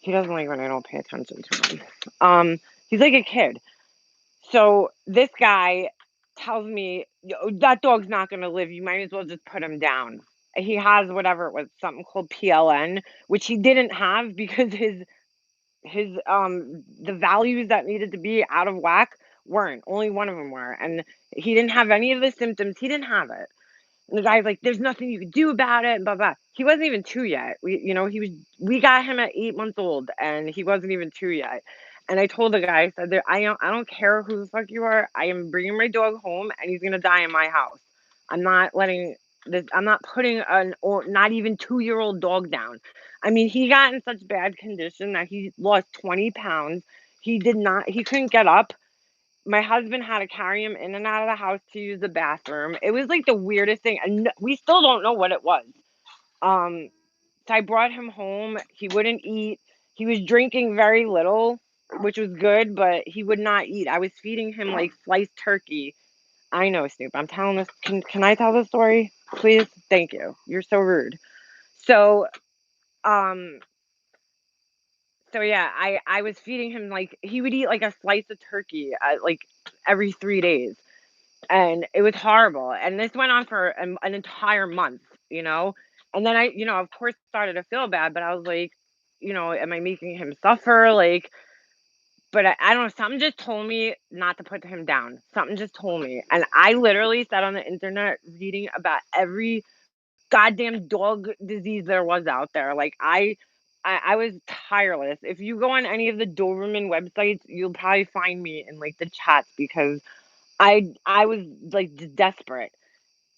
He doesn't like when I don't pay attention to him. He's like a kid. So this guy tells me, that dog's not gonna live, you might as well just put him down. He has whatever it was, something called PLN, which he didn't have because his the values that needed to be out of whack weren't. Only one of them were, and he didn't have any of the symptoms. He didn't have it. And the guy's like, "There's nothing you could do about it." And blah blah. He wasn't even 2 yet. He was. We got him at 8 months old, and he wasn't even 2 yet. And I told the guy, I said, I don't care who the fuck you are. I am bringing my dog home, and he's gonna die in my house. I'm not letting this. I'm not putting an or not even 2-year-old dog down. I mean, he got in such bad condition that he lost 20 pounds. He did not. He couldn't get up. My husband had to carry him in and out of the house to use the bathroom. It was like the weirdest thing, and we still don't know what it was. Um, so I brought him home. He wouldn't eat. He was drinking very little, which was good, but he would not eat. I was feeding him like sliced turkey. I know, Snoop. I'm telling this. Can I tell the story, please? Thank you. You're so rude. So, um, so yeah, I was feeding him like he would eat like a slice of turkey like every 3 days. And it was horrible. And this went on for an entire month, you know? And then I, of course, started to feel bad, but I was like, am I making him suffer? Like, but I don't know. Something just told me not to put him down. Something just told me. And I literally sat on the internet reading about every goddamn dog disease there was out there. Like, I was tireless. If you go on any of the Doberman websites, you'll probably find me in like the chats because I was like desperate.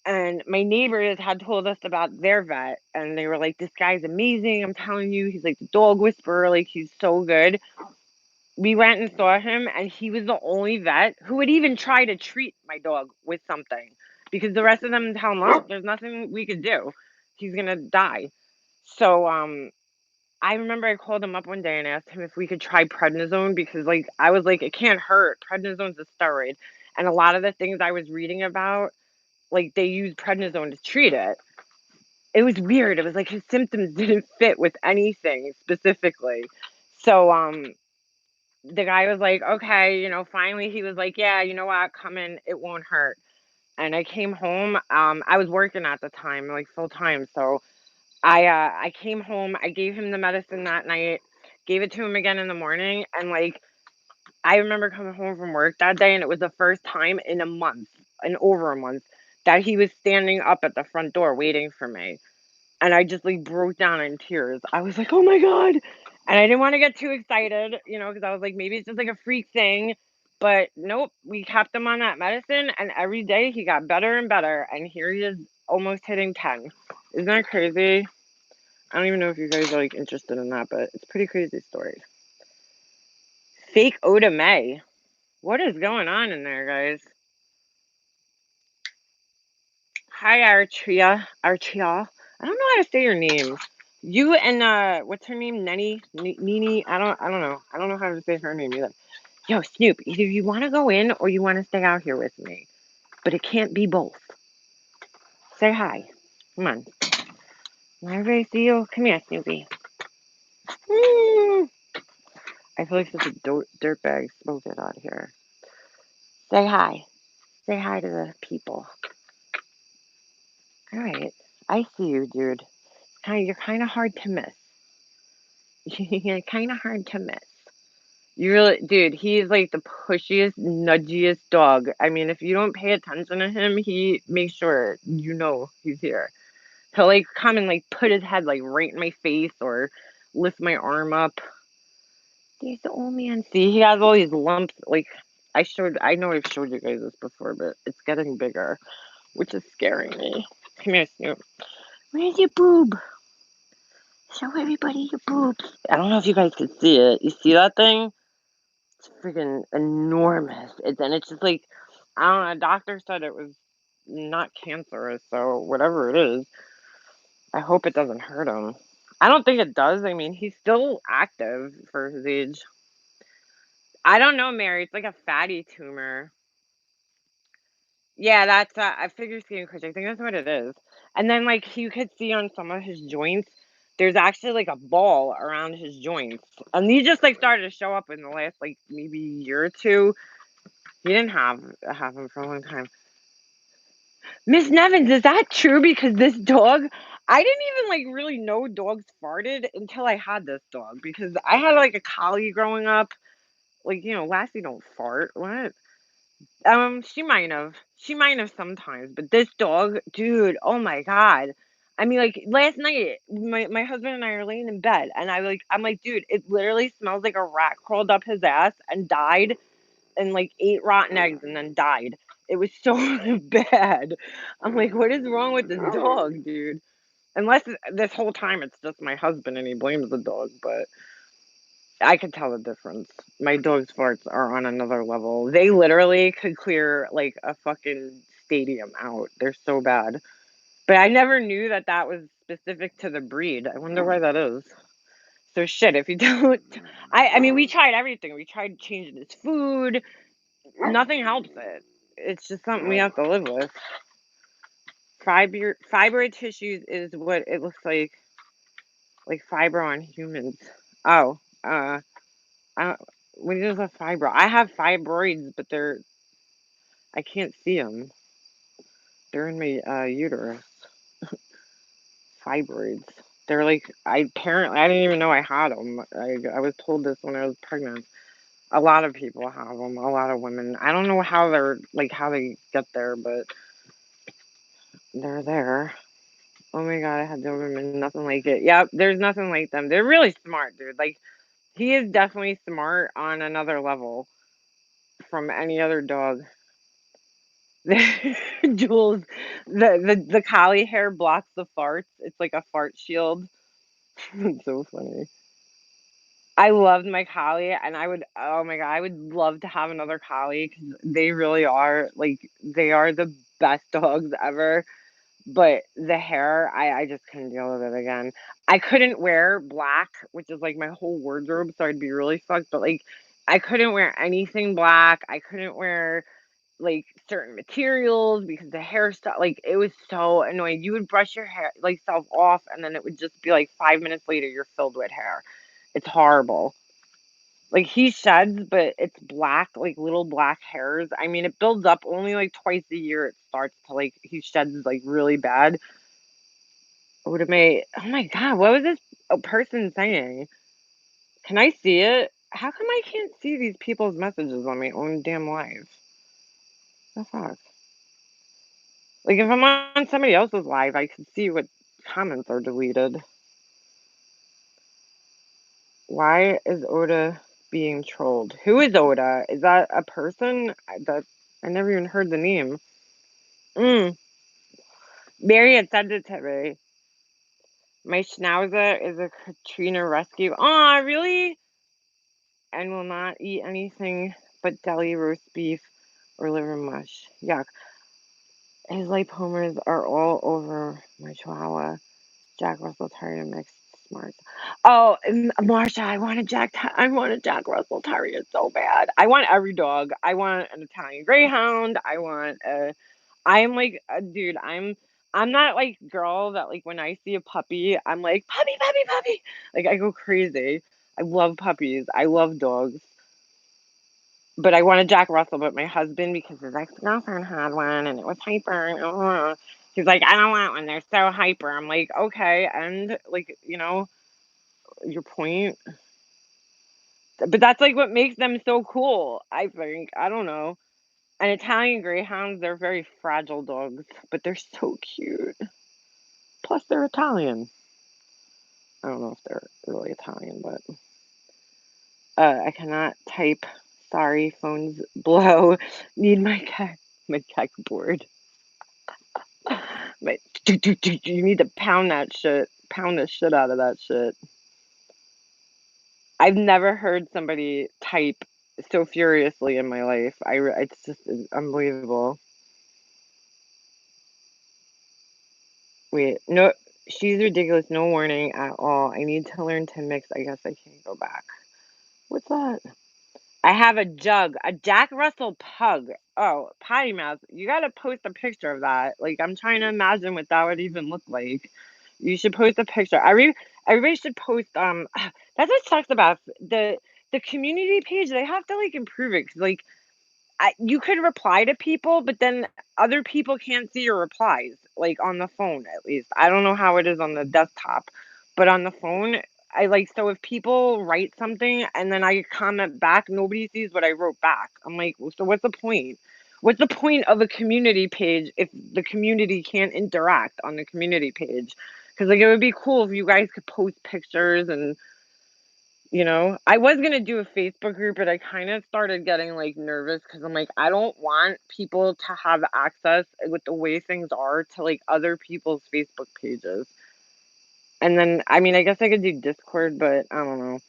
And my neighbors had told us about their vet and they were like, "This guy's amazing. I'm telling you, he's like the dog whisperer, like he's so good." We went and saw him and he was the only vet who would even try to treat my dog with something because the rest of them tell him, "Oh, there's nothing we could do. He's gonna die." So I remember I called him up one day and asked him if we could try prednisone because like I was like, it can't hurt. Prednisone's a steroid. And a lot of the things I was reading about, like they use prednisone to treat it. It was weird. It was like his symptoms didn't fit with anything specifically. So the guy was like, okay, finally he was like, yeah, you know what, come in, it won't hurt. And I came home. I was working at the time, like full time. So I came home, I gave him the medicine that night, gave it to him again in the morning, and like I remember coming home from work that day, and it was the first time in over a month, that he was standing up at the front door waiting for me. And I just like broke down in tears. I was like, oh my God. And I didn't want to get too excited, because I was like, maybe it's just like a freak thing. But nope, we kept him on that medicine, and every day he got better and better. And here he is almost hitting 10. Isn't that crazy? I don't even know if you guys are like interested in that, but it's a pretty crazy story. Fake Oda May. What is going on in there, guys? Hi, Archia. Archia. I don't know how to say your name. You and what's her name? Nini. I don't know. I don't know how to say her name either. Yo, Snoop, either you want to go in or you want to stay out here with me, but it can't be both. Say hi. Come on. Let everybody see you. Come here, Snoopy. I feel like such a dirtbag spoke it out here. Say hi. Say hi to the people. All right. I see you, dude. You're kind of hard to miss. You're kind of hard to miss. You really, dude, he's like the pushiest, nudgiest dog. I mean, if you don't pay attention to him, he makes sure you know he's here. He'll like come and like put his head like right in my face or lift my arm up. He's the old man. See, he has all these lumps. Like I know I've showed you guys this before, but it's getting bigger, which is scaring me. Come here, Snoop. Where's your boob? Show everybody your boobs. I don't know if you guys can see it. You see that thing? It's freaking enormous. It's just like, I don't know. A doctor said it was not cancerous, so whatever it is, I hope it doesn't hurt him. I don't think it does. I mean, he's still active for his age. I don't know, Mary. It's like a fatty tumor. Yeah, that's a figure skating coach. I think that's what it is. And then, like, you could see on some of his joints, there's actually like a ball around his joints, and these just like started to show up in the last like maybe year or two. He didn't have him for a long time. Miss Nevins, is that true? Because this dog, I didn't even like really know dogs farted until I had this dog. Because I had like a collie growing up. Like, Lassie don't fart. What? She might have sometimes, but this dog, dude, oh my God. I mean, like last night, my husband and I are laying in bed, and I'm like, dude, it literally smells like a rat crawled up his ass and died, and like ate rotten eggs and then died. It was so bad. I'm like, what is wrong with this dog, dude? Unless this whole time it's just my husband and he blames the dog, but I could tell the difference. My dog's farts are on another level. They literally could clear like a fucking stadium out. They're so bad. But I never knew that was specific to the breed. I wonder why that is. So shit, if you don't, I mean, we tried everything. We tried changing his food. Nothing helps it. It's just something we have to live with. Fibroid tissues is what it looks like fibro on humans. Oh, I, what is a fibro? I have fibroids, but I can't see them. They're in my uterus. Fibroids. They're like, I didn't even know I had them. I was told this when I was pregnant. A lot of people have them. A lot of women. I don't know how they get there, but they're there. Oh my God, I had Doberman, nothing like it. Yep, there's nothing like them. They're really smart, dude. Like, he is definitely smart on another level from any other dog. Jules, the collie hair blocks the farts. It's like a fart shield. It's so funny. I loved my collie, and oh my God, I would love to have another collie because they really are, like, they are the best dogs ever. But the hair, I just couldn't deal with it again. I couldn't wear black, which is like my whole wardrobe, so I'd be really fucked. But like, I couldn't wear anything black. I couldn't wear like certain materials because the hairstyle, like, it was so annoying. You would brush your hair like self off, and then it would just be like 5 minutes later, you're filled with hair. It's horrible. Like, he sheds, but it's black, like little black hairs. I mean, it builds up only like twice a year. It starts to like he sheds like really bad. Oh my God, what was this person saying? Can I see it? How come I can't see these people's messages on my own damn live? The fuck? Like, if I'm on somebody else's live, I can see what comments are deleted. Why is Oda being trolled? Who is Oda? Is that a person? I never even heard the name. Mary had sent it to me. My schnauzer is a Katrina rescue. Aw, really? And will not eat anything but deli roast beef or liver mush. Yuck. His lipomers are all over my chihuahua. Jack Russell Terrier mixed smart. Oh, and Marsha, I want a Jack Russell Terrier so bad. I want every dog. I want an Italian Greyhound. I am like, dude, I'm not like girl that like when I see a puppy, I'm like puppy, puppy, puppy. Like I go crazy. I love puppies. I love dogs. But I want a Jack Russell, but my husband, because his ex-girlfriend had one and it was hyper, he's like, I don't want one. They're so hyper. I'm like, okay, and like, your point. But that's like what makes them so cool, I think. I don't know. And Italian Greyhounds, they're very fragile dogs, but they're so cute. Plus, they're Italian. I don't know if they're really Italian, but I cannot type. Sorry, phones blow. Need my board. But you need to pound that shit. Pound the shit out of that shit. I've never heard somebody type so furiously in my life. It's unbelievable. Wait, no, she's ridiculous. No warning at all. I need to learn to mix. I guess I can't go back. What's that? I have a Jack Russell pug. Oh, potty mouth. You gotta post a picture of that. Like, I'm trying to imagine what that would even look like. You should post a picture. Everybody should post. That's what sucks about the community page. They have to like improve it. 'Cause, like, you could reply to people, but then other people can't see your replies, like on the phone at least. I don't know how it is on the desktop, but on the phone, I like so if people write something and then I comment back, nobody sees what I wrote back. I'm like, well, so what's the point? What's the point of a community page if the community can't interact on the community page? Because like it would be cool if you guys could post pictures and I was gonna do a Facebook group, but I kind of started getting like nervous because I'm like, I don't want people to have access with the way things are to like other people's Facebook pages. And then, I mean, I guess I could do Discord, but I don't know.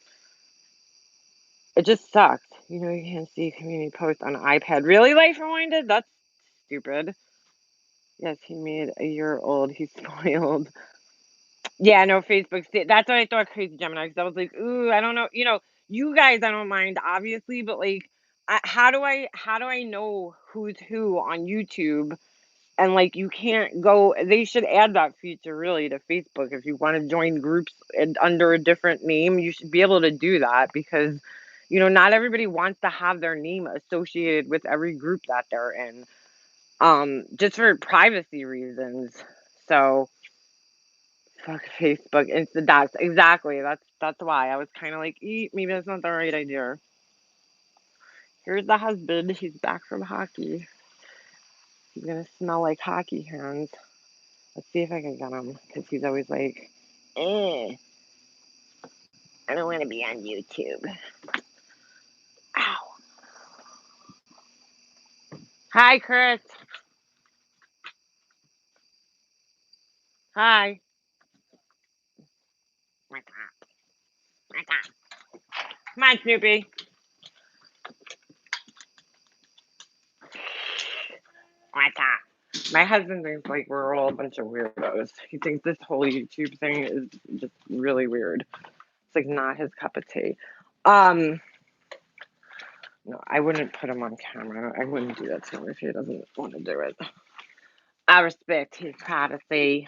It just sucks. You can't see community posts on iPad. Really, Life Rewinded? That's stupid. Yes, he made a year old. He's spoiled. Yeah, no, Facebook. That's what I thought, Crazy Gemini, because I was like, ooh, I don't know. You guys, I don't mind, obviously, but like, how do I know who's who on YouTube? And like, you can't go. They should add that feature really to Facebook. If you want to join groups under a different name, you should be able to do that because, not everybody wants to have their name associated with every group that they're in, just for privacy reasons. So. Fuck Facebook, it's the docs. Exactly. That's why I was kind of like, maybe that's not the right idea. Here's the husband. He's back from hockey. He's gonna smell like hockey hands. Let's see if I can get him because he's always like, I don't want to be on YouTube. Ow. Hi, Chris. Hi. What's up? What's up? Come on, Snoopy. What's up? My husband thinks like we're all a bunch of weirdos. He thinks this whole YouTube thing is just really weird. It's like not his cup of tea. Um, no, I wouldn't put him on camera. I wouldn't do that to him if he doesn't want to do it. I respect his privacy.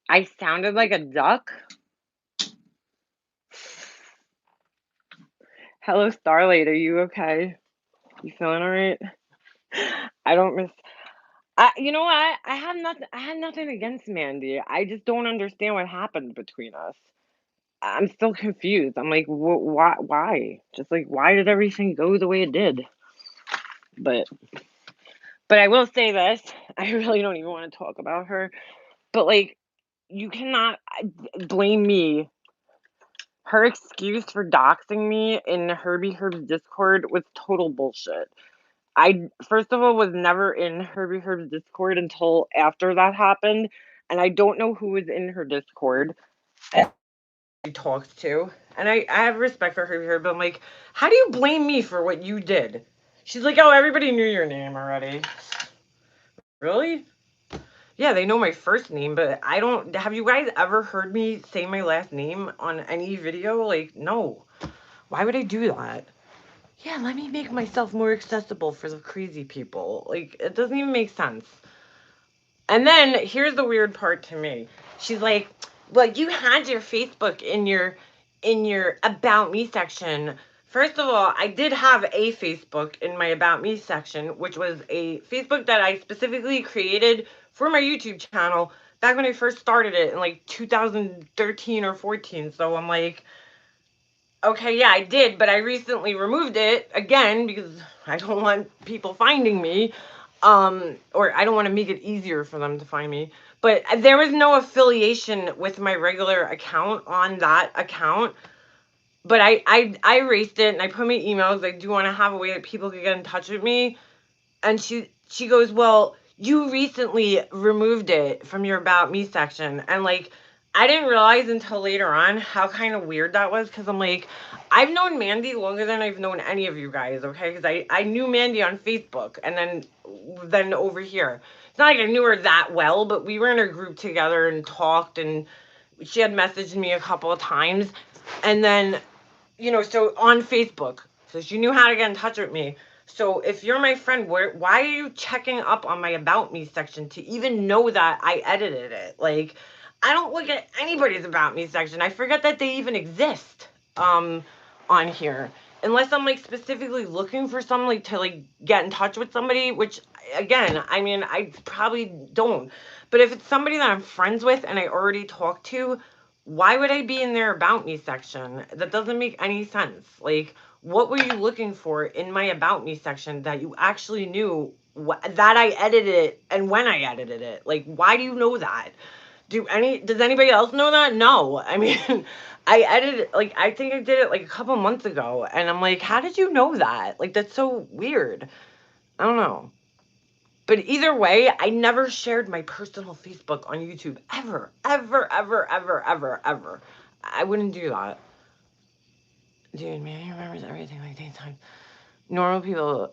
I sounded like a duck. Hello, Starlight. Are you okay? You feeling all right? I don't miss. You know what? I have nothing. I had nothing against Mandy. I just don't understand what happened between us. I'm still confused. I'm like, why? Just like, why did everything go the way it did? But I will say this. I really don't even want to talk about her. But like, you cannot blame me. Her excuse for doxing me in Herbie Herb's Discord was total bullshit. I, first of all, was never in Herbie Herb's Discord until after that happened, and I don't know who was in her Discord. She talked to, and I have respect for Herbie Herb, but I'm like, how do you blame me for what you did? She's like, oh, everybody knew your name already. Really? Yeah, they know my first name, but I don't. Have you guys ever heard me say my last name on any video? Like, no. Why would I do that? Yeah, let me make myself more accessible for the crazy people. Like, it doesn't even make sense. And then here's the weird part to me. She's like, well, you had your Facebook in your about me section. First of all, I did have a Facebook in my about me section, which was a Facebook that I specifically created for my YouTube channel back when I first started it in like 2013 or 14. So I'm like, okay, yeah, I did, but I recently removed it again because I don't want people finding me. Or I don't want to make it easier for them to find me. But there was no affiliation with my regular account on that account. But I erased it and I put my emails. I do want to have a way that people can get in touch with me. And she goes, well, you recently removed it from your about me section. And like, I didn't realize until later on how kind of weird that was, because I'm like, I've known Mandy longer than I've known any of you guys, okay? Because I knew Mandy on Facebook, and then over here. It's not like I knew her that well, but we were in a group together and talked, and she had messaged me a couple of times. And then, so on Facebook. So she knew how to get in touch with me. So if you're my friend, why are you checking up on my about me section to even know that I edited it? Like, I don't look at anybody's about me section. I forget that they even exist on here. Unless I'm like specifically looking for someone like to like get in touch with somebody, which again, I mean, I probably don't. But if it's somebody that I'm friends with and I already talked to, why would I be in their about me section? That doesn't make any sense. Like, what were you looking for in my about me section that you actually knew that I edited it and when I edited it? Like, why do you know that? Does anybody else know that? No. I mean, I edited, like, I think I did it like a couple months ago, and I'm like, how did you know that? Like, that's so weird. I don't know. But either way, I never shared my personal Facebook on YouTube ever, ever, ever, ever, ever, ever. I wouldn't do that. Dude, man, he remembers everything like daytime. Normal people.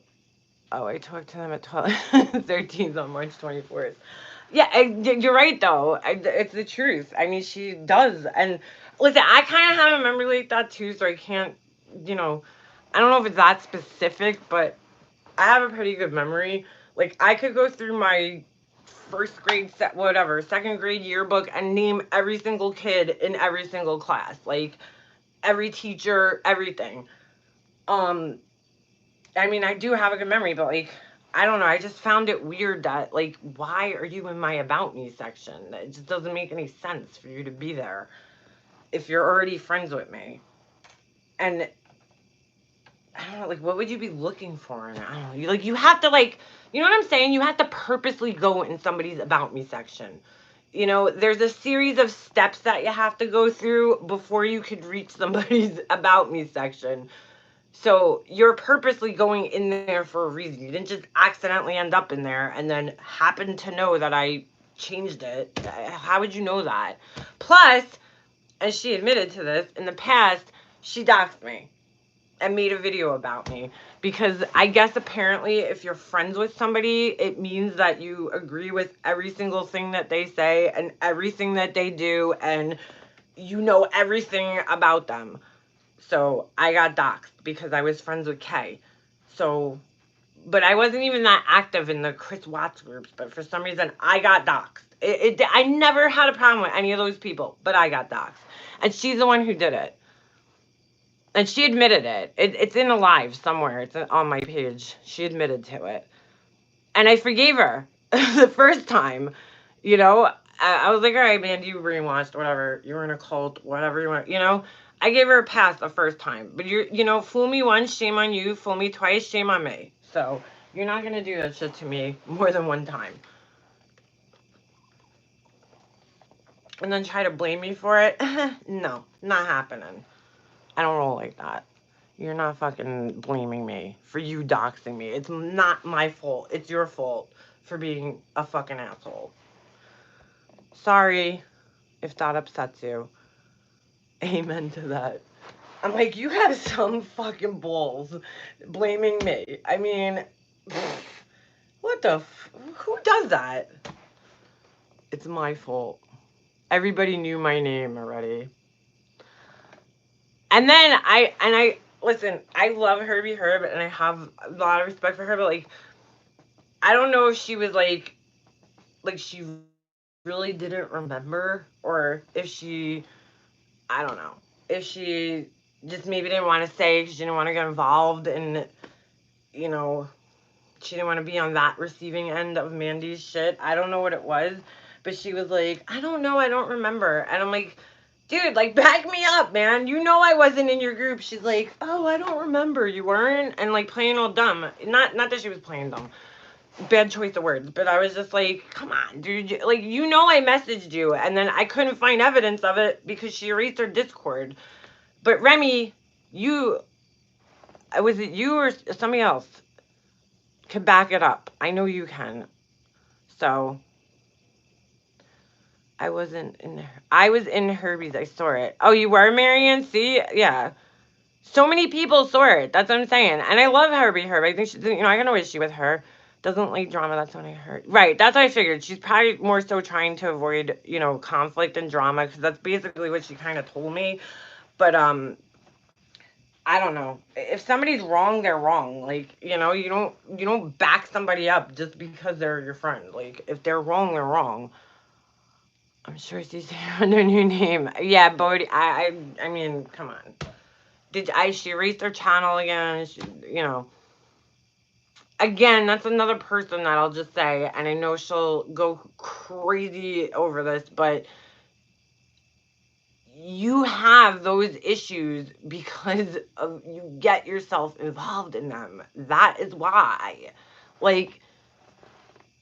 Oh, I talked to them at 13th on March 24th. Yeah, you're right, though. It's the truth. I mean, she does. And listen, I kind of have a memory like that, too, so I can't, I don't know if it's that specific, but I have a pretty good memory. Like, I could go through my first grade, second grade yearbook and name every single kid in every single class. Like, every teacher, everything. I mean, I do have a good memory, but like, I don't know. I just found it weird that, like, why are you in my about me section? It just doesn't make any sense for you to be there if you're already friends with me. And I don't know, like, what would you be looking for? And I don't know. You have to, like, you know what I'm saying? You have to purposely go in somebody's about me section. There's a series of steps that you have to go through before you could reach somebody's about me section. So you're purposely going in there for a reason. You didn't just accidentally end up in there and then happen to know that I changed it. How would you know that? Plus, as she admitted to this, in the past, she doxed me and made a video about me. Because I guess apparently if you're friends with somebody, it means that you agree with every single thing that they say and everything that they do, and you know everything about them. So I got doxxed because I was friends with Kay. So, but I wasn't even that active in the Chris Watts groups. But for some reason, I got doxxed. I never had a problem with any of those people, but I got doxxed. And she's the one who did it. And she admitted it. It's in a live somewhere. It's on my page. She admitted to it. And I forgave her the first time. I was like, all right, man, you brainwashed, whatever. You were in a cult, whatever you want, you know. I gave her a pass the first time, but you know, fool me once, shame on you. Fool me twice, shame on me. So you're not gonna do that shit to me more than one time, and then try to blame me for it. No, not happening. I don't roll like that. You're not fucking blaming me for you doxing me. It's not my fault. It's your fault for being a fucking asshole. Sorry if that upsets you. Amen to that. I'm like, you have some fucking balls blaming me. I mean, what the who does that? It's my fault. Everybody knew my name already. And then I listen, I love Herbie Herb and I have a lot of respect for her, but like I don't know if she was like she really didn't remember, or if she, I don't know, if she just maybe didn't want to say because she didn't want to get involved, and you know, she didn't want to be on that receiving end of Mandy's shit. I don't know what it was, but she was like, I don't know, I don't remember. And I'm like, dude, like, back me up, man. You know I wasn't in your group. She's like, oh, I don't remember. You weren't? And like playing all dumb. Not that she was playing dumb. Bad choice of words, but I was just like, come on, dude. Like, you know I messaged you, and then I couldn't find evidence of it because she erased her Discord. But Remy, was it you or somebody else can back it up? I know you can. So I wasn't in there. I was in Herbie's. I saw it. Oh, you were, Marion? See? Yeah. So many people saw it. That's what I'm saying. And I love Herbie Herb. I think she's, you know, I got no issue with her. Doesn't like drama. That's what I heard. Right. That's what I figured. She's probably more so trying to avoid, you know, conflict and drama, because that's basically what she kind of told me. But I don't know. If somebody's wrong, they're wrong. Like, you know, you don't back somebody up just because they're your friend. Like, if they're wrong, they're wrong. I'm sure she's under a new name. Yeah, Bodie. I mean, come on. She erased her channel again? She, you know. Again, that's another person that I'll just say, and I know she'll go crazy over this, but you have those issues because of you get yourself involved in them. That is why. Like,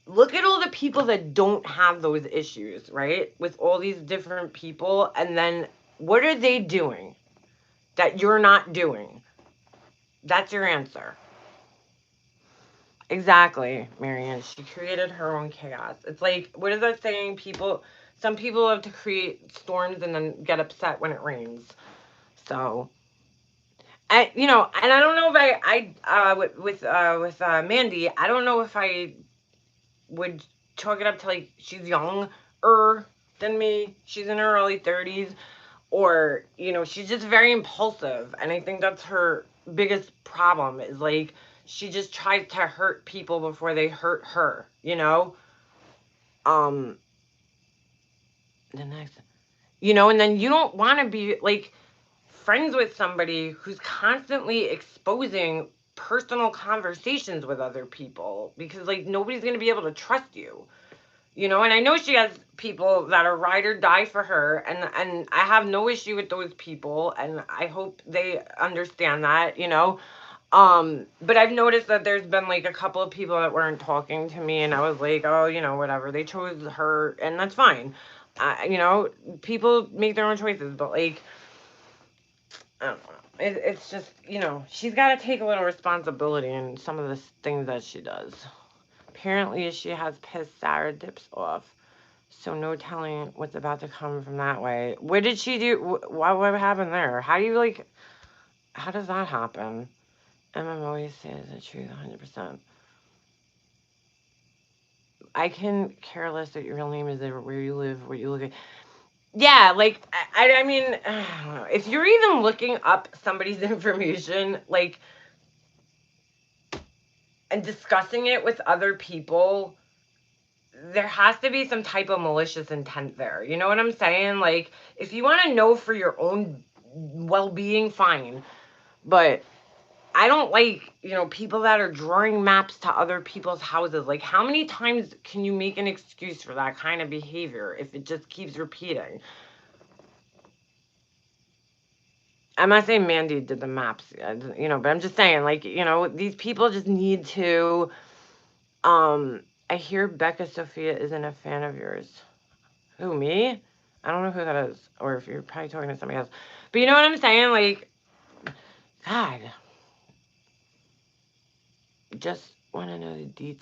look at all the people that don't have those issues, right? With all these different people, and then what are they doing that you're not doing? That's your answer. Exactly, Marianne. She created her own chaos. It's like, what is that saying? Some people have to create storms and then get upset when it rains. So, you know, and I don't know if with Mandy, I don't know if I would chalk it up to like she's younger than me. She's in her early 30s, or you know, she's just very impulsive, and I think that's her biggest problem. Is like she just tries to hurt people before they hurt her. You know, the next, you know, and then you don't want to be like friends with somebody who's constantly exposing personal conversations with other people, because like nobody's going to be able to trust you, you know. And I know she has people that are ride or die for her, and I have no issue with those people, and I hope they understand that, you know. But I've noticed that there's been like a couple of people that weren't talking to me, and I was like, oh, you know, whatever, they chose her, and that's fine. You know, people make their own choices, but like, I don't know. It's just, you know, she's got to take a little responsibility in some of the things that she does. Apparently, she has pissed sour dips off, so no telling what's about to come from that way. What did she do? What happened there? How do you, like, how does that happen? always says the truth 100%. I can care less what your real name is, or where you live, what you look at. Yeah, like, I mean, I don't know. If you're even looking up somebody's information, like, and discussing it with other people, there has to be some type of malicious intent there. You know what I'm saying? Like, if you want to know for your own well-being, fine. But I don't like, people that are drawing maps to other people's houses. Like, how many times can you make an excuse for that kind of behavior if it just keeps repeating? I'm not saying Mandy did the maps, but I'm just saying, like, these people just need to. I hear Becca Sophia isn't a fan of yours. Who, me? I don't know who that is, or if you're probably talking to somebody else. But you know what I'm saying? Like, God, just want to know the deets.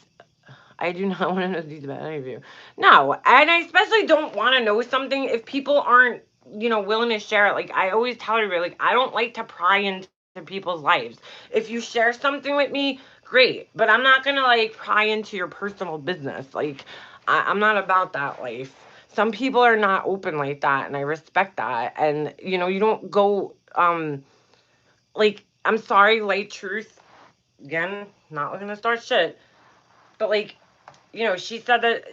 I do not want to know the deets about any of you. No, and I especially don't want to know something if people aren't, willing to share it. Like, I always tell everybody, like, I don't like to pry into people's lives. If you share something with me, great. But I'm not going to, like, pry into your personal business. Like, I'm not about that life. Some people are not open like that, and I respect that. And, you don't go, like, I'm sorry, Light Truth. Again, not looking to start shit. But, like, she said that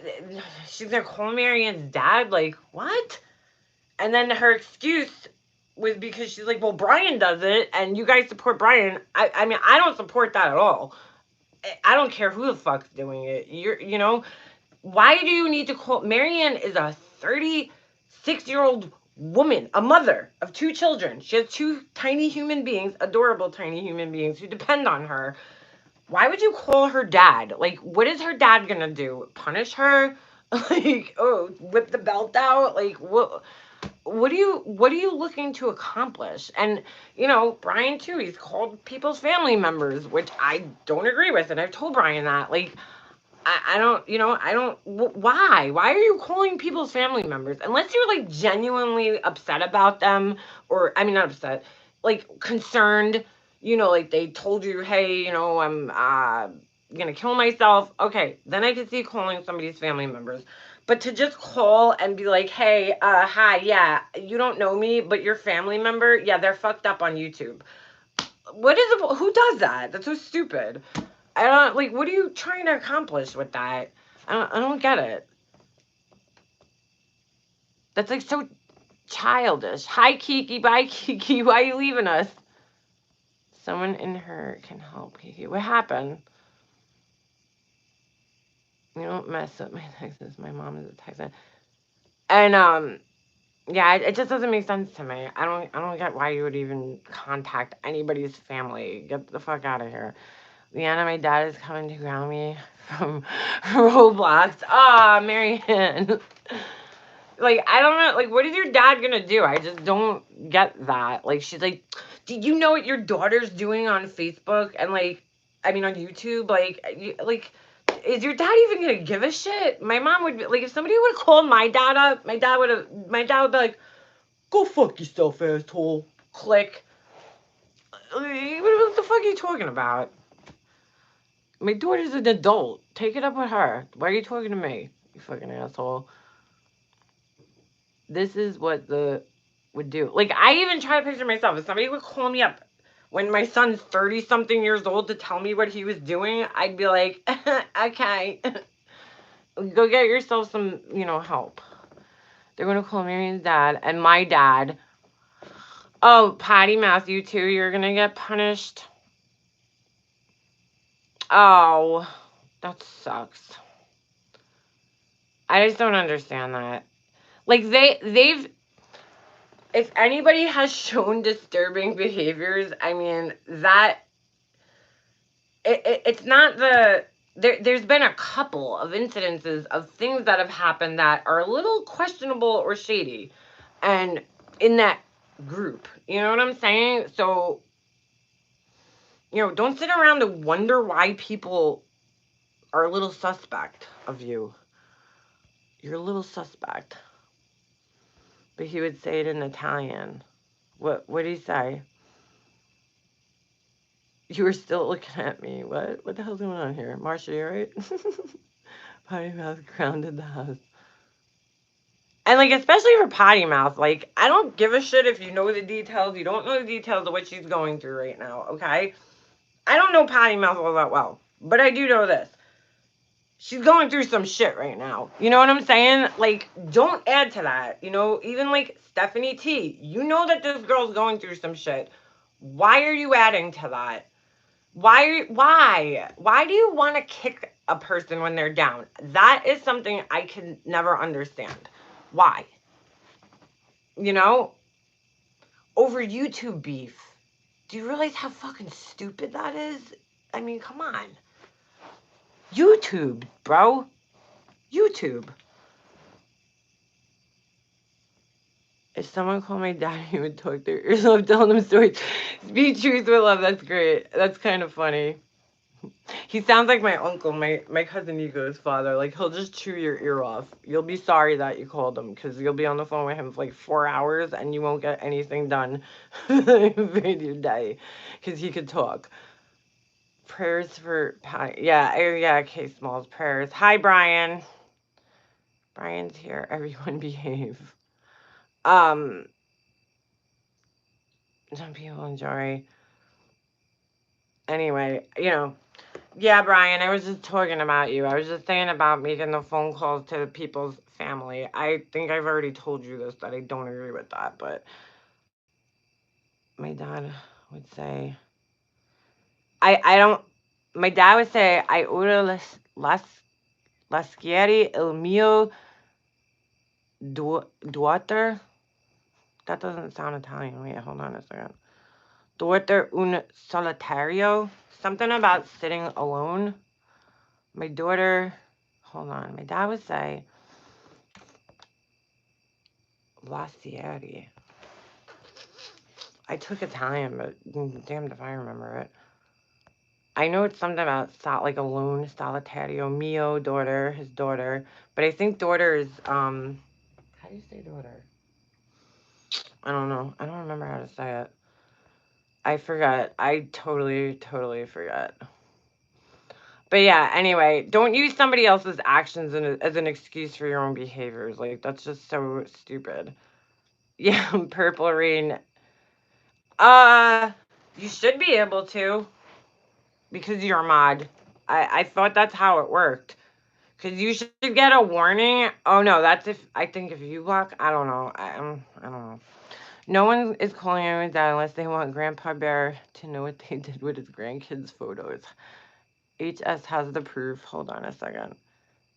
she's going to call Marianne's dad. Like, what? And then her excuse was because she's like, well, Brian does it, and you guys support Brian. I mean, I don't support that at all. I don't care who the fuck's doing it. Why do you need to call? Marianne is a 36-year-old woman, a mother of 2 children. She has 2 tiny human beings, adorable tiny human beings who depend on her. Why would you call her dad? Like, what is her dad gonna do? Punish her? Like, oh, whip the belt out? Like, what are you looking to accomplish? And Brian too, he's called people's family members, which I don't agree with, and I've told Brian that. Like, I don't, why are you calling people's family members unless you're like genuinely upset about them, or I mean, not upset, like concerned, like they told you, hey, I'm gonna kill myself. Okay, then I could see calling somebody's family members. But to just call and be like, hey, hi, yeah, you don't know me, but your family member, yeah, they're fucked up on YouTube. Who does that? That's so stupid. I don't, like, what are you trying to accomplish with that? I don't get it. That's like so childish. Hi, Kiki. Bye, Kiki. Why are you leaving us? Someone in her can help, Kiki. What happened? You don't mess up my Texas. My mom is a Texan. And, yeah, it just doesn't make sense to me. I don't get why you would even contact anybody's family. Get the fuck out of here. Leanna, my dad is coming to ground me from Roblox. Ah, Marianne. Like, I don't know. Like, what is your dad gonna do? I just don't get that. Like, she's like, do you know what your daughter's doing on Facebook? And, like, I mean, on YouTube? Like, is your dad even gonna give a shit? My mom would be, like, if somebody would have called my dad up, my dad would be like, go fuck yourself, asshole. Click. What the fuck are you talking about? My daughter's an adult. Take it up with her. Why are you talking to me? You fucking asshole. This is what the would do. Like, I even try to picture myself. If somebody would call me up when my son's 30-something years old to tell me what he was doing, I'd be like, okay. Go get yourself some, help. They're going to call Marianne's dad and my dad. Oh, Patty Matthew, too. You're going to get punished. Oh, that sucks. I just don't understand that. Like, they've, if anybody has shown disturbing behaviors, I mean, that, it's not there's been a couple of incidences of things that have happened that are a little questionable or shady, and in that group, you know what I'm saying? So, don't sit around and wonder why people are a little suspect of you. You're a little suspect. But he would say it in Italian. What did he say? You were still looking at me. What the hell's going on here? Marsha, you right? Potty mouth grounded the house. And, like, especially for potty mouth, like, I don't give a shit if you know the details. You don't know the details of what she's going through right now, okay? I don't know potty mouth all that well, but I do know this. She's going through some shit right now. You know what I'm saying? Like, don't add to that. Even like Stephanie T, you know that this girl's going through some shit. Why are you adding to that? Why do you want to kick a person when they're down? That is something I can never understand. Why? You know, over YouTube beef. Do you realize how fucking stupid that is? I mean, come on. YouTube, bro. YouTube. If someone called my dad, he would talk their ears off, telling them stories. Speak truth with love. That's great. That's kind of funny. He sounds like my uncle, my cousin Nico's father. Like, he'll just chew your ear off. You'll be sorry that you called him, because you'll be on the phone with him for like 4 hours and you won't get anything done for your day, because he could talk. Prayers for Patty. Yeah, K Smalls, prayers. Hi, Brian. Brian's here. Everyone behave. Some people enjoy. Anyway, yeah, Brian, I was just talking about you. I was just saying about making the phone calls to the people's family. I think I've already told you this, that I don't agree with that, but my dad would say, I don't, my dad would say, I order lascieri il mio daughter. That doesn't sound Italian. Wait, hold on a second. Daughter un solitario. Something about sitting alone. My daughter, hold on. My dad would say, lascieri. I took Italian, but damned if I remember it. I know it's something about like alone, solitario, mio, daughter, his daughter. But I think daughter is, how do you say daughter? I don't know. I don't remember how to say it. I forgot. I totally forgot. But yeah, anyway, don't use somebody else's actions as an excuse for your own behaviors. Like, that's just so stupid. Yeah, Purple Rain. Uh, you should be able to, because you're a mod. I thought that's how it worked. Because you should get a warning. Oh no, that's I think if you block, I don't know. I don't know. No one is calling him dad unless they want Grandpa Bear to know what they did with his grandkids' photos. HS has the proof. Hold on a second.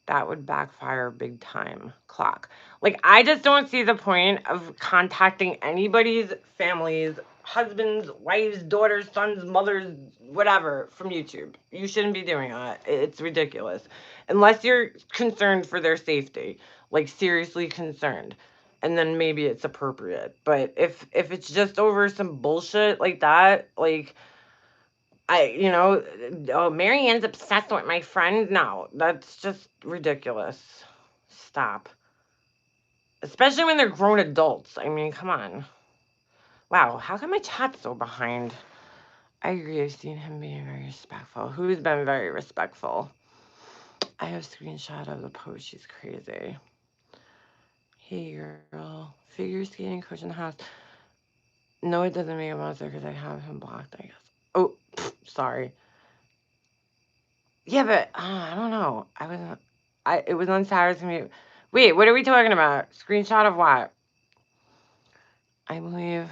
That would backfire big time. Clock. Like, I just don't see the point of contacting anybody's families, husbands, wives, daughters, sons, mothers, whatever, from YouTube. You shouldn't be doing that. It's ridiculous. Unless you're concerned for their safety, like seriously concerned. And then maybe it's appropriate. But if it's just over some bullshit like that, like oh, Marianne's obsessed with my friend. No, that's just ridiculous. Stop. Especially when they're grown adults. I mean, come on. Wow, how come my chat's so behind? I agree. I've seen him being very respectful. Who's been very respectful? I have a screenshot of the post. She's crazy. Hey, girl. Figure skating coach in the house. No, it doesn't make a monster because I have him blocked, I guess. Oh, sorry. Yeah, but I don't know. It was on Sarah's me. Wait, what are we talking about? Screenshot of what? I believe.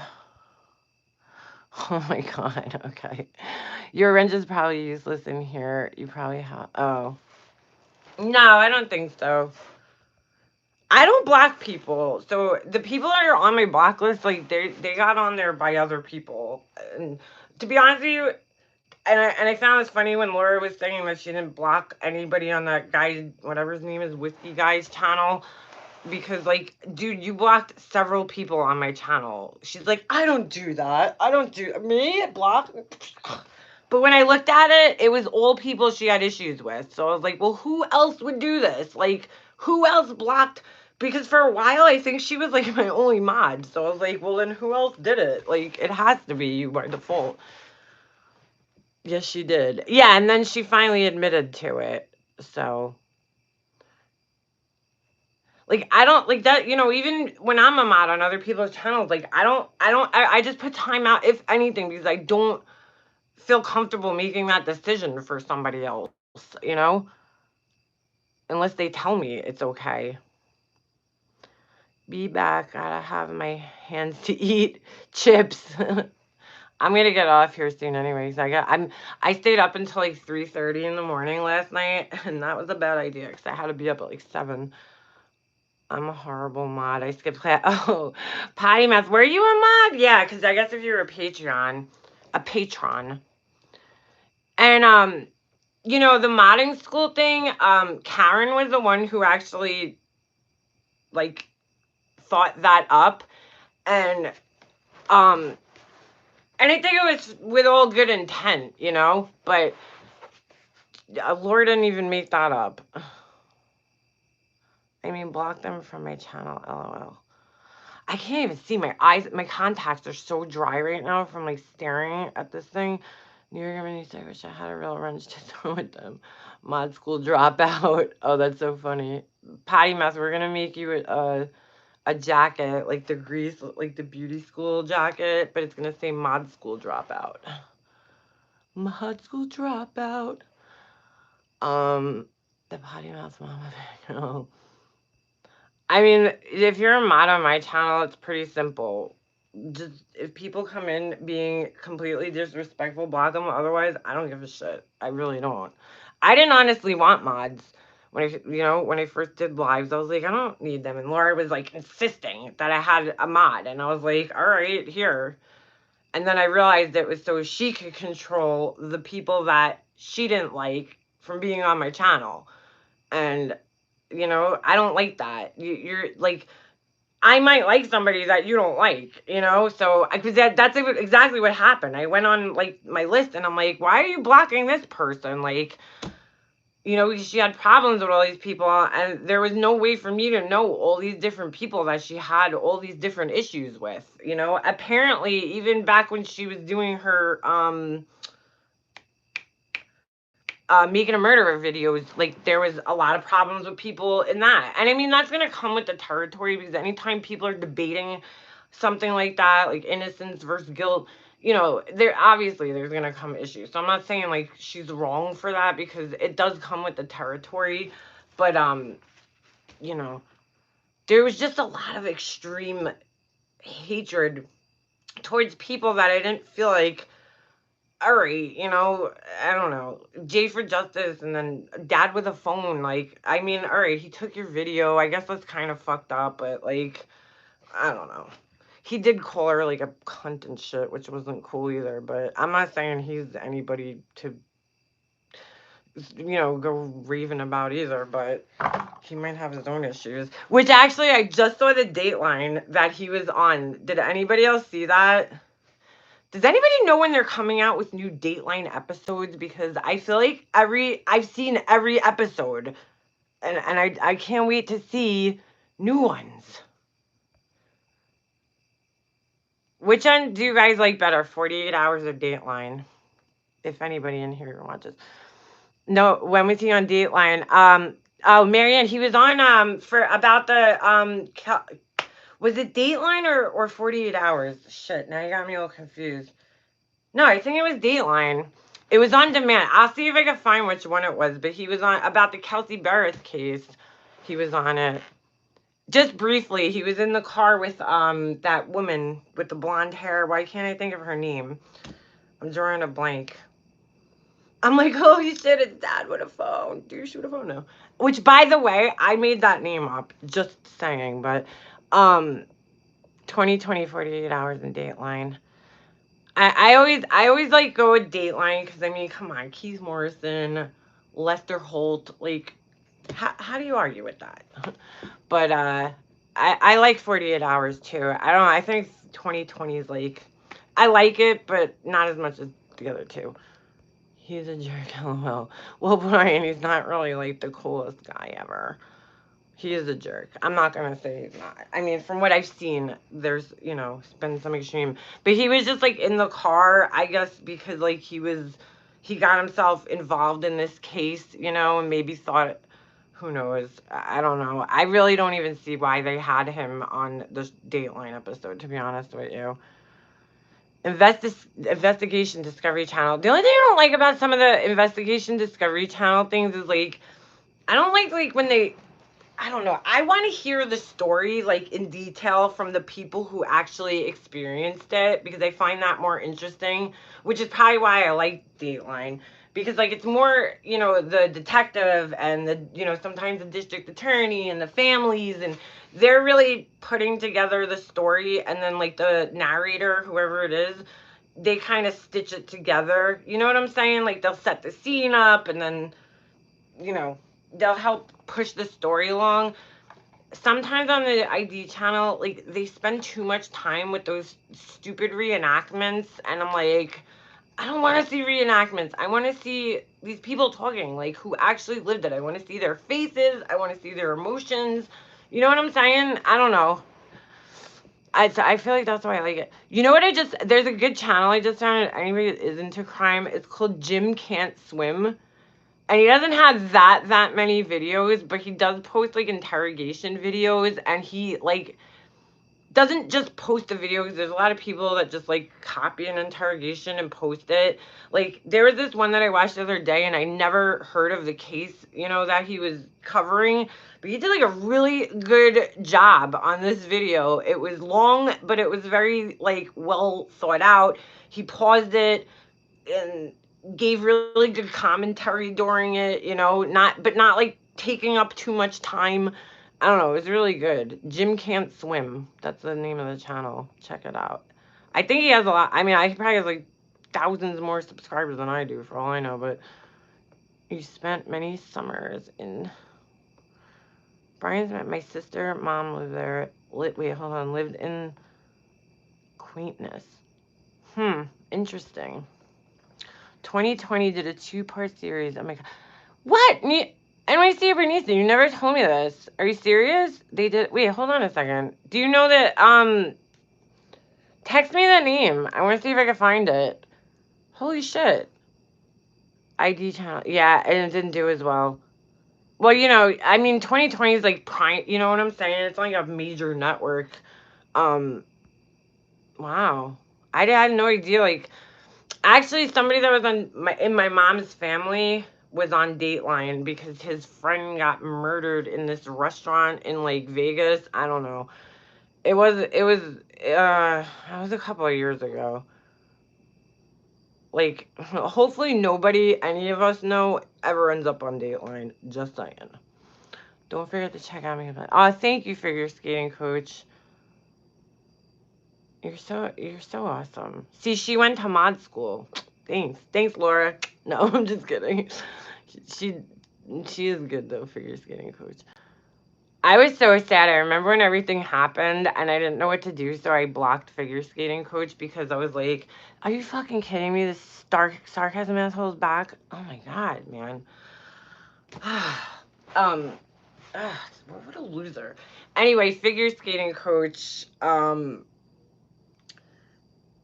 Oh my god. Okay. Your wrench is probably useless in here. You probably have. Oh. No, I don't think so. I don't block people. So the people that are on my block list, like they got on there by other people. And to be honest with you, and I found it funny when Laura was saying that she didn't block anybody on that guy, whatever his name is, Whiskey Guy's channel, because like, dude, you blocked several people on my channel. She's like, I don't do that. I don't do me block. But when I looked at it, it was all people she had issues with. So I was like, well, who else would do this? Like, who else blocked? Because for a while, I think she was like my only mod. So I was like, well, then who else did it? Like, it has to be you by default. Yes, she did. Yeah, and then she finally admitted to it. So, like, I don't like that, even when I'm a mod on other people's channels, like, I just put time out, if anything, because I don't feel comfortable making that decision for somebody else, unless they tell me it's okay. Be back. Gotta have my hands to eat chips. I'm gonna get off here soon anyways. I stayed up until like 3:30 in the morning last night, and that was a bad idea because I had to be up at like 7. I'm a horrible mod. I skipped class. Oh, potty mouth. Were you a mod? Yeah, because I guess if you're a patron. And you know, the modding school thing, Karen was the one who actually like thought that up. And and I think it was with all good intent, you know, but Laura didn't even make that up. I mean, block them from my channel, lol. I can't even see my eyes. My contacts are so dry right now from like staring at this thing. New York Community, I wish I had a real wrench to throw at them. Mod school dropout. Oh, that's so funny. Potty mouth, we're gonna make you a jacket, like the Grease, like the beauty school jacket, but it's gonna say mod school dropout. Mod school dropout. The potty mouth mama. I mean, if you're a mod on my channel, it's pretty simple. Just if people come in being completely disrespectful, block them. Otherwise, I don't give a shit. I really don't. I didn't honestly want mods when I first did lives. I was like, I don't need them. And Laura was like insisting that I had a mod, and I was like, all right, here. And then I realized it was so she could control the people that she didn't like from being on my channel. And I don't like that. You're like, I might like somebody that you don't like, so because that's exactly what happened. I went on like my list and I'm like, why are you blocking this person? Like, because she had problems with all these people, and there was no way for me to know all these different people that she had all these different issues with. Apparently even back when she was doing her Making a Murderer videos, like there was a lot of problems with people in that. And I mean, that's going to come with the territory, because anytime people are debating something like that, like innocence versus guilt, there's going to come issues. So I'm not saying like she's wrong for that, because it does come with the territory. But, there was just a lot of extreme hatred towards people that I didn't feel like, all right, I don't know, J for Justice, and then Dad with a phone. Like, I mean, all right, he took your video. I guess that's kind of fucked up, but like, I don't know. He did call her like a cunt and shit, which wasn't cool either. But I'm not saying he's anybody to, go raving about either. But he might have his own issues. Which actually, I just saw the Dateline that he was on. Did anybody else see that? Does anybody know when they're coming out with new Dateline episodes? Because I feel like I've seen every episode, and I can't wait to see new ones. Which one do you guys like better, 48 Hours or Dateline? If anybody in here watches. No, when was he on Dateline? Oh, Marianne, he was on for about the was it Dateline or 48 Hours? Shit, now you got me all confused. No, I think it was Dateline. It was on demand. I'll see if I can find which one it was, but he was on about the Kelsey Barris case. He was on it. Just briefly, he was in the car with that woman with the blonde hair. Why can't I think of her name? I'm drawing a blank. I'm like, holy shit, it's Dad with a phone. Douche with a phone now. Which, by the way, I made that name up. Just saying, but 2020 48 Hours in Dateline. I always like go with Dateline, because I mean, come on, Keith Morrison, Lester Holt, like, how do you argue with that? But I like 48 Hours too. I don't know, I think 2020 is like, I like it, but not as much as the other two. He's a jerk, lol. Well, Brian, he's not really like the coolest guy ever. He is a jerk. I'm not going to say he's not. I mean, from what I've seen, there's, been some extreme. But he was just, like, in the car, I guess, because, like, he got himself involved in this case, and maybe thought, who knows? I don't know. I really don't even see why they had him on this Dateline episode, to be honest with you. Investigation Discovery Channel. The only thing I don't like about some of the Investigation Discovery Channel things is, like, I don't like when they... I don't know. I want to hear the story like in detail from the people who actually experienced it because I find that more interesting, which is probably why I like Dateline because like it's more, the detective and sometimes the district attorney and the families and they're really putting together the story and then like the narrator, whoever it is, they kind of stitch it together. You know what I'm saying? Like they'll set the scene up and then you know, they'll help push the story along. Sometimes on the ID channel, like they spend too much time with those stupid reenactments, and I'm like, I don't want to see reenactments. I want to see these people talking, like who actually lived it. I want to see their faces. I want to see their emotions. You know what I'm saying? I don't know. I feel like that's why I like it. You know what? There's a good channel I just found. Anybody that is into crime, it's called Jim Can't Swim. And he doesn't have that many videos, but he does post like interrogation videos and he like doesn't just post the videos. There's a lot of people that just like copy an interrogation and post it. Like there was this one that I watched the other day and I never heard of the case, that he was covering. But he did like a really good job on this video. It was long, but it was very like well thought out. He paused it and gave really good commentary during it, not like taking up too much time. I don't know, it was really good. Jim Can't Swim. That's the name of the channel. Check it out. I think he has a lot. I mean, he probably has like thousands more subscribers than I do for all I know, but he spent many summers in Brian's met my sister, mom lived there. Lived in Quaintness. Interesting. 2020 did a 2-part series. Oh my god. What? NYC Bernice, you never told me this. Are you serious? They did. Wait, hold on a second. Do you know that? Text me that name. I want to see if I can find it. Holy shit. ID channel. Yeah, and it didn't do as well. Well, 2020 is like prime. You know what I'm saying? It's like a major network. Wow. I had no idea. Like, actually, somebody that was in my mom's family was on Dateline because his friend got murdered in this restaurant in like Vegas. I don't know. It was a couple of years ago. Like, hopefully nobody, any of us know, ever ends up on Dateline. Just saying. Don't forget to check out me. Oh, thank you, figure skating coach. You're so awesome. See, she went to mod school. Thanks, Laura. No, I'm just kidding. She is good though, figure skating coach. I was so sad. I remember when everything happened and I didn't know what to do, so I blocked figure skating coach because I was like, "Are you fucking kidding me? This sarcasm asshole's back." Oh my god, man. What a loser. Anyway, figure skating coach.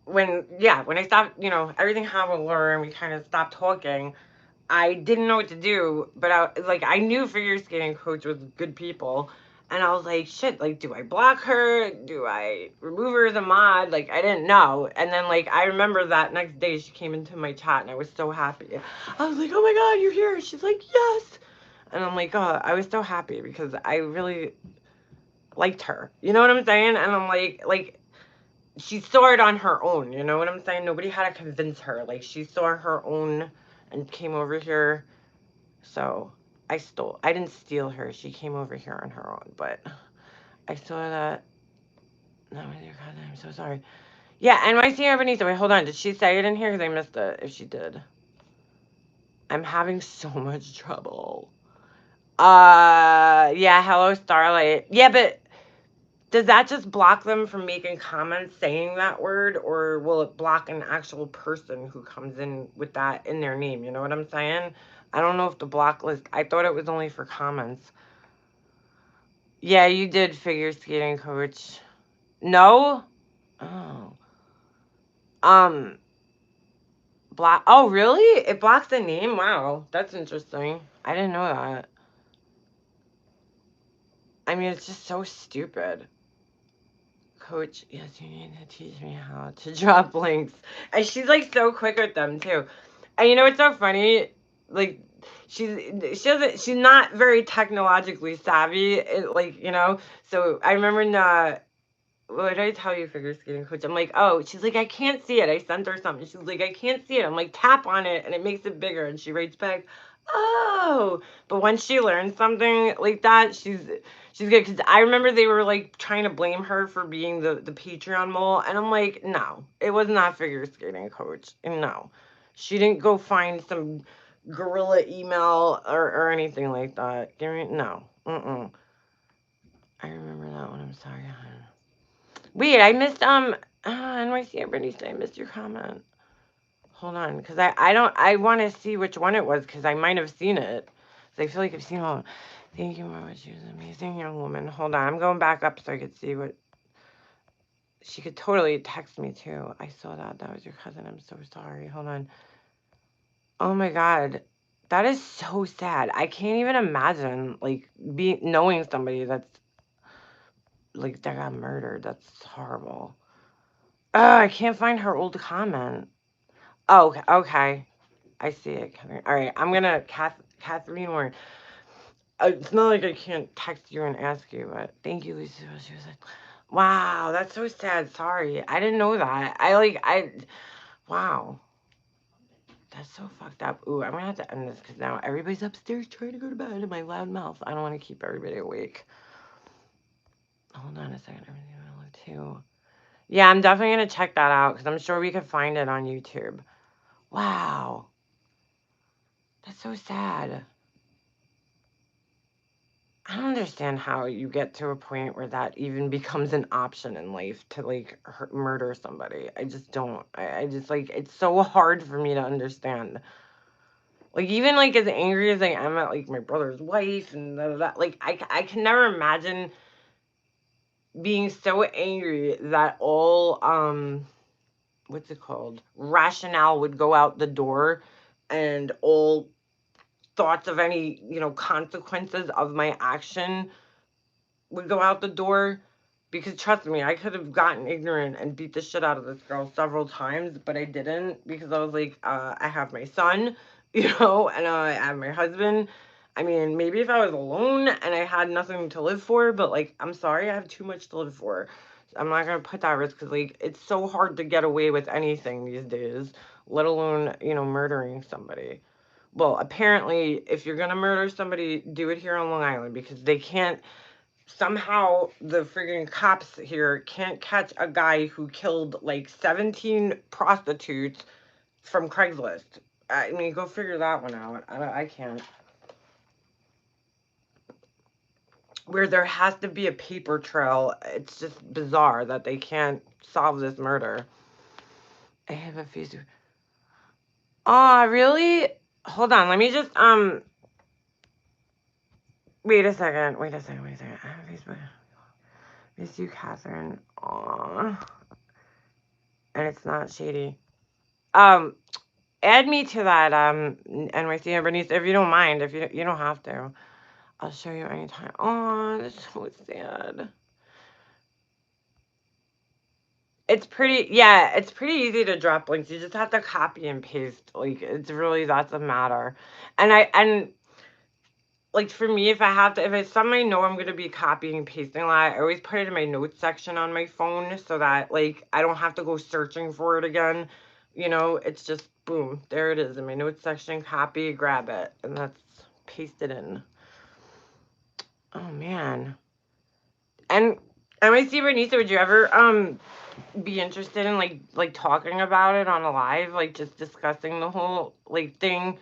When I stopped, everything happened with Laura and we kind of stopped talking, I didn't know what to do, but I knew figure skating coach was good people, and I was like, shit, like, do I block her? Do I remove her as a mod? Like, I didn't know, and then, like, I remember that next day she came into my chat, and I was so happy. I was like, oh my god, you're here! She's like, yes! And I'm like, oh, I was so happy, because I really liked her. You know what I'm saying? And I'm like, she saw it on her own, you know what I'm saying? Nobody had to convince her. Like, she saw her own and came over here. So, I didn't steal her. She came over here on her own. But I saw that. No, I'm so sorry. Yeah, NYC Ebenezer. Wait, hold on. Did she say it in here? Because I missed it. If she did. I'm having so much trouble. Yeah, hello, Starlight. Yeah, but does that just block them from making comments saying that word, or will it block an actual person who comes in with that in their name? You know what I'm saying? I don't know if the block list, I thought it was only for comments. Yeah, you did, figure skating coach. No? Oh. Block. Oh, really? It blocks the name? Wow, that's interesting. I didn't know that. I mean, it's just so stupid. Coach, yes, you need to teach me how to drop links. And she's like so quick with them too. And you know what's so funny? Like, she's not very technologically savvy, like, so I remember what did I tell you, figure skating coach? I'm like, oh, she's like, I can't see it. I sent her something. She's like, I can't see it. I'm like, tap on it and it makes it bigger. And she writes back, oh. But once she learns something like that, she's good. Because I remember they were like trying to blame her for being the Patreon mole. And I'm like, no, it was not figure skating coach. No. She didn't go find some guerrilla email or anything like that. No. I remember that one. I'm sorry, hon. Wait, I missed NYC Brittany said I missed your comment. Hold on, because I want to see which one it was, because I might have seen it. So I feel like I've seen all. Thank you very much. She was an amazing young woman. Hold on, I'm going back up so I could see what. She could totally text me too. I saw that. That was your cousin. I'm so sorry. Hold on. Oh my God. That is so sad. I can't even imagine like knowing somebody that's like that got murdered. That's horrible. I can't find her old comment. Oh, okay. I see it. All right, I'm gonna Catherine Warren. It's not like I can't text you and ask you, but thank you, Lisa. She was like, "Wow, that's so sad. Sorry, I didn't know that. Wow, that's so fucked up. Ooh, I'm gonna have to end this because now everybody's upstairs trying to go to bed in my loud mouth. I don't want to keep everybody awake. Hold on a second. Everything I love too. Yeah, I'm definitely gonna check that out because I'm sure we could find it on YouTube. Wow. That's so sad. I don't understand how you get to a point where that even becomes an option in life to like murder somebody. I just don't. I just like it's so hard for me to understand. Like even like as angry as I am at like my brother's wife and that, like I can never imagine being so angry that all what's it called, rationale would go out the door, and all thoughts of any consequences of my action would go out the door. Because trust me, I could have gotten ignorant and beat the shit out of this girl several times, but I didn't, because I was like, I have my son, and I have my husband. I mean, maybe if I was alone and I had nothing to live for, but like, I'm sorry, I have too much to live for. I'm not gonna put that risk, because like it's so hard to get away with anything these days, let alone murdering somebody. Well, apparently, if you're gonna murder somebody, do it here on Long Island, because they can't. Somehow the friggin' cops here can't catch a guy who killed like 17 prostitutes from Craigslist. I mean, go figure that one out. I can't. Where there has to be a paper trail. It's just bizarre that they can't solve this murder. I have a Facebook. Oh, really? Hold on. Let me just wait a second. I have a Facebook. Miss you, Catherine. Aw. And it's not shady. Add me to that NYC Bernice, if you don't mind. If you don't have to. I'll show you anytime. Oh, that's so sad. It's pretty easy to drop links. You just have to copy and paste. Like that's a matter. And like for me, if it's something I know I'm gonna be copying and pasting a lot, I always put it in my notes section on my phone so that like I don't have to go searching for it again. It's just boom, there it is in my notes section, copy, grab it, and that's pasted in. Oh man. And MIC Renita, would you ever be interested in like talking about it on a live, like just discussing the whole like thing?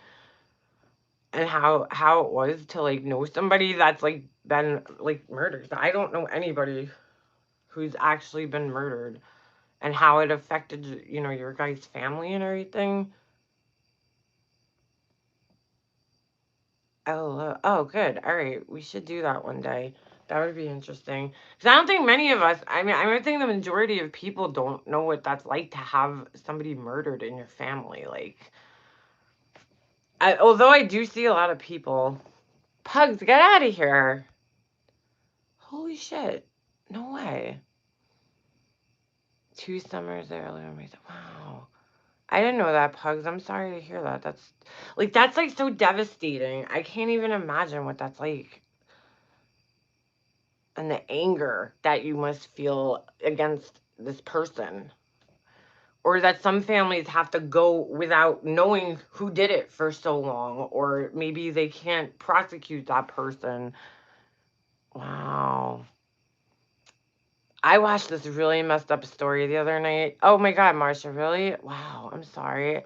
And how it was to like know somebody that's like been like murdered. I don't know anybody who's actually been murdered, and how it affected your guys' family and everything. Oh, good. All right, we should do that one day. That would be interesting. Because I don't think many of us. I mean, I don't think the majority of people don't know what that's like to have somebody murdered in your family. Like, although I do see a lot of people. Pugs, get out of here! Holy shit! No way. 2 summers earlier. Wow. I didn't know that, Pugs. I'm sorry to hear that. That's like so devastating. I can't even imagine what that's like. And the anger that you must feel against this person. Or that some families have to go without knowing who did it for so long, or maybe they can't prosecute that person. Wow. I watched this really messed up story the other night. Oh my God, Marcia, really? Wow, I'm sorry.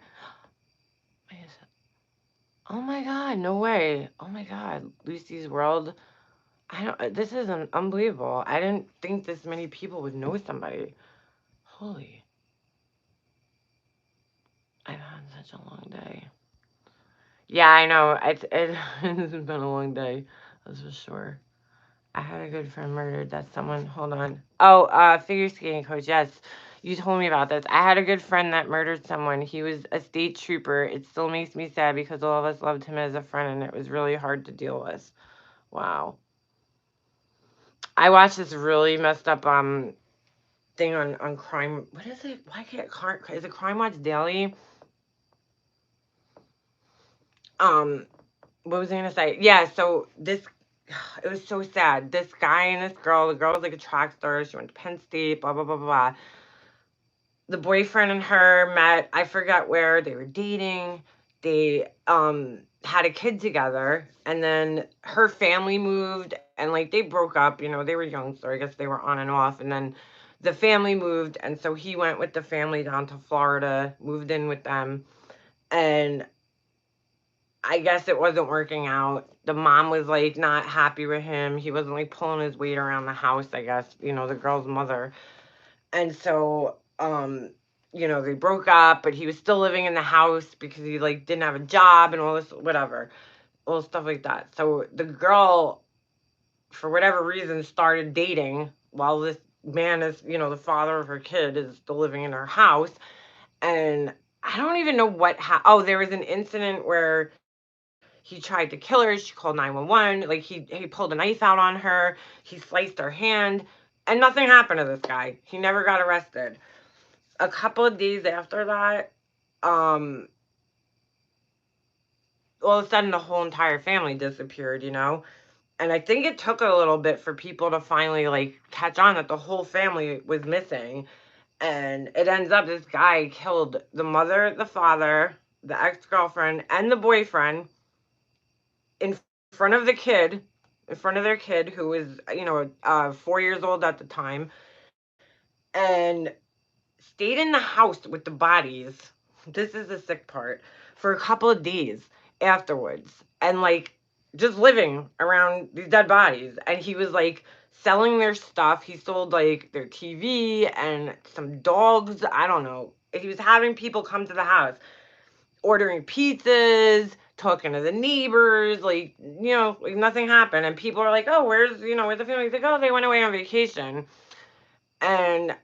Oh my God, no way. Oh my God, Lucy's World. I don't, this is unbelievable. I didn't think this many people would know somebody. Holy, I've had such a long day. Yeah, I know. It's been a long day, that's for sure. I had a good friend murdered. That's someone. Hold on. Oh, figure skating coach. Yes, you told me about this. I had a good friend that murdered someone. He was a state trooper. It still makes me sad because all of us loved him as a friend, and it was really hard to deal with. Wow. I watched this really messed up thing on crime. What is it? Why can't is it Crime Watch Daily? Um, what was I gonna say? Yeah, so this, it was so sad. This guy and this girl, the girl was like a track star. She went to Penn State, blah, blah, blah, blah, blah. The boyfriend and her met, I forgot where, they were dating. They had a kid together, and then her family moved, and like they broke up, they were young, so I guess they were on and off. And then the family moved, and so he went with the family down to Florida, moved in with them, and I guess it wasn't working out. The mom was like not happy with him. He wasn't like pulling his weight around the house, I guess, the girl's mother. And so, they broke up, but he was still living in the house because he like didn't have a job and all this, whatever, all stuff like that. So the girl, for whatever reason, started dating while this man is, the father of her kid is still living in her house. And I don't even know what oh, there was an incident where he tried to kill her. She called 911. Like he pulled a knife out on her. He sliced her hand, and nothing happened to this guy. He never got arrested. A couple of days after that, all of a sudden the whole entire family disappeared. And I think it took a little bit for people to finally like catch on that the whole family was missing. And it ends up this guy killed the mother, the father, the ex-girlfriend, and the boyfriend in front of the kid, in front of their kid who was, 4 years old at the time, and stayed in the house with the bodies. This is the sick part. For a couple of days afterwards, and like just living around these dead bodies. And he was like selling their stuff. He sold like their TV and some dogs. I don't know. He was having people come to the house, ordering pizzas, talking to the neighbors, like, like nothing happened. And people are like, oh, where's the family? He's like, oh, they went away on vacation. And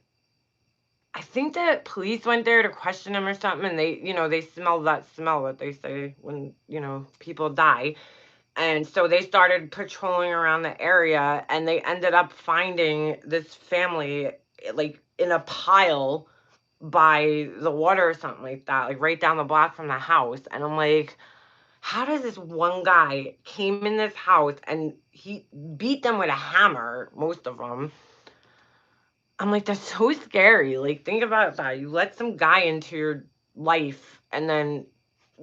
I think that police went there to question him or something, and they smelled that smell that they say when, people die. And so they started patrolling around the area, and they ended up finding this family, like, in a pile by the water or something like that, like right down the block from the house. And I'm like, how does this one guy came in this house and he beat them with a hammer, most of them? I'm like, that's so scary. Like, think about that. You let some guy into your life, and then,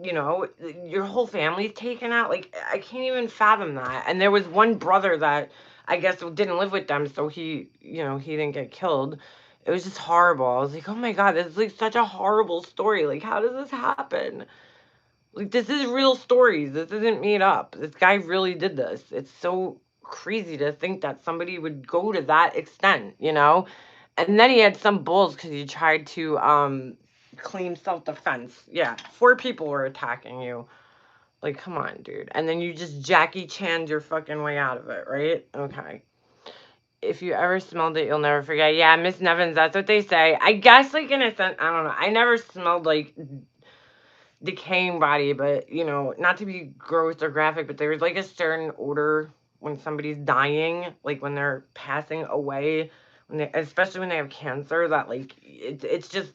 your whole family's taken out. Like, I can't even fathom that. And there was one brother that I guess didn't live with them, so he didn't get killed. It was just horrible. I was like, oh my God, this is like such a horrible story. Like, how does this happen? Like, this is real stories. This isn't made up. This guy really did this. It's so crazy to think that somebody would go to that extent. And then he had some bulls because he tried to claim self-defense. Yeah, 4 people were attacking you. Like, come on, dude. And then you just Jackie Chan'd your fucking way out of it, right? Okay. If you ever smelled it, you'll never forget. Yeah, Miss Nevins, that's what they say. I guess, like, in a sense, I don't know. I never smelled, like, decaying body, but, not to be gross or graphic, but there's, like, a certain odor when somebody's dying, like, when they're passing away, especially when they have cancer, that, like, it's just,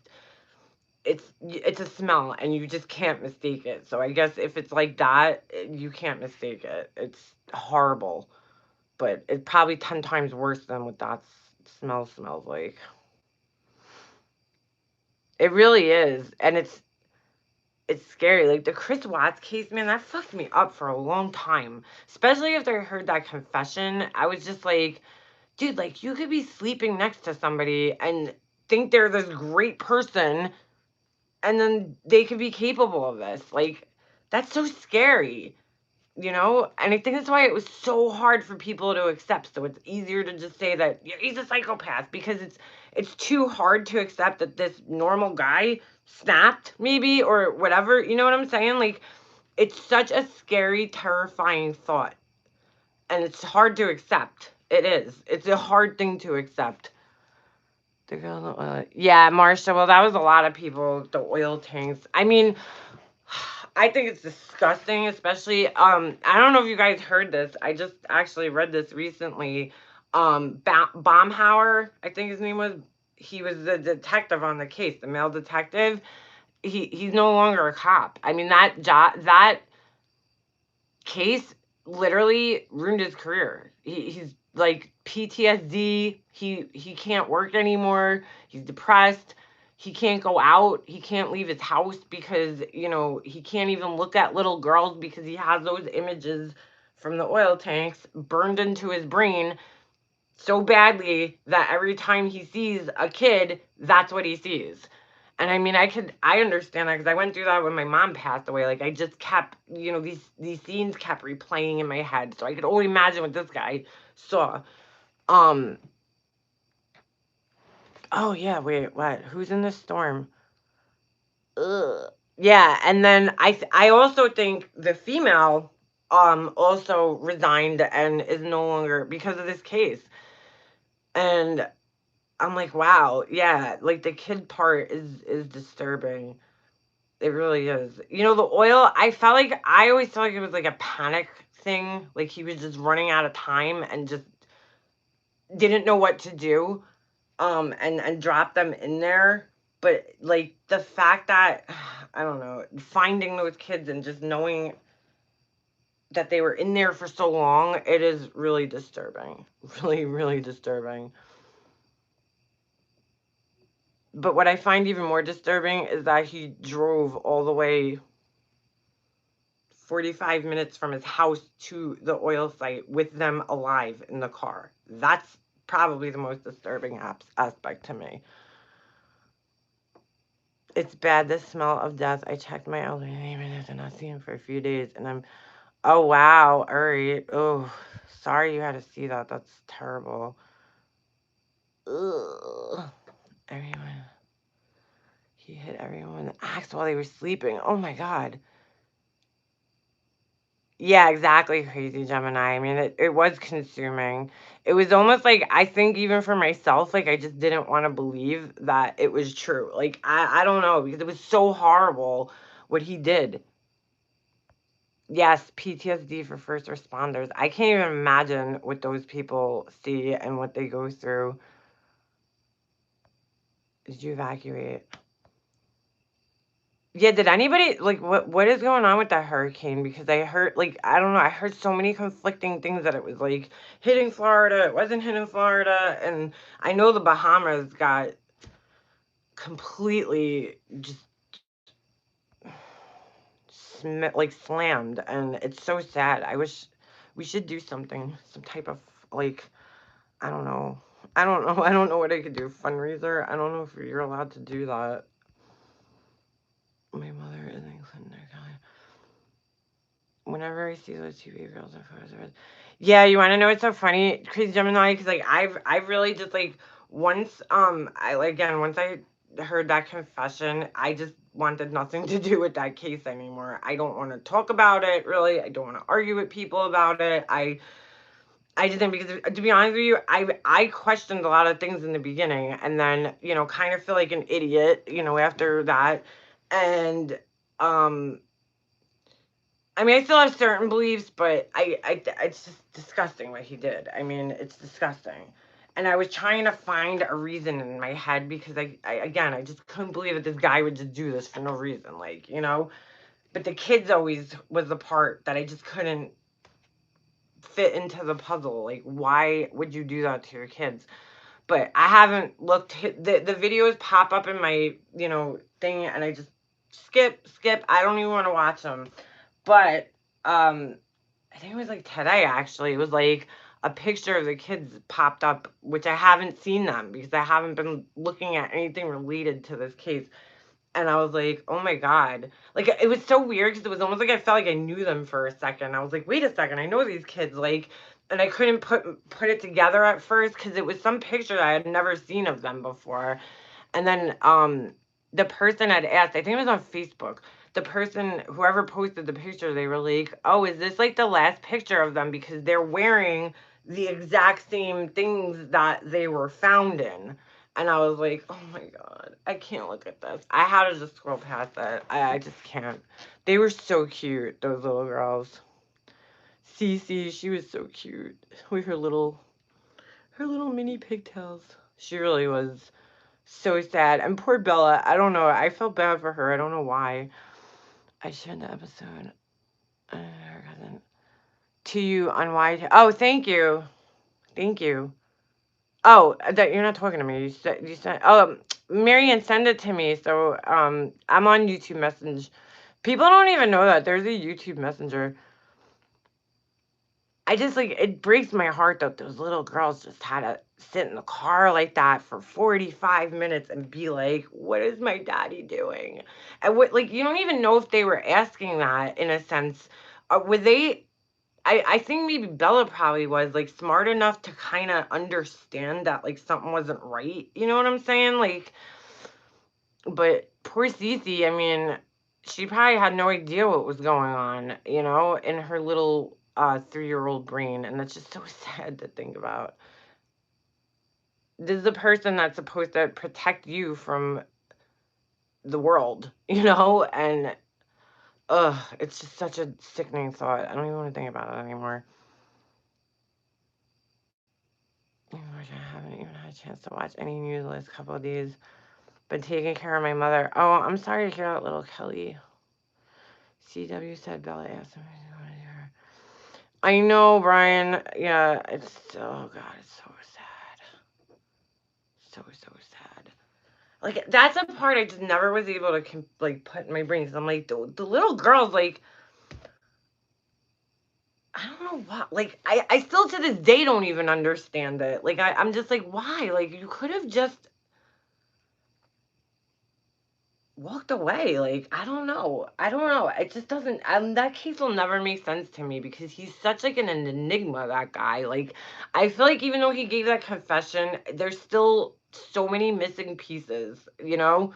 it's a smell and you just can't mistake it. So I guess if it's like that, you can't mistake it. It's horrible, but it's probably 10 times worse than what that smell smells like. It really is, and it's scary. Like the Chris Watts case, man, that fucked me up for a long time. Especially after I heard that confession, I was just like, dude, like you could be sleeping next to somebody and think they're this great person, and then they could be capable of this. Like that's so scary, you know? And I think that's why it was so hard for people to accept. So it's easier to just say that yeah, he's a psychopath because it's too hard to accept that this normal guy snapped maybe or whatever. You know what I'm saying? Like it's such a scary, terrifying thought. And it's hard to accept. It is. It's a hard thing to accept. The girl in the oil. Yeah, Marsha. Well, that was a lot of people. The oil tanks. I mean, I think it's disgusting, especially I don't know if you guys heard this. I just actually read this recently. Baumhauer, I think his name was. He was the detective on the case, the male detective. He's no longer a cop. I mean that case literally ruined his career. He's like PTSD. He can't work anymore. He's depressed. He can't go out. He can't leave his house because, you know, he can't even look at little girls because he has those images from the oil tanks burned into his brain so badly that every time he sees a kid, that's what he sees. And I mean, I understand that because I went through that when my mom passed away. Like I just kept, you know, these scenes kept replaying in my head. So I could only imagine what this guy saw. Um, oh yeah, wait, what? Who's in the storm? Ugh. Yeah, and then I also think the female also resigned and is no longer because of this case. And I'm like, wow, yeah, like the kid part is disturbing. It really is. You know, the oil, I always felt like it was like a panic thing. Like he was just running out of time and just didn't know what to do. And dropped them in there. But like the fact that I don't know, finding those kids and just knowing that they were in there for so long, it is really disturbing. Really, really disturbing. But what I find even more disturbing is that he drove all the way 45 minutes from his house to the oil site with them alive in the car. That's probably the most disturbing aspect to me. It's bad, the smell of death. I checked my elderly neighbors and not seen him for a few days, and oh wow, all right. Oh, sorry you had to see that. That's terrible. Ugh. Everyone. He hit everyone with an axe while they were sleeping. Oh my God. Yeah, exactly, crazy Gemini. I mean, it was consuming. It was almost like I think even for myself, like I just didn't want to believe that it was true. Like I don't know because it was so horrible what he did. Yes, PTSD for first responders. I can't even imagine what those people see and what they go through. Did you evacuate? Yeah, did anybody like what is going on with that hurricane? Because I heard like I don't know, I heard so many conflicting things that it was like hitting Florida, it wasn't hitting Florida, and I know the Bahamas got completely just like slammed, and it's so sad. I wish we should do something, some type of like I don't know. I don't know. I don't know what I could do. Fundraiser. I don't know if you're allowed to do that. My mother is in Clinton. Whenever I see those TV girls and photos of it. Yeah, you want to know what's so funny, Crazy Gemini? Because like I've really just like once I like again once I heard that confession, I just wanted nothing to do with that case anymore. I don't want to talk about it really. I don't want to argue with people about it. I just think because to be honest with you, I questioned a lot of things in the beginning, and then you know kind of feel like an idiot, you know, after that, and um I mean, I still have certain beliefs, but it's just disgusting what he did. I mean, it's disgusting. And I was trying to find a reason in my head because I just couldn't believe that this guy would just do this for no reason, like, you know. But the kids always was the part that I just couldn't fit into the puzzle. Like, why would you do that to your kids? But I haven't looked. The videos pop up in my, you know, thing, and I just skip. I don't even want to watch them. But I think it was like today actually. It was like a picture of the kids popped up, which I haven't seen them because I haven't been looking at anything related to this case. And I was like, oh my God. Like, it was so weird because it was almost like I felt like I knew them for a second. I was like, wait a second, I know these kids. Like, and I couldn't put it together at first because it was some picture that I had never seen of them before. And then the person had asked, I think it was on Facebook, the person, whoever posted the picture, they were like, oh, is this like the last picture of them? Because they're wearing the exact same things that they were found in. And I was like, oh my God, I can't look at this. I had to just scroll past that. I just can't. They were so cute, those little girls. Cece, she was so cute with her little mini pigtails. She really was so sad. And poor Bella, I don't know. I felt bad for her. I don't know why. I shared the episode. Her cousin. To you on why. Oh, thank you. Thank you. Oh, that you're not talking to me. You said. Oh, Marianne, send it to me. So I'm on YouTube Messenger. People don't even know that there's a YouTube Messenger. I just like it breaks my heart that those little girls just had to sit in the car like that for 45 minutes and be like, "What is my daddy doing?" And what like you don't even know if they were asking that in a sense. Were they? I think maybe Bella probably was like smart enough to kind of understand that like something wasn't right. You know what I'm saying? Like, but poor Cece, I mean, she probably had no idea what was going on, you know, in her little 3-year-old brain, and that's just so sad to think about. This is the person that's supposed to protect you from the world, you know, and it's just such a sickening thought. I don't even want to think about it anymore. Oh my gosh, I haven't even had a chance to watch any news the last couple of days. Been taking care of my mother. Oh, I'm sorry to hear that, little Kelly. CW said Bella asked him if he wanted to hear her. I know, Brian. Yeah, it's oh god, it's so sad. So sad. Like that's a part I just never was able to like put in my brain. Cause I'm like the little girls, like I don't know what. Like I still to this day don't even understand it. Like I'm just like why? Like you could have just walked away. Like I don't know. It just doesn't. That case will never make sense to me because he's such like an enigma. That guy. Like I feel like even though he gave that confession, there's still so many missing pieces. You know,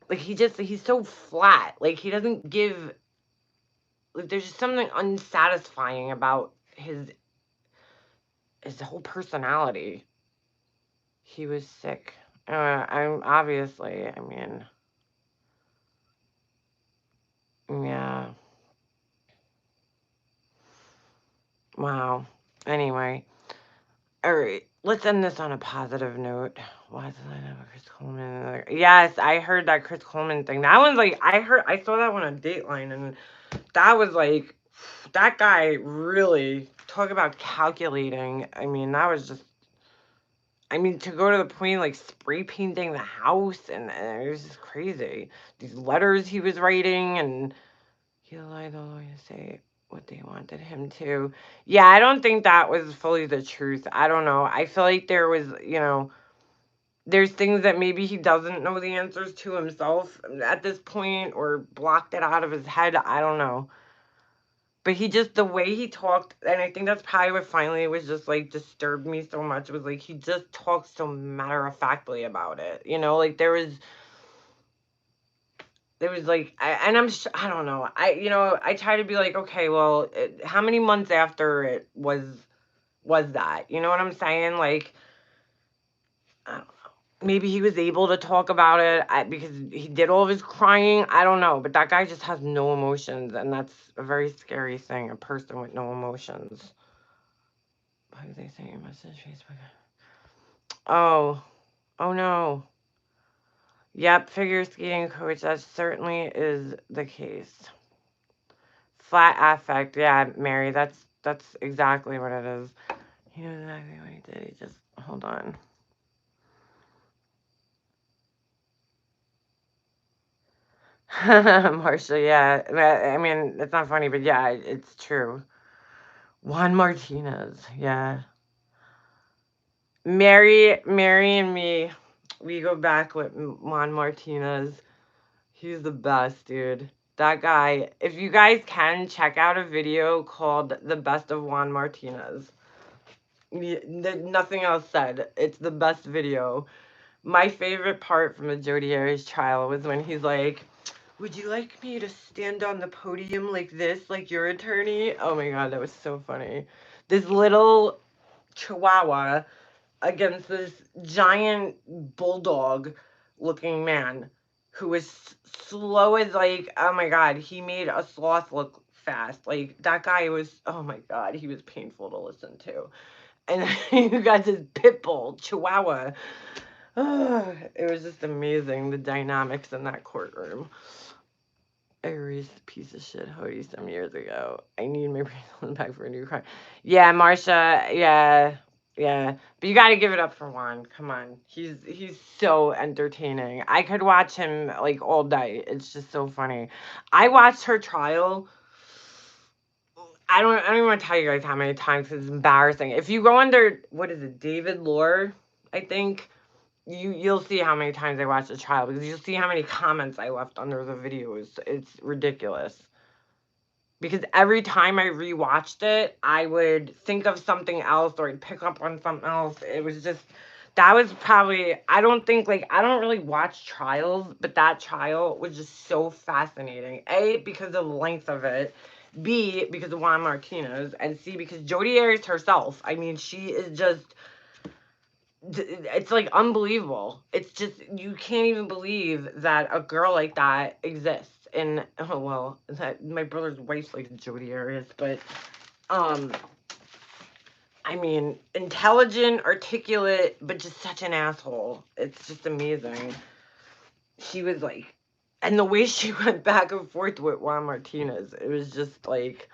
like he's so flat. Like he doesn't give. Like there's just something unsatisfying about his whole personality. He was sick. I'm obviously. I mean, yeah. Wow. Anyway, all right. Let's end this on a positive note. Why does I have a Chris Coleman? Yes, I heard that Chris Coleman thing. That one's like I saw that one on Dateline, and that was like that guy really talk about calculating. I mean, that was just. I mean, to go to the point like spray painting the house, and it was just crazy. These letters he was writing, and he lied all the way to say what they wanted him to. Yeah, I don't think that was fully the truth. I don't know. I feel like there was, you know, there's things that maybe he doesn't know the answers to himself at this point or blocked it out of his head. I don't know. But he just, the way he talked, and I think that's probably what finally was just like disturbed me so much, was like he just talked so matter of factly about it. You know, like there was like I don't know, I try to be like, okay, well, how many months after it was that, you know what I'm saying? Like I don't know, maybe he was able to talk about it because he did all of his crying. I don't know, but that guy just has no emotions, and that's a very scary thing, a person with no emotions. How do they say your message? Facebook. Oh. Oh no. Yep, figure skating coach. That certainly is the case. Flat affect. Yeah, Mary. That's exactly what it is. He knows exactly what he did. He just hold on. Marsha, yeah. I mean, it's not funny, but yeah, it's true. Juan Martinez, yeah. Mary and me, we go back with Juan Martinez. He's the best, dude. That guy. If you guys can, check out a video called "The Best of Juan Martinez." Nothing else said. It's the best video. My favorite part from the Jodi Arias trial was when he's like, "Would you like me to stand on the podium like this, like your attorney?" Oh my god, that was so funny. This little chihuahua against this giant bulldog looking man who was slow as, like, oh my god, he made a sloth look fast. Like, that guy was, oh my god, he was painful to listen to. And you got this pit bull chihuahua. It was just amazing, the dynamics in that courtroom. I erased a piece of shit hoodie some years ago. I need my bracelet back for a new car. Yeah, Marsha. Yeah, yeah. But you got to give it up for Juan. Come on, he's so entertaining. I could watch him like all day. It's just so funny. I watched her trial. I don't even want to tell you guys how many times. It's embarrassing. If you go under, what is it, David Lore, I think. You'll see how many times I watched the trial, because you'll see how many comments I left under the videos. It's ridiculous. Because every time I rewatched it, I would think of something else, or I'd pick up on something else. It was just, that was probably, I don't think, like, I don't really watch trials, but that trial was just so fascinating. A, because of the length of it. B, because of Juan Martinez. And C, because Jodi Arias herself. I mean, she is just, it's like unbelievable. It's just, you can't even believe that a girl like that exists. And oh well, that my brother's wife's like Jodi Arias, but I mean, intelligent, articulate, but just such an asshole. It's just amazing. She was like, and the way she went back and forth with Juan Martinez, it was just like,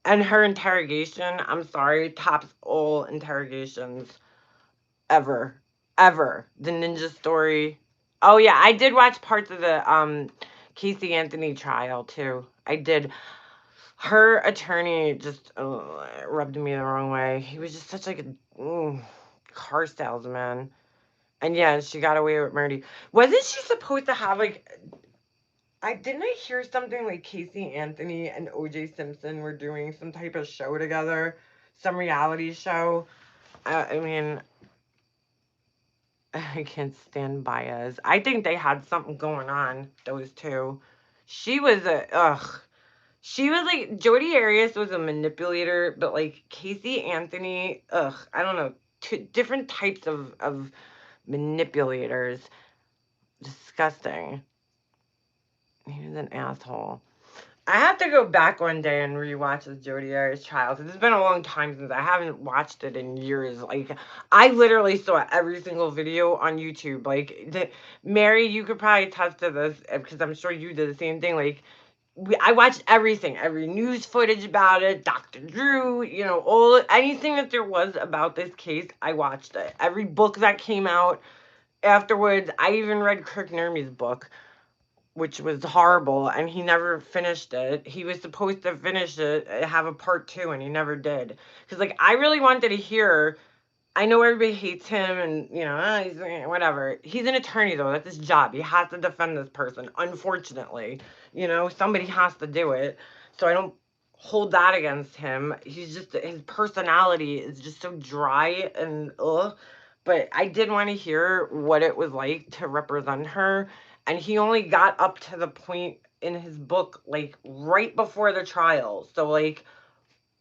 and her interrogation, I'm sorry, tops all interrogations ever. Ever. The Ninja Story. Oh yeah, I did watch parts of the Casey Anthony trial too. I did. Her attorney just rubbed me the wrong way. He was just such like a car salesman. And yeah, she got away with murder. Wasn't she supposed to have like, didn't I hear something like Casey Anthony and OJ Simpson were doing some type of show together? Some reality show? I mean, I can't stand Baez. I think they had something going on, those two. She was she was like, Jodi Arias was a manipulator, but like Casey Anthony, I don't know, two different types of manipulators. Disgusting. He was an asshole. I have to go back one day and rewatch the Jodi Arias trial, because it's been a long time since I haven't watched it in years. Like, I literally saw every single video on YouTube. Like, Mary, you could probably attest to this, because I'm sure you did the same thing. Like, I watched everything, every news footage about it, Dr. Drew, you know, anything that there was about this case, I watched it. Every book that came out afterwards, I even read Kirk Nermy's book, which was horrible, and he never finished it. He was supposed to finish it, have a part 2, and he never did. Because, like, I really wanted to hear, I know everybody hates him, and, you know, he's whatever. He's an attorney, though. That's his job. He has to defend this person, unfortunately. You know, somebody has to do it. So I don't hold that against him. He's just, his personality is just so dry and ugh. But I did want to hear what it was like to represent her. And he only got up to the point in his book, like, right before the trial. So, like,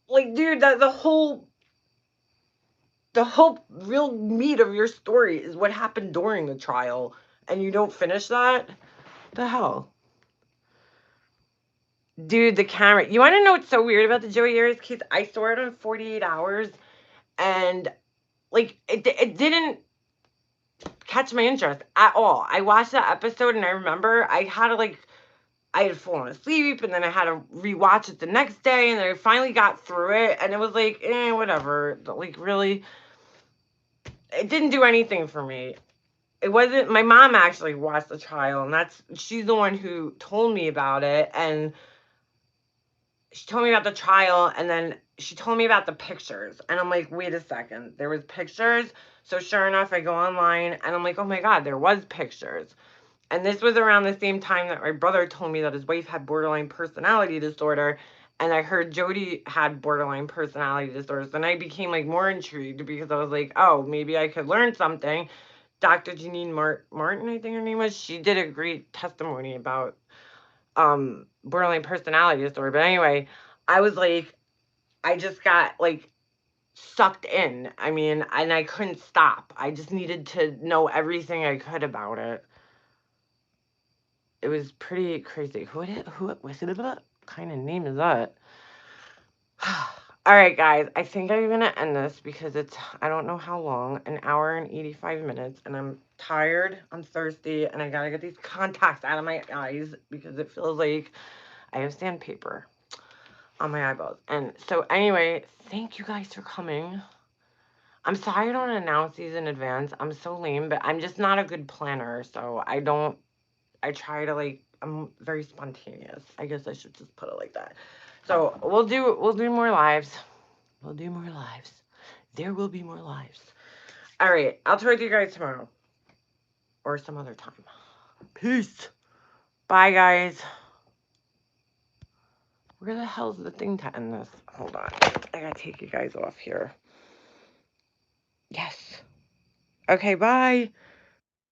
dude, the whole real meat of your story is what happened during the trial, and you don't finish that? The hell? Dude, the camera. You want to know what's so weird about the Joey Arias case? I saw it on 48 Hours, and like it didn't catch my interest at all. I watched that episode and I remember I had fallen asleep and then I had to rewatch it the next day and then I finally got through it and it was like, whatever. Like really, it didn't do anything for me. It wasn't, my mom actually watched the trial and she's the one who told me about it, and she told me about the trial and then she told me about the pictures and I'm like, wait a second, there was pictures? So sure enough, I go online and I'm like, oh my God, there was pictures. And this was around the same time that my brother told me that his wife had borderline personality disorder, and I heard Jody had borderline personality disorder. So then I became like more intrigued because I was like, oh, maybe I could learn something. Dr. Janine Martin, I think her name was, she did a great testimony about borderline personality disorder. But anyway, I was like, I just got like sucked in. I mean, and I couldn't stop. I just needed to know everything I could about it. It was pretty crazy. Who was it? What kind of name is that? All right, guys. I think I'm going to end this because it's, I don't know how long, an hour and 85 minutes. And I'm tired. I'm thirsty. And I got to get these contacts out of my eyes because it feels like I have sandpaper on my eyeballs. And so anyway, thank you guys for coming. I'm sorry I don't announce these in advance. I'm so lame, but I'm just not a good planner. So I try to like, I'm very spontaneous. I guess I should just put it like that. So we'll do more lives. We'll do more lives. There will be more lives. All right. I'll talk to you guys tomorrow or some other time. Peace. Bye, guys. Where the hell's the thing to end this? Hold on. I gotta take you guys off here. Yes. Okay, bye.